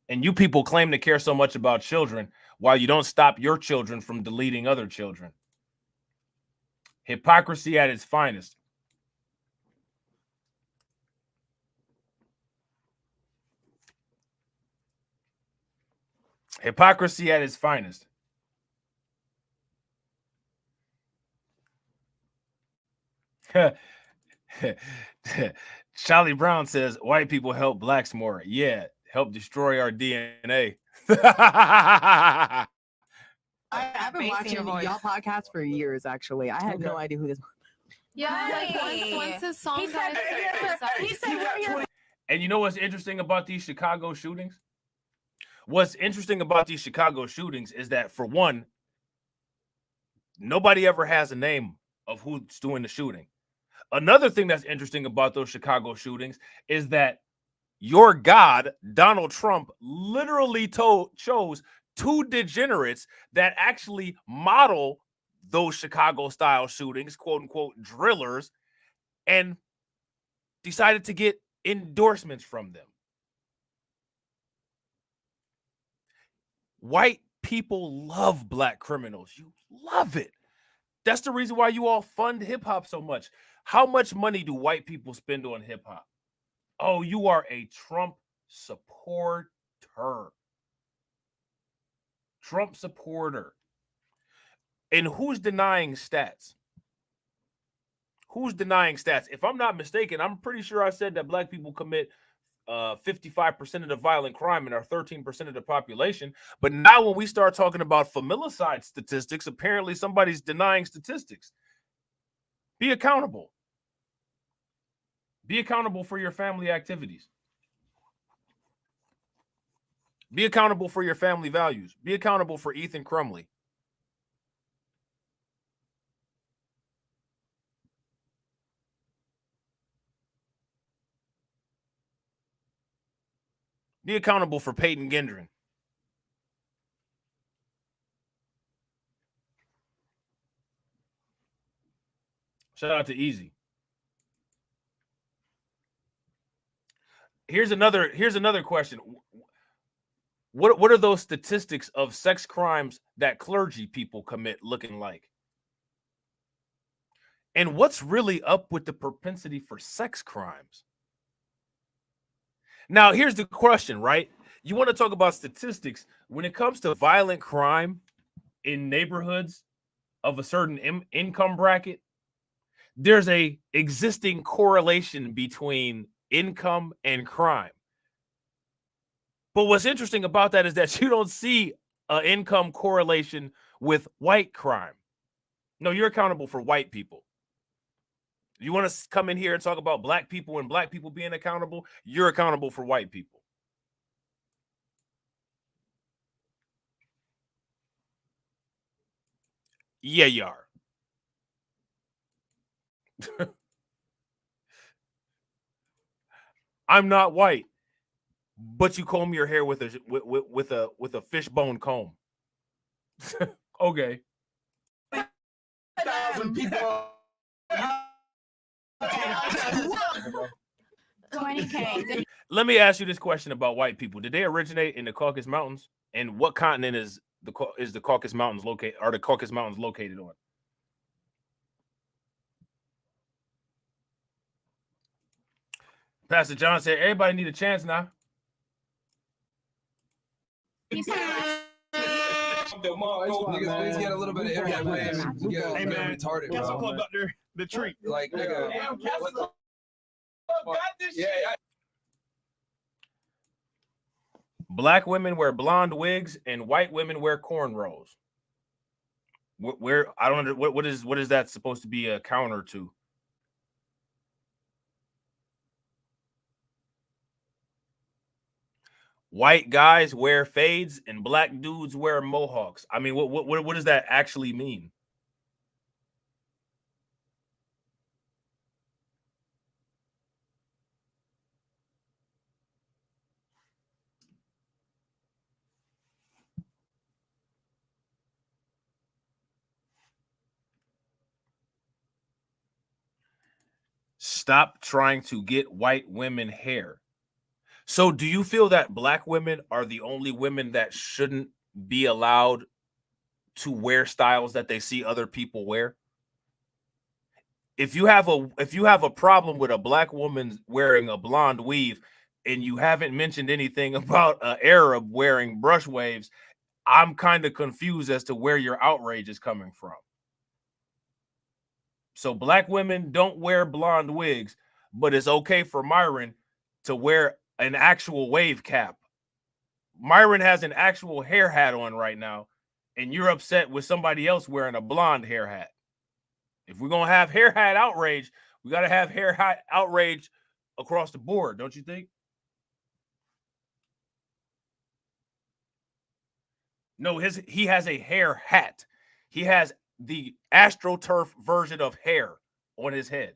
And you people claim to care so much about children while you don't stop your children from deleting other children. Hypocrisy at its finest. Hypocrisy at its finest. Charlie Brown says white people help blacks more. Yeah, help destroy our DNA. I've been watching y'all podcast for years. Actually, I had no idea who this. Yeah, like once his song died, He said we're here. And you know what's interesting about these Chicago shootings? What's interesting about these Chicago shootings is that, for one, nobody ever has a name of who's doing the shooting. Another thing that's interesting about those Chicago shootings is that your God, Donald Trump, literally chose two degenerates that actually model those Chicago-style shootings, quote-unquote drillers, and decided to get endorsements from them. White people love black criminals. You love it. That's the reason why you all fund hip-hop so much. How much money do white people spend on hip-hop? Oh, you are a Trump supporter. Trump supporter. And who's denying stats? Who's denying stats? If I'm not mistaken, I'm pretty sure I said that black people commit 55% of the violent crime and are 13% of the population. But now when we start talking about familicide statistics, apparently somebody's denying statistics. Be accountable. Be accountable for your family activities. Be accountable for your family values. Be accountable for Ethan Crumley. Be accountable for Peyton Gendron. Shout out to Easy. Here's another question. What are those statistics of sex crimes that clergy people commit looking like? And what's really up with the propensity for sex crimes? Now, here's the question, right? You want to talk about statistics when it comes to violent crime in neighborhoods of a certain income bracket. There's a existing correlation between income and crime. But what's interesting about that is that you don't see an income correlation with white crime. No, you're accountable for white people. You want to come in here and talk about black people and black people being accountable? You're accountable for white people. Yeah, you are. I'm not white, but you comb your hair with a fishbone comb. Okay. 1,000 people. 20K. Let me ask you this question about white people. Did they originate in the Caucasus Mountains? And what continent is the Caucasus Mountains located? Are the Caucasus Mountains located on? Pastor John said, everybody need a chance now. Niggas please get a little bit of internet range. Hey man, retarded, Castle bro. Club got the treat. Like, nigga. Yeah. Black women wear blonde wigs and white women wear cornrows. Where I don't know what is that supposed to be a counter to? White guys wear fades and black dudes wear mohawks. I mean, what does that actually mean? Stop trying to get white women hair. So do you feel that black women are the only women that shouldn't be allowed to wear styles that they see other people wear? If you have a problem with a black woman wearing a blonde weave and you haven't mentioned anything about an Arab wearing brush waves, I'm kind of confused as to where your outrage is coming from. So black women don't wear blonde wigs, but it's okay for Myron to wear an actual wave cap Myron has an actual hair hat on right now, and you're upset with somebody else wearing a blonde hair hat. If we're going to have hair hat outrage, we got to have hair hat outrage across the board, don't you think? No, he has a hair hat. He has the AstroTurf version of hair on his head.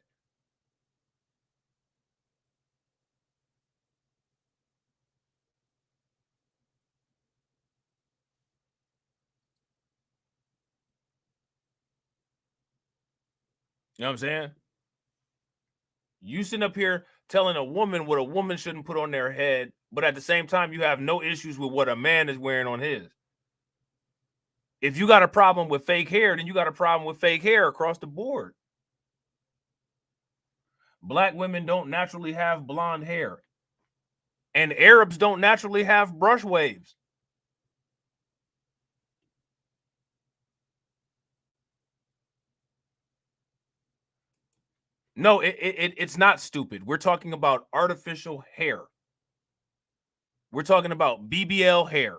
You know what I'm saying? You sitting up here telling a woman what a woman shouldn't put on their head, but at the same time, you have no issues with what a man is wearing on his. If you got a problem with fake hair, then you got a problem with fake hair across the board. Black women don't naturally have blonde hair. And Arabs don't naturally have brush waves. No, it's not stupid. We're talking about artificial hair. We're talking about BBL hair.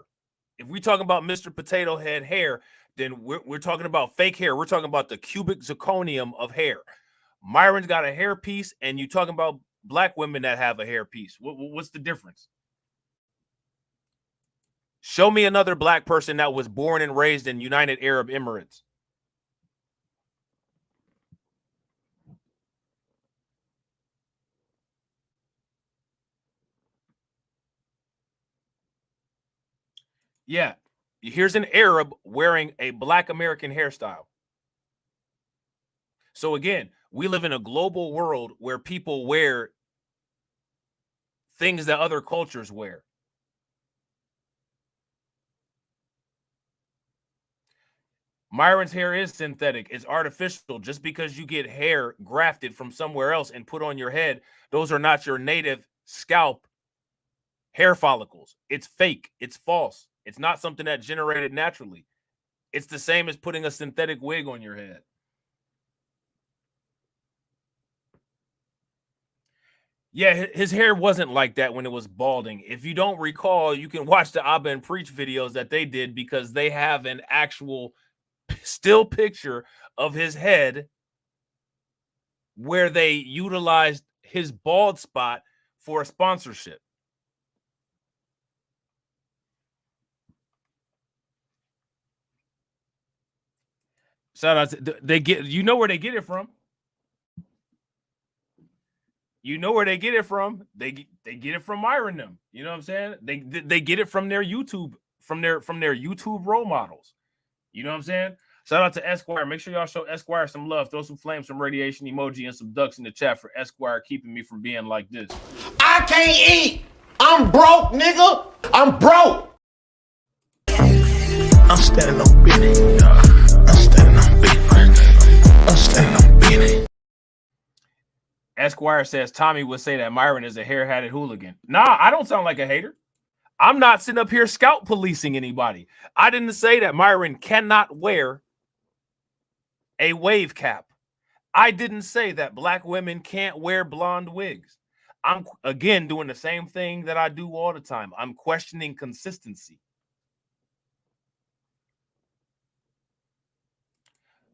If we talking about Mr. Potato Head hair, then we're talking about fake hair. We're talking about the cubic zirconium of hair. Myron's got a hair piece, and you talking about black women that have a hair piece. What's the difference? Show me another black person that was born and raised in United Arab Emirates. Yeah, here's an Arab wearing a black American hairstyle. So again, we live in a global world where people wear things that other cultures wear. Myron's hair is synthetic. It's artificial. Just because you get hair grafted from somewhere else and put on your head, those are not your native scalp hair follicles. It's fake. It's false. It's not something that generated naturally. It's the same as putting a synthetic wig on your head. Yeah, his hair wasn't like that when it was balding. If you don't recall, you can watch the Abba and Preach videos that they did because they have an actual still picture of his head where they utilized his bald spot for a sponsorship. Shout out to, they get, you know where they get it from. You know where they get it from. They get it from Myron them. You know what I'm saying? They get it from their YouTube, from their YouTube role models. You know what I'm saying? Shout out to Esquire. Make sure y'all show Esquire some love. Throw some flames, some radiation emoji, and some ducks in the chat for Esquire keeping me from being like this. I can't eat. I'm broke, nigga. I'm broke. I'm standing on business. I'm standing on business. I'm standing on business. Esquire says Tommy would say that Myron is a hair-hatted hooligan. Nah, I don't sound like a hater. I'm not sitting up here scout policing anybody. I didn't say that Myron cannot wear a wave cap. I didn't say that black women can't wear blonde wigs. I'm, again, doing the same thing that I do all the time. I'm questioning consistency.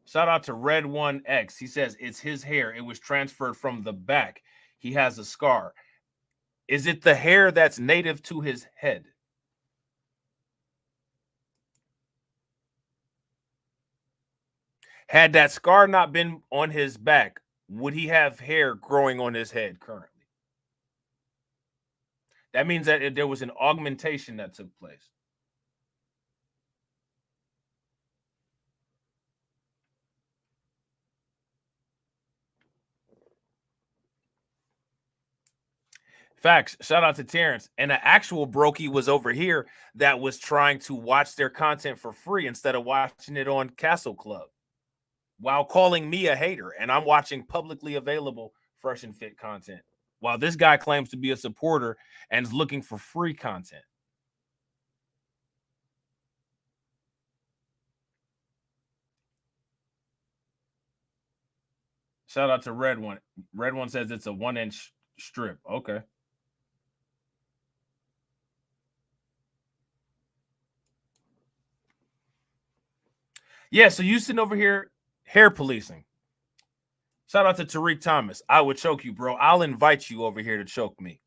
Shout out to Red1X. He says it's his hair. It was transferred from the back. He has a scar. Is it the hair that's native to his head? Had that scar not been on his back, would he have hair growing on his head currently? That means that there was an augmentation that took place. Facts. Shout out to Terrence. And an actual brokey was over here that was trying to watch their content for free instead of watching it on Castle Club while calling me a hater. And I'm watching publicly available Fresh and Fit content while this guy claims to be a supporter and is looking for free content. Shout out to Red One. Red One says it's a 1-inch strip. Okay. Yeah, so you sitting over here hair policing. Shout out to Tariq Thomas. I would choke you, bro. I'll invite you over here to choke me.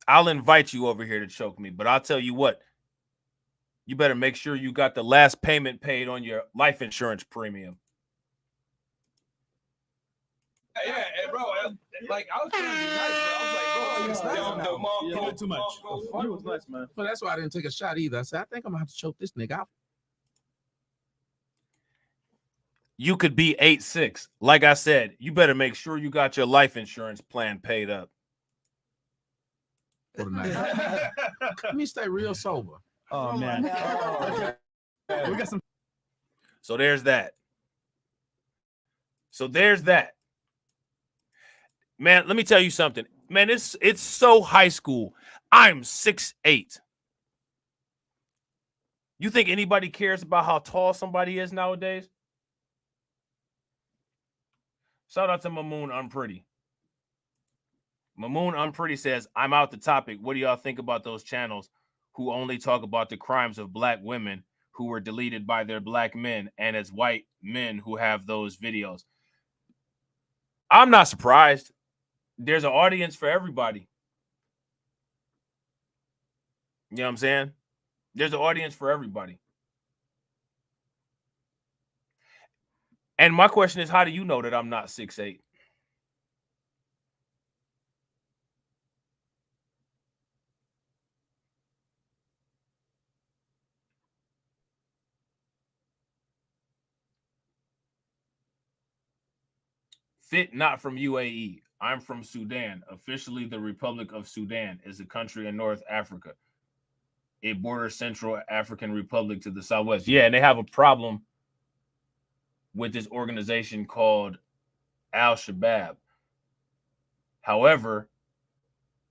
I'll invite you over here to choke me, but I'll tell you what. You better make sure you got the last payment paid on your life insurance premium. Yeah, hey, bro. Like I was trying to be nice, but I was like, bro, it's nice. You went too much. You was nice, man. Well, that's why I didn't take a shot either. I said, I think I'm gonna have to choke this nigga out. You could be 8'6". Like I said, you better make sure you got your life insurance plan paid up. For the night. Let me stay real sober. Oh man. We got some. So there's that. Man, let me tell you something. Man, it's so high school. I'm 6'8". You think anybody cares about how tall somebody is nowadays? Shout out to Mamoon Unpretty. Mamoon Unpretty says, I'm out the topic. What do y'all think about those channels who only talk about the crimes of black women who were deleted by their black men, and it's white men who have those videos? I'm not surprised. There's an audience for everybody. You know what I'm saying? There's an audience for everybody. And my question is, how do you know that I'm not 6'8"? Fit not from UAE. I'm from Sudan. Officially, the Republic of Sudan is a country in North Africa. It borders Central African Republic to the southwest. Yeah, and they have a problem with this organization called Al-Shabaab. However,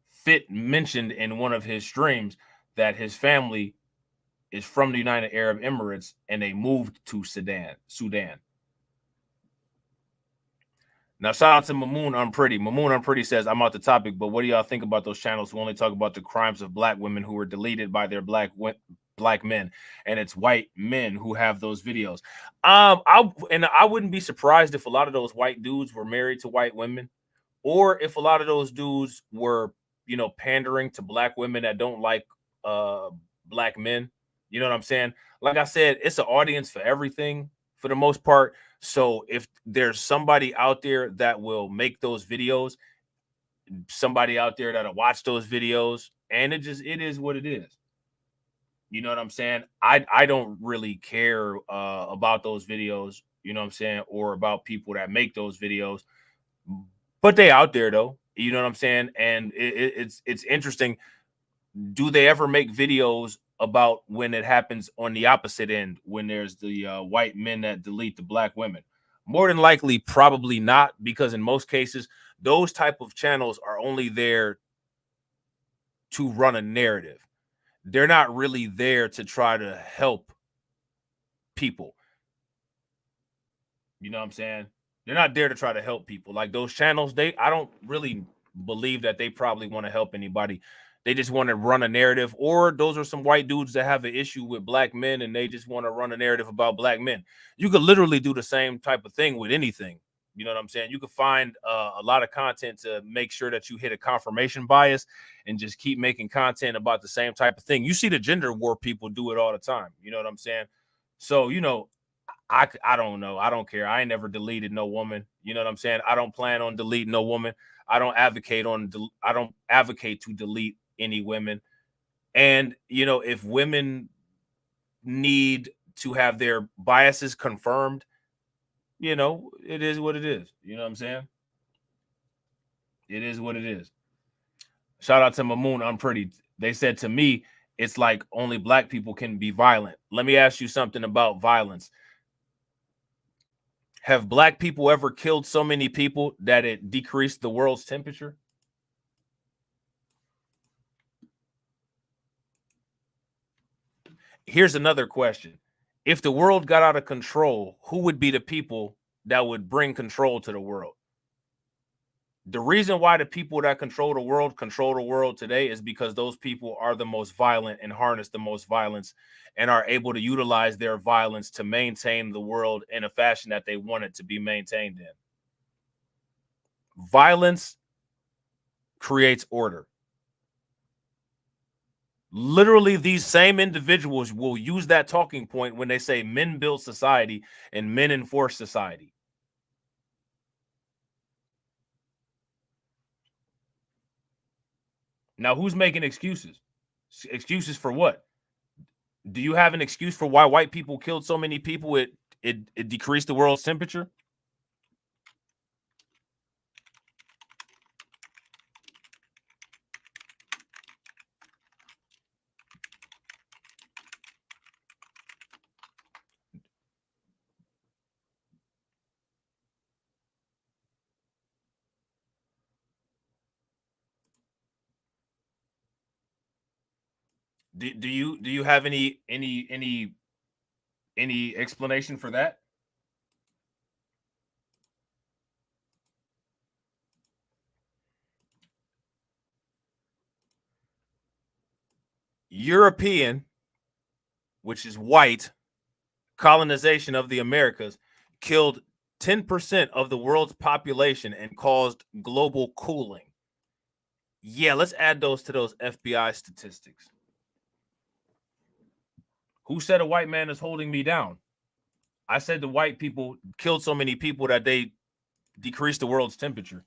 Fit mentioned in one of his streams that his family is from the United Arab Emirates and they moved to Sudan. Now, shout out to Mamoon Unpretty. Mamoon Unpretty says, I'm out the topic, but what do y'all think about those channels who only talk about the crimes of black women who were deleted by their black men, and it's white men who have those videos? I wouldn't be surprised if a lot of those white dudes were married to white women, or if a lot of those dudes were, you know, pandering to black women that don't like black men. You know what I'm saying? Like I said, it's an audience for everything for the most part. So if there's somebody out there that will make those videos, somebody out there that'll watch those videos, and it is what it is. You know what I'm saying? I don't really care about those videos, you know what I'm saying, or about people that make those videos, but they out there though, you know what I'm saying? And it's interesting. Do they ever make videos about when it happens on the opposite end, when there's the white men that delete the black women? More than likely, probably not, because in most cases, those type of channels are only there to run a narrative. They're not really there to try to help people. You know what I'm saying? They're not there to try to help people. Like those channels, I don't really believe that they probably want to help anybody. They just want to run a narrative, or those are some white dudes that have an issue with black men and they just want to run a narrative about black men. You could literally do the same type of thing with anything. You know what I'm saying? You could find a lot of content to make sure that you hit a confirmation bias and just keep making content about the same type of thing. You see the gender war people do it all the time. You know what I'm saying? So, you know, I don't know. I don't care. I ain't never deleted no woman. You know what I'm saying? I don't plan on deleting no woman. I don't advocate to delete any women. And, you know, if women need to have their biases confirmed, you know, it is what it is. You know what I'm saying? It is what it is. Shout out to Mamoon Unpretty. They said to me, it's like only black people can be violent. Let me ask you something about violence. Have black people ever killed so many people that it decreased the world's temperature? Here's another question. If the world got out of control, who would be the people that would bring control to the world? The reason why the people that control the world today is because those people are the most violent and harness the most violence and are able to utilize their violence to maintain the world in a fashion that they want it to be maintained in. Violence creates order. Literally, these same individuals will use that talking point when they say men build society and men enforce society. Now, who's making excuses? Excuses for what? Do you have an excuse for why white people killed so many people? It decreased the world's temperature? Do you have any explanation for that? European, which is white, colonization of the Americas killed 10% of the world's population and caused global cooling. Yeah, let's add those to those FBI statistics. Who said a white man is holding me down? I said the white people killed so many people that they decreased the world's temperature.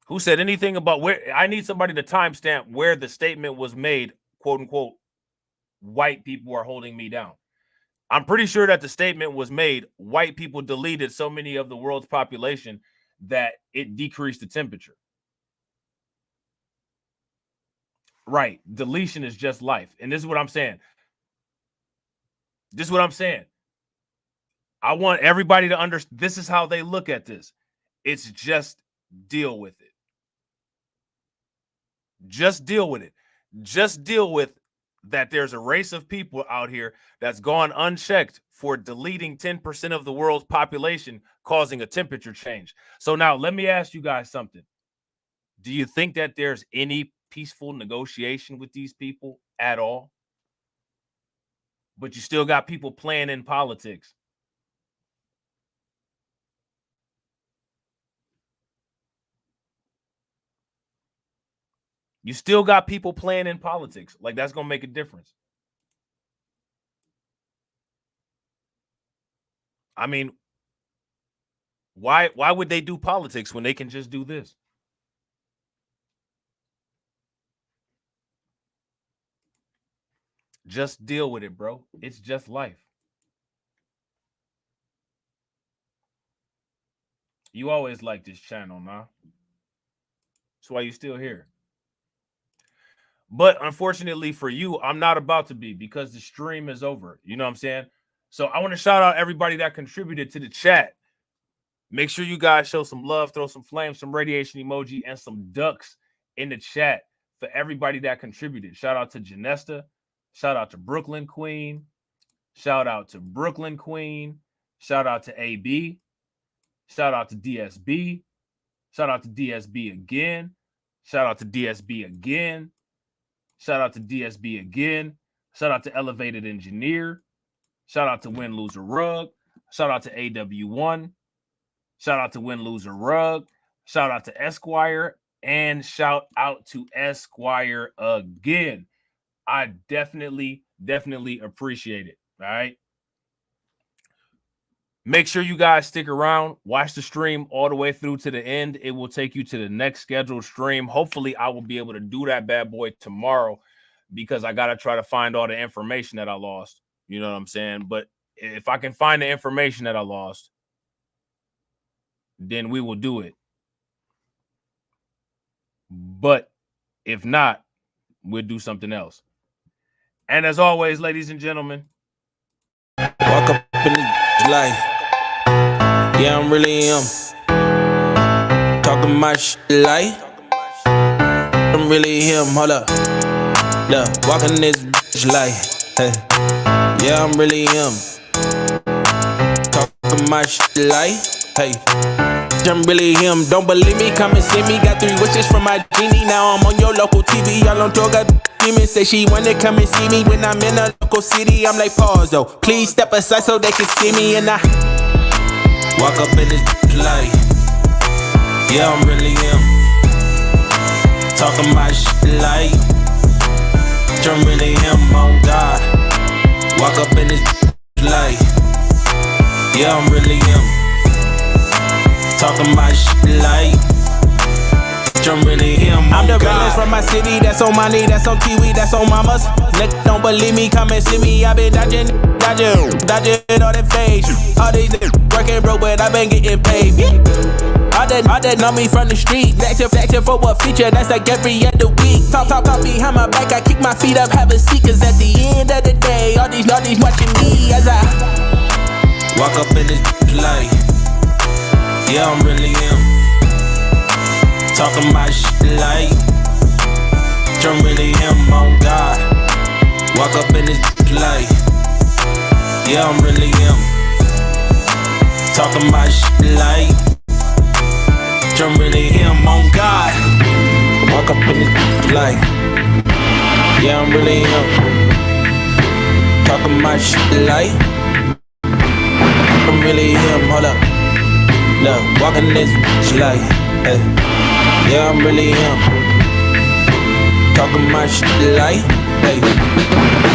Who said anything about where? I need somebody to timestamp where the statement was made, quote unquote, white people are holding me down. I'm pretty sure that the statement was made, white people deleted so many of the world's population that it decreased the temperature. Right. Deletion is just life. And this is what I'm saying. This is what I'm saying. I want everybody to understand. This is how they look at this. It's just deal with it. Just deal with it. Just deal with that there's a race of people out here that's gone unchecked for deleting 10% of the world's population, causing a temperature change. So now let me ask you guys something. Do you think that there's any peaceful negotiation with these people at all? But you still got people playing in politics. You still got people playing in politics. Like, that's going to make a difference. I mean, why would they do politics when they can just do this? Just deal with it, bro. It's just life. You always like this channel, nah? That's why you're still here. But unfortunately for you, I'm not about to be, because the stream is over. You know what I'm saying? So I want to shout out everybody that contributed to the chat. Make sure you guys show some love, throw some flames, some radiation emoji, and some ducks in the chat for everybody that contributed. Shout out to Janesta. Shout out to Brooklyn Queen. Shout out to Brooklyn Queen. Shout out to AB. Shout out to DSB. Shout out to DSB again. Shout out to DSB again. Shout out to DSB again. Shout out to Elevated Engineer. Shout out to Win Loser Rug. Shout out to AW1. Shout out to Win Loser Rug. Shout out to Esquire. And shout out to Esquire again. I definitely appreciate it. All right. Make sure you guys stick around. Watch the stream all the way through to the end. It will take you to the next scheduled stream. Hopefully, I will be able to do that bad boy tomorrow, because I got to try to find all the information that I lost. You know what I'm saying? But if I can find the information that I lost, then we will do it. But if not, we'll do something else. And as always, ladies and gentlemen, walk up in the life. Yeah, I'm really him. Talking my shit like I'm really him. Hold up. Look, walking this bitch like, hey, yeah, I'm really him. Talking my shit like, hey, I'm really him. Don't believe me, come and see me. Got 3 wishes from my genie. Now I'm on your local TV. Y'all on tour, got demons. Say she wanna come and see me when I'm in a local city. I'm like, pause though. Please step aside so they can see me. And I walk up in this like, yeah, I'm really him. Talking my shit like, I'm really him, on God. Walk up in this like, yeah, I'm really him. Talking my shit like, I'm really him. I'm the realest from my city, that's on my knee, that's on Kiwi, that's on mamas. Nigga don't believe me, come and see me. I been dodging all that face. All these niggas working broke, but I been getting paid. All that know me from the street. Flexing for what feature, that's like every other week. Talk behind my back, I kick my feet up, have a seat. Cause at the end of the day, all these watching me as I walk up in this like, yeah, I'm really him. Talking my shit like, I'm really him, on God. Walk up in this like, yeah, I'm really him. Talking my shit like, I'm really him, on God. Walk up in this like, yeah, I'm really him. Talking my shit like, I'm really him. Hold up, look, walking this like, hey, yeah, I'm really him. Talking my shit like, hey.